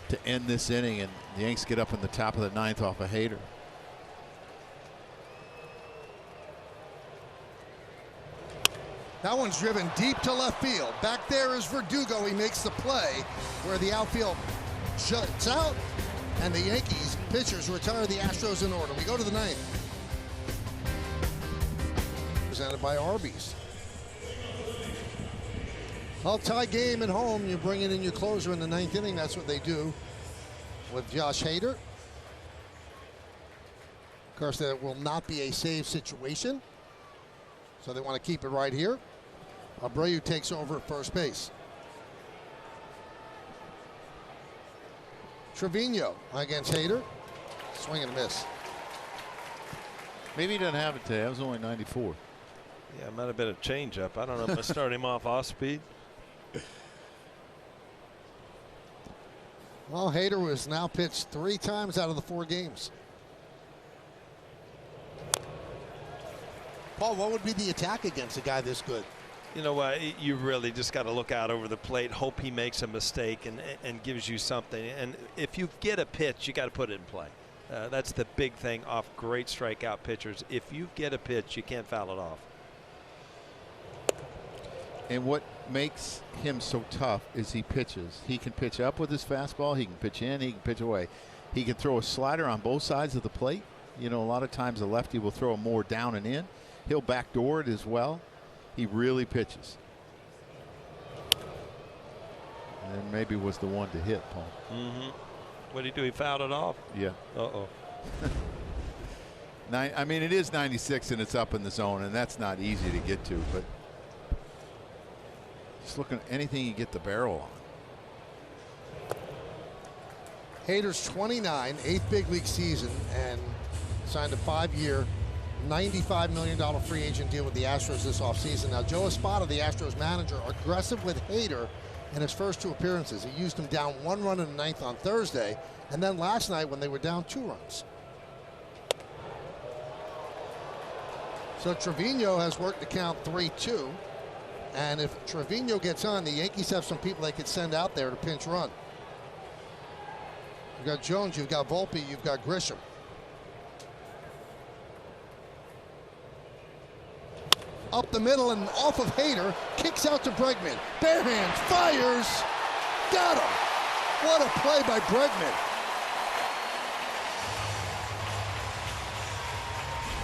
to end this inning, and the Yanks get up in the top of the 9th off a Hader. That one's driven deep to left field. Back there is Verdugo. He makes the play where the outfield shuts out, and the Yankees pitchers retire the Astros in order. We go to the 9th. Presented by Arby's. Well, tie game at home. You're bringing in your closer in the 9th inning. That's what they do with Josh Hader. Of course, that will not be a save situation, so they want to keep it right here. Abreu takes over at first base. Trevino against Hader. Swing and a miss. Maybe he doesn't have it today. That was only 94. Yeah, it might have been a changeup. I don't know if I start him off speed. Well, Hader was now pitched 3 times out of the 4 games. Paul, what would be the attack against a guy this good? You know what? You really just got to look out over the plate, hope he makes a mistake and gives you something. And if you get a pitch, you got to put it in play. That's the big thing off great strikeout pitchers. If you get a pitch, you can't foul it off. And what makes him so tough is he pitches. He can pitch up with his fastball. He can pitch in. He can pitch away. He can throw a slider on both sides of the plate. You know, a lot of times the lefty will throw more down and in. He'll backdoor it as well. He really pitches. And maybe was the one to hit, Paul. Mm-hmm. What did he do? He fouled it off? Yeah. Uh-oh. I mean, it is 96 and it's up in the zone, and that's not easy to get to, but just looking at anything you get the barrel on. Hader's 29, 8th big league season, and signed a 5-year, $95 million free agent deal with the Astros this offseason. Now, Joe Espada, the Astros manager, aggressive with Hader in his first 2 appearances. He used him down 1 run in the 9th on Thursday, and then last night when they were down 2 runs. So Trevino has worked the count 3-2, and if Trevino gets on, the Yankees have some people they could send out there to pinch run. You've got Jones, you've got Volpe, you've got Grisham. up the middle and off of Hader, kicks out to Bregman. Bare hands, fires, got him. What a play by Bregman.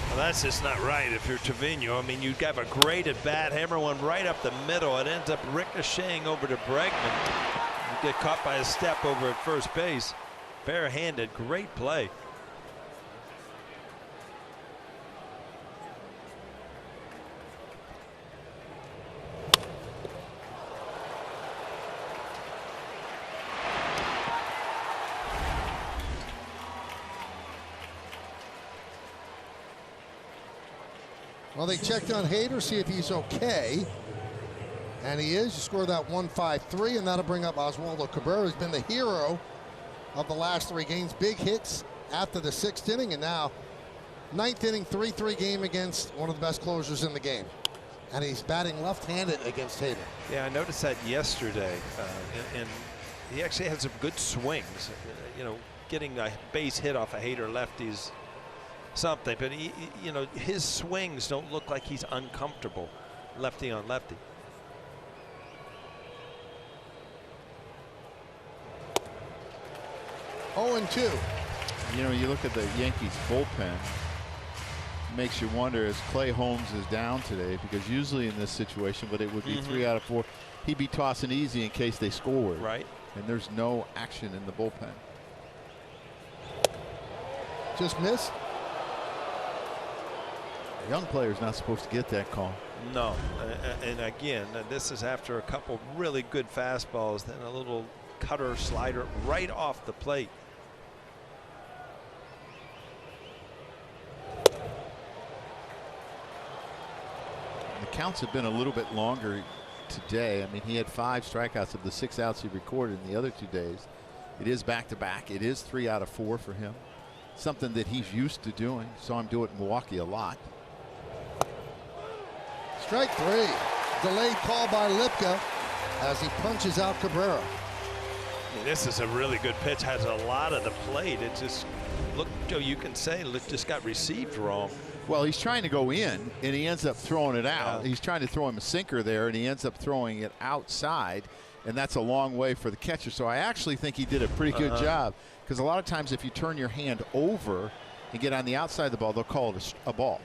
Well, that's just not right if you're Trevino. I mean, you have a great at bat, hammer one right up the middle. It ends up ricocheting over to Bregman. You get caught by a step over at first base. Barehanded, great play. Well, they checked on Hader, see if he's okay. And he is. You score that 1-5-3, and that'll bring up Oswaldo Cabrera, who's been the hero of the last 3 games. Big hits after the 6th inning, and now 9th inning, 3-3 game against one of the best closers in the game. And he's batting left-handed against Hader. Yeah, I noticed that yesterday, and he actually had some good swings. You know, getting a base hit off a Hader lefties, something, but he, you know, his swings don't look like he's uncomfortable lefty on lefty. Oh, and 2. You know, you look at the Yankees bullpen, it makes you wonder, as Clay Holmes is down today, because usually in this situation, but it would be 3 out of 4, he'd be tossing easy in case they scored. Right. And there's no action in the bullpen. Just missed. A young player's not supposed to get that call. No, and again, this is after a couple really good fastballs, then a little cutter slider right off the plate. The counts have been a little bit longer today. I mean, he had 5 strikeouts of the 6 outs he recorded in the other 2 days. It is back-to-back. It is 3 out of 4 for him. Something that he's used to doing. Saw him do it in Milwaukee a lot. Strike 3. Delayed call by Lipka as he punches out Cabrera. I mean, this is a really good pitch. Has a lot of the plate. It just look, Joe. You can say it just got received wrong. Well, he's trying to go in, and he ends up throwing it out. He's trying to throw him a sinker there, and he ends up throwing it outside, and that's a long way for the catcher. So I actually think he did a pretty good job, because a lot of times if you turn your hand over and get on the outside of the ball, they'll call it a ball.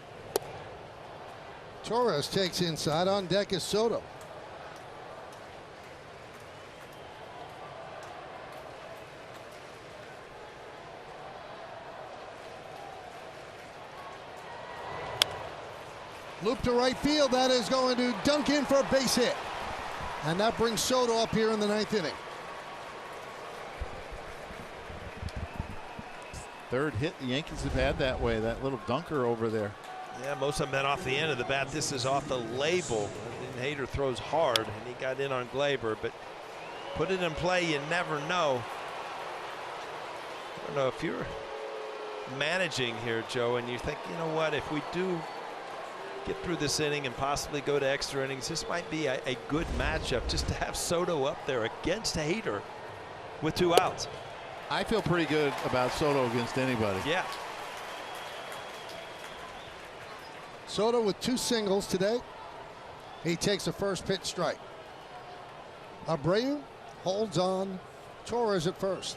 Torres takes inside. On deck is Soto. Loop to right field. That is going to dunk in for a base hit. And that brings Soto up here in the 9th inning. 3rd hit the Yankees have had that way. That little dunker over there. Yeah, most of them been off the end of the bat. This is off the label. And Hader throws hard, and he got in on Gleyber, but put it in play, you never know. I don't know if you're managing here, Joe, and you think, you know what, if we do get through this inning and possibly go to extra innings, this might be a good matchup just to have Soto up there against Hader with 2 outs. I feel pretty good about Soto against anybody. Yeah. Soto with 2 singles today. He takes a first pitch strike. Abreu holds on. Torres at first.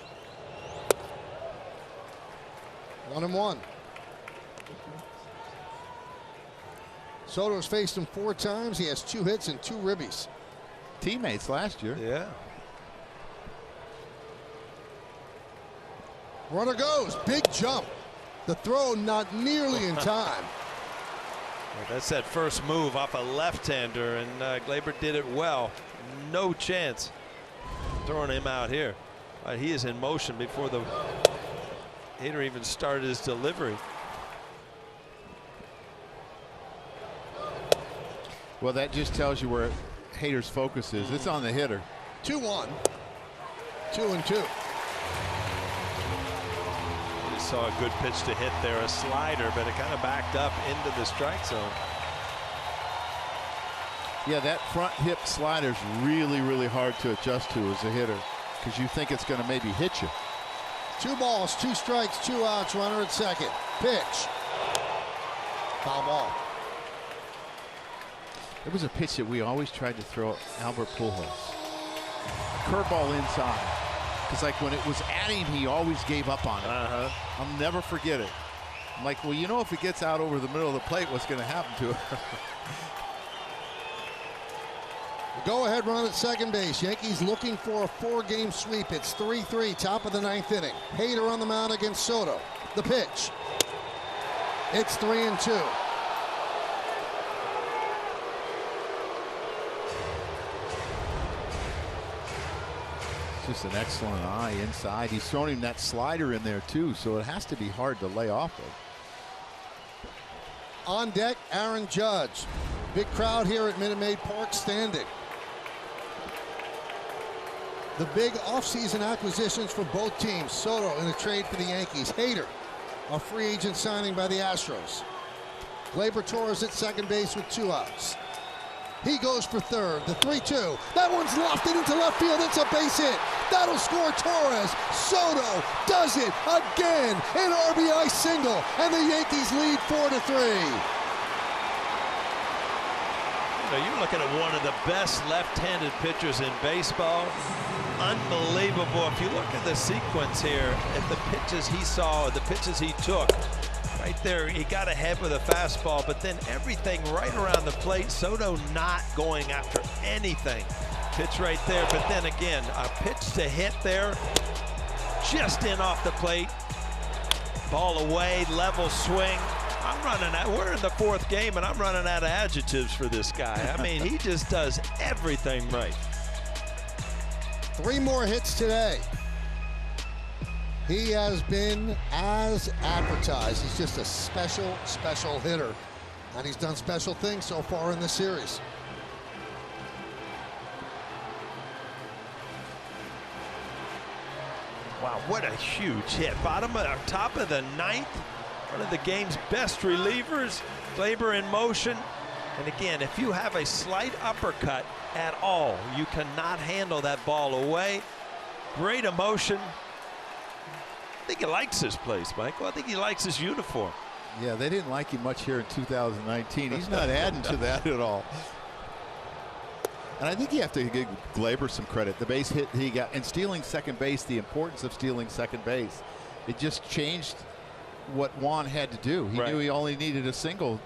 1-1. Soto's faced him 4 times. He has 2 hits and 2 ribbies. Teammates last year. Yeah. Runner goes. Big jump. The throw not nearly in time. Well, that's that first move off a left-hander, and Gleyber did it well. No chance throwing him out here. He is in motion before the hitter even started his delivery. Well, that just tells you where Hader's focus is. It's on the hitter. 2-1. 2-2. Saw a good pitch to hit there, a slider, but it kind of backed up into the strike zone. Yeah, that front hip slider is really, really hard to adjust to as a hitter, because you think it's going to maybe hit you. 2 balls, 2 strikes, 2 outs. Runner at second. Pitch. Foul ball. It was a pitch that we always tried to throw at Albert Pujols. Curveball inside. Because like when it was at him, he always gave up on it. I'll never forget it. I'm like, well, you know, if it gets out over the middle of the plate, what's going to happen to it? Go-ahead run at second base. Yankees looking for a 4-game sweep. It's 3-3, top of the 9th inning. Hader on the mound against Soto. The pitch. It's 3-2. Just an excellent eye inside. He's thrown him that slider in there too, so it has to be hard to lay off of. On deck, Aaron Judge. Big crowd here at Minute Maid Park standing. The big offseason acquisitions for both teams. Soto in a trade for the Yankees. Hader, a free agent signing by the Astros. Gleyber Torres at second base with 2 outs. He goes for third. The 3-2. That one's lofted into left field. It's a base hit. That'll score Torres. Soto does it again. An RBI single. And the Yankees lead 4-3. So you're looking at one of the best left-handed pitchers in baseball. Unbelievable. If you look at the sequence here, at the pitches he saw, the pitches he took, right there, he got ahead with a fastball, but then everything right around the plate. Soto not going after anything. Pitch right there, but then again, a pitch to hit there, just in off the plate. Ball away, level swing. I'm running out. We're in the 4th game, and I'm running out of adjectives for this guy. I mean, he just does everything right. 3 more hits today. He has been as advertised. He's just a special hitter. And he's done special things so far in this series. Wow, what a huge hit. Top of the 9th. One of the game's best relievers. Gleyber in motion. And again, if you have a slight uppercut at all, you cannot handle that ball away. Great emotion. I think he likes this place, Michael. I think he likes his uniform. Yeah, they didn't like him much here in 2019. He's not adding to that at all. And I think you have to give Gleyber some credit. The base hit he got, and stealing second base, the importance of stealing second base. It just changed what Juan had to do. He knew he only needed a single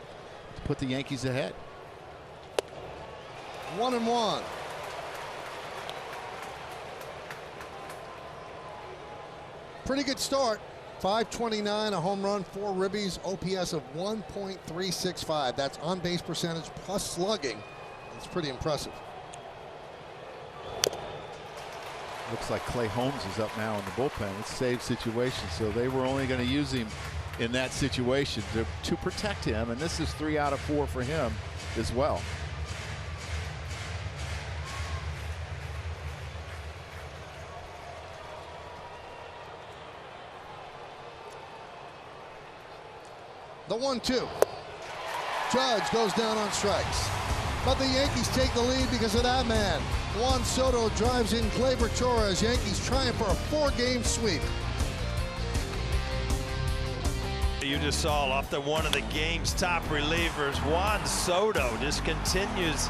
to put the Yankees ahead. 1-1. Pretty good start. 529, a home run, 4 ribbies, OPS of 1.365. That's on base percentage plus slugging. It's pretty impressive. Looks like Clay Holmes is up now in the bullpen. It's a save situation, so they were only going to use him in that situation to protect him, and this is 3 out of 4 for him as well. The 1-2. Judge goes down on strikes. But the Yankees take the lead because of that man. Juan Soto drives in Gleyber Torres. Yankees trying for a 4-game sweep. You just saw off the one of the game's top relievers. Juan Soto just continues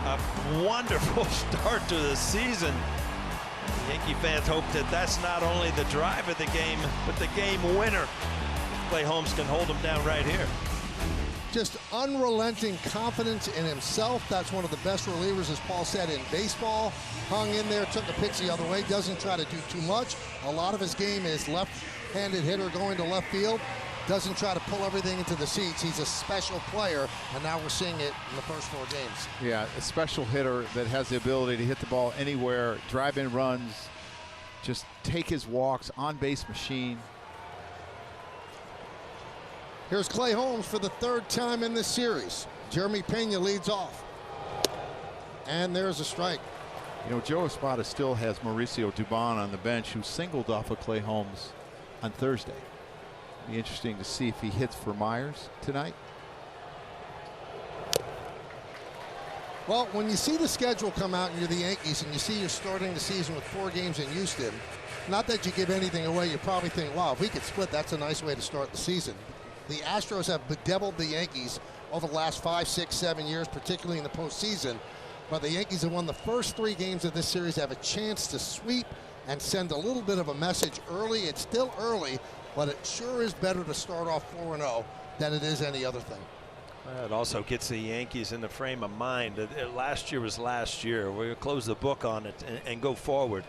a wonderful start to the season. Yankee fans hope that that's not only the drive of the game, but the game winner. Clay Holmes can hold him down right here. Just unrelenting confidence in himself. That's one of the best relievers, as Paul said, in baseball. Hung in there, took the pitch the other way, doesn't try to do too much. A lot of his game is left-handed hitter going to left field. Doesn't try to pull everything into the seats. He's a special player, and now we're seeing it in the first 4 games. Yeah, a special hitter that has the ability to hit the ball anywhere, drive in runs, just take his walks, on-base machine. Here's Clay Holmes for the 3rd time in this series. Jeremy Pena leads off. And there's a strike. You know, Joe Espada still has Mauricio Dubon on the bench, who singled off of Clay Holmes on Thursday. Be interesting to see if he hits for Myers tonight. Well, when you see the schedule come out and you're the Yankees and you see you're starting the season with 4 games in Houston, not that you give anything away, you probably think, wow, if we could split, that's a nice way to start the season. The Astros have bedeviled the Yankees over the last 5, 6, 7 years, particularly in the postseason. But the Yankees have won the first 3 games of this series, have a chance to sweep and send a little bit of a message early. It's still early, but it sure is better to start off 4-0 than it is any other thing. It also gets the Yankees in the frame of mind that last year was last year. We're going to close the book on it and go forward.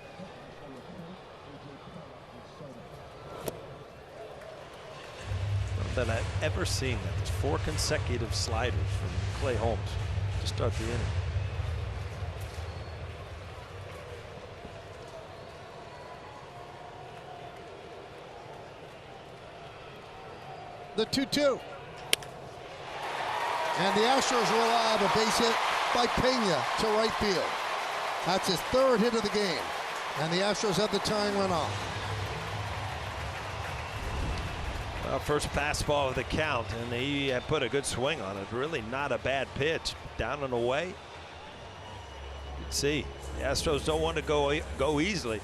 Not that I've ever seen that. There's 4 consecutive sliders from Clay Holmes to start the inning. The 2-2. And the Astros will have a base hit by Pena to right field. That's his 3rd hit of the game. And the Astros have the tying run on. Well, first fastball of the count, and he put a good swing on it. Really not a bad pitch. Down and away. You can see the Astros don't want to go easily.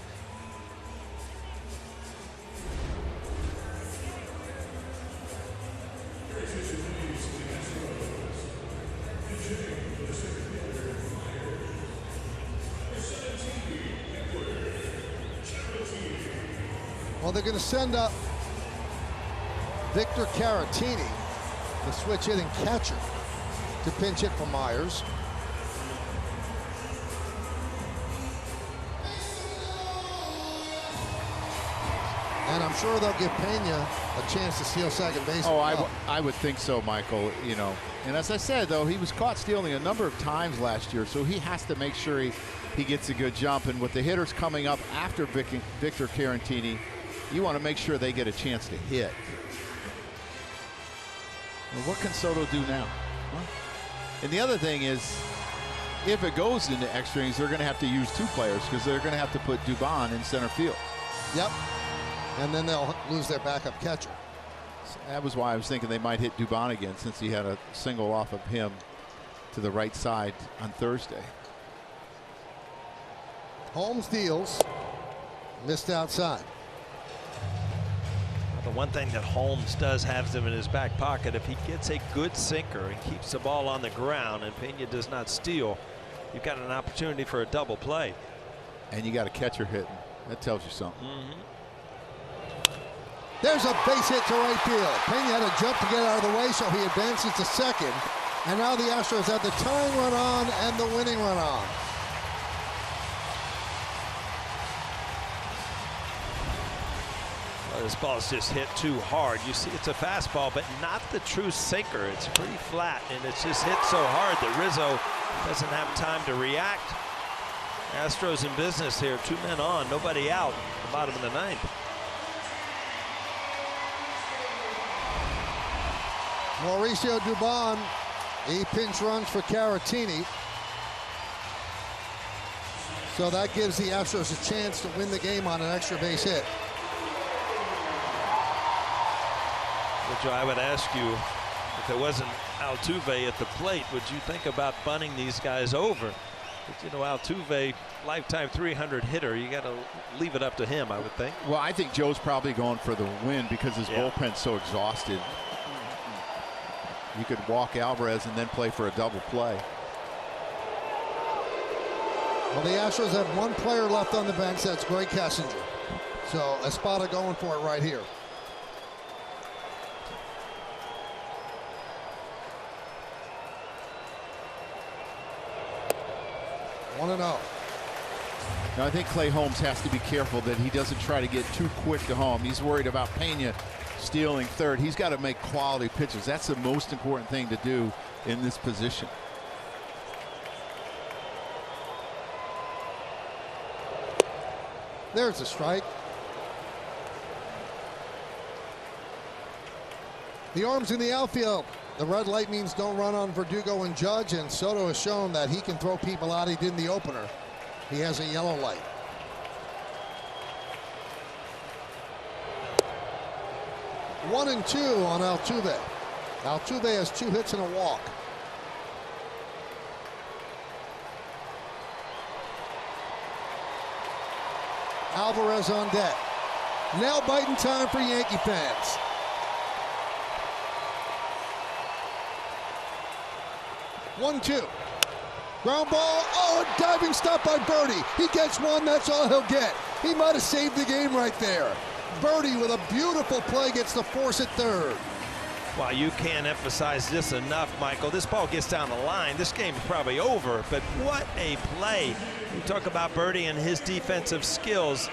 Well, they're going to send up Victor Caratini, the switch hitting catcher, to pinch hit for Myers. And I'm sure they'll give Pena a chance to steal second base. Oh, I would think so, Michael. You know, and as I said, though, he was caught stealing a number of times last year, so he has to make sure he gets a good jump. And with the hitters coming up after Victor Caratini, you want to make sure they get a chance to hit. Well, what can Soto do now? Well, and the other thing is, if it goes into extra innings, they're going to have to use 2 players because they're going to have to put Dubon in center field. Yep. And then they'll lose their backup catcher. That was why I was thinking they might hit Dubon again, since he had a single off of him to the right side on Thursday. Holmes deals. Missed outside. The one thing that Holmes does have him in his back pocket, if he gets a good sinker and keeps the ball on the ground and Pena does not steal, you've got an opportunity for a double play. And you got a catcher hitting. That tells you something. There's a base hit to right field. Pena had to jump to get out of the way, so he advances to second. And now the Astros have the tying run on and the winning run on. This ball's just hit too hard. You see it's a fastball, but not the true sinker. It's pretty flat, and it's just hit so hard that Rizzo doesn't have time to react. Astros in business here. 2 men on, nobody out at the bottom of the 9th. Mauricio Dubon, he pinch runs for Caratini. So that gives the Astros a chance to win the game on an extra base hit. Which I would ask you, if it wasn't Altuve at the plate, would you think about bunting these guys over? But, you know, Altuve, lifetime 300 hitter, you got to leave it up to him, I would think. Well, I think Joe's probably going for the win because his bullpen's so exhausted. You could walk Alvarez and then play for a double play. Well, the Astros have 1 player left on the bench. That's Greg Kessinger. So Espada going for it right here. 1-0. Now, I think Clay Holmes has to be careful that he doesn't try to get too quick to home. He's worried about Pena stealing third. He's got to make quality pitches. That's the most important thing to do in this position. There's a strike. The arms in the outfield. The red light means don't run on Verdugo and Judge, and Soto has shown that he can throw people out. He did in the opener. He has a yellow light. One and 2 on Altuve. Altuve has 2 hits and a walk. Alvarez on deck. Nail biting time for Yankee fans. 1-2. Ground ball. Oh, a diving stop by Birdie. He gets one. That's all he'll get. He might have saved the game right there. Birdie with a beautiful play gets the force at third. Well, you can't emphasize this enough, Michael. This ball gets down the line. This game's probably over, but what a play. You talk about Birdie and his defensive skills.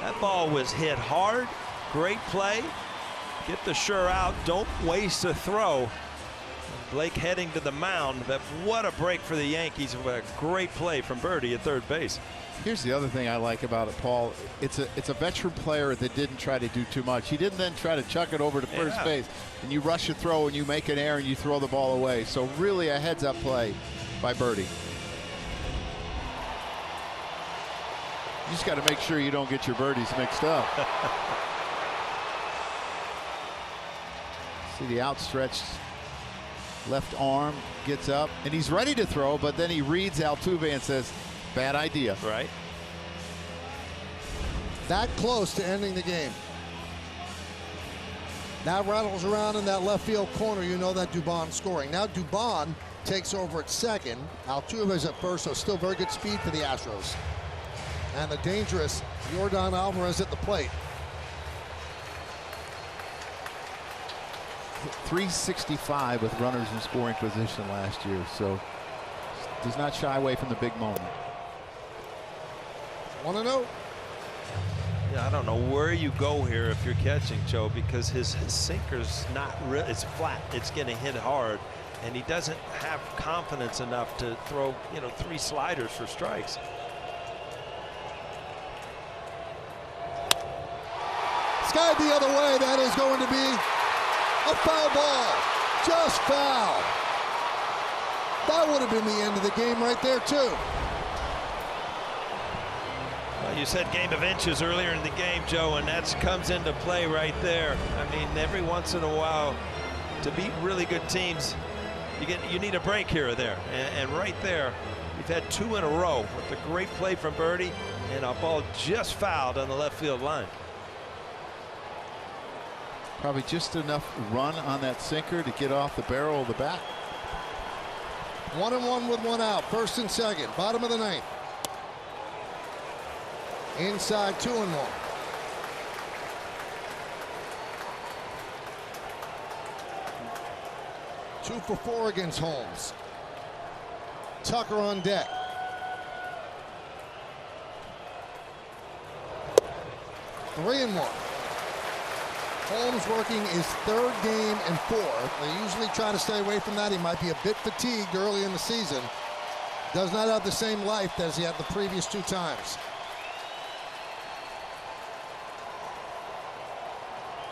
That ball was hit hard. Great play. Get the sure out. Don't waste a throw. Blake heading to the mound, but what a break for the Yankees. What a great play from Birdie at third base. Here's the other thing I like about it, Paul. It's a veteran player that didn't try to do too much. He didn't then try to chuck it over to first base, and you rush a throw and you make an error and you throw the ball away. So really a heads-up play by Birdie. You just got to make sure you don't get your birdies mixed up. See the outstretched left arm, gets up, and he's ready to throw, but then he reads Altuve and says, bad idea. Right. That close to ending the game. Now rattles around in that left field corner. You know that Dubon's scoring. Now Dubon takes over at second. Altuve's at first, so still very good speed for the Astros. And the dangerous Yordan Alvarez at the plate. .365 with runners in scoring position last year, so does not shy away from the big moment. 1-0. Yeah, I don't know where you go here if you're catching, Joe, because his sinker's not real. It's flat. It's getting hit hard, and he doesn't have confidence enough to throw, 3 sliders for strikes. Skied the other way. That is going to be a foul ball. Just foul. That would have been the end of the game right there, too. Well, you said game of inches earlier in the game, Joe, and that comes into play right there. I mean, every once in a while, to beat really good teams, you need a break here or there. And right there, you've had 2 in a row with a great play from Birdie and a ball just fouled on the left field line. Probably just enough run on that sinker to get off the barrel of the bat. 1-1 with 1 out. First and second. Bottom of the 9th. Inside 2-1. Two for 4 against Holmes. Tucker on deck. Three and 1. Holmes working his 3rd game and 4th. They usually try to stay away from that. He might be a bit fatigued early in the season. Does not have the same life as he had the previous 2 times.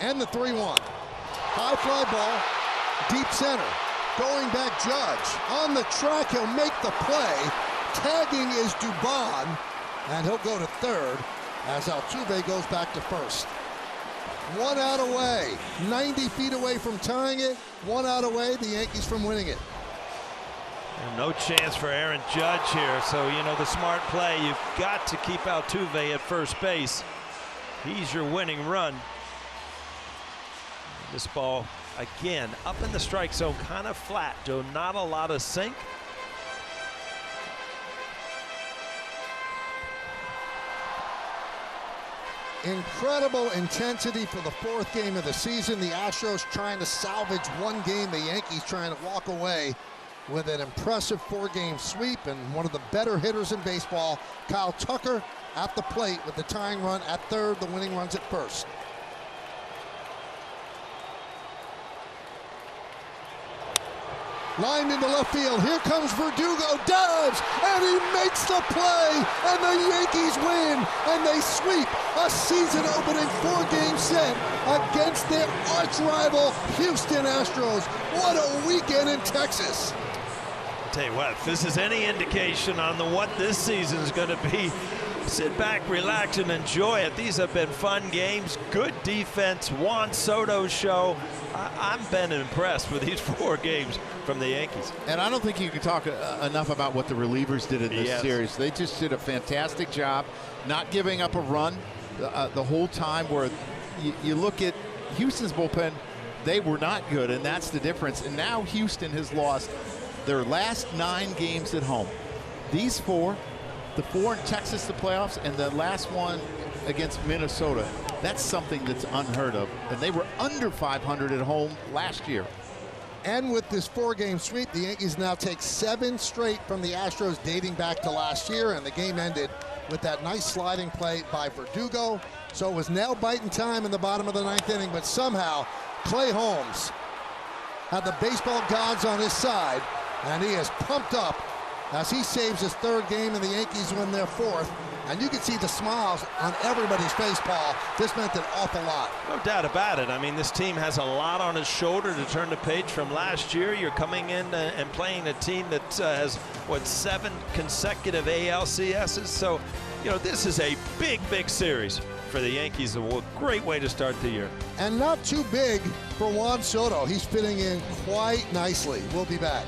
And the 3-1. High fly ball, deep center. Going back Judge. On the track, he'll make the play. Tagging is Dubon, and he'll go to 3rd as Altuve goes back to 1st. 1 out away, 90 feet away from tying it. 1 out away, the Yankees from winning it. And no chance for Aaron Judge here. So, the smart play, you've got to keep Altuve at first base. He's your winning run. This ball, again, up in the strike zone, kind of flat, Joe. Not a lot of sink. Incredible intensity for the 4th game of the season. The Astros trying to salvage 1 game. The Yankees trying to walk away with an impressive 4-game sweep. And one of the better hitters in baseball, Kyle Tucker, at the plate with the tying run at 3rd. The winning runs at 1st. Lined into left field. Here comes Verdugo. Dives, and he makes the play. And the Yankees win. And they sweep a season-opening 4-game set against their arch-rival Houston Astros. What a weekend in Texas. I'll tell you what, if this is any indication on what this season is going to be, sit back, relax, and enjoy it. These have been fun games. Good defense. Juan Soto show. I've been impressed with these 4 games from the Yankees. And I don't think you can talk enough about what the relievers did in this series. They just did a fantastic job not giving up a run the whole time, where you look at Houston's bullpen, they were not good, and that's the difference. And now Houston has lost their last 9 games at home. These 4, the 4 in Texas, the playoffs, and the last one against Minnesota, that's something that's unheard of. And they were under 500 at home last year. And with this 4-game sweep, the Yankees now take 7 straight from the Astros dating back to last year, and the game ended with that nice sliding play by Verdugo. So it was nail-biting time in the bottom of the 9th inning, but somehow Clay Holmes had the baseball gods on his side, and he is pumped up as he saves his 3rd game and the Yankees win their 4th. And you can see the smiles on everybody's face, Paul. This meant an awful lot. No doubt about it. I mean, this team has a lot on its shoulder to turn the page from last year. You're coming in and playing a team that has, what, 7 consecutive ALCSs? So, you know, this is a big, big series for the Yankees. A great way to start the year. And not too big for Juan Soto. He's fitting in quite nicely. We'll be back.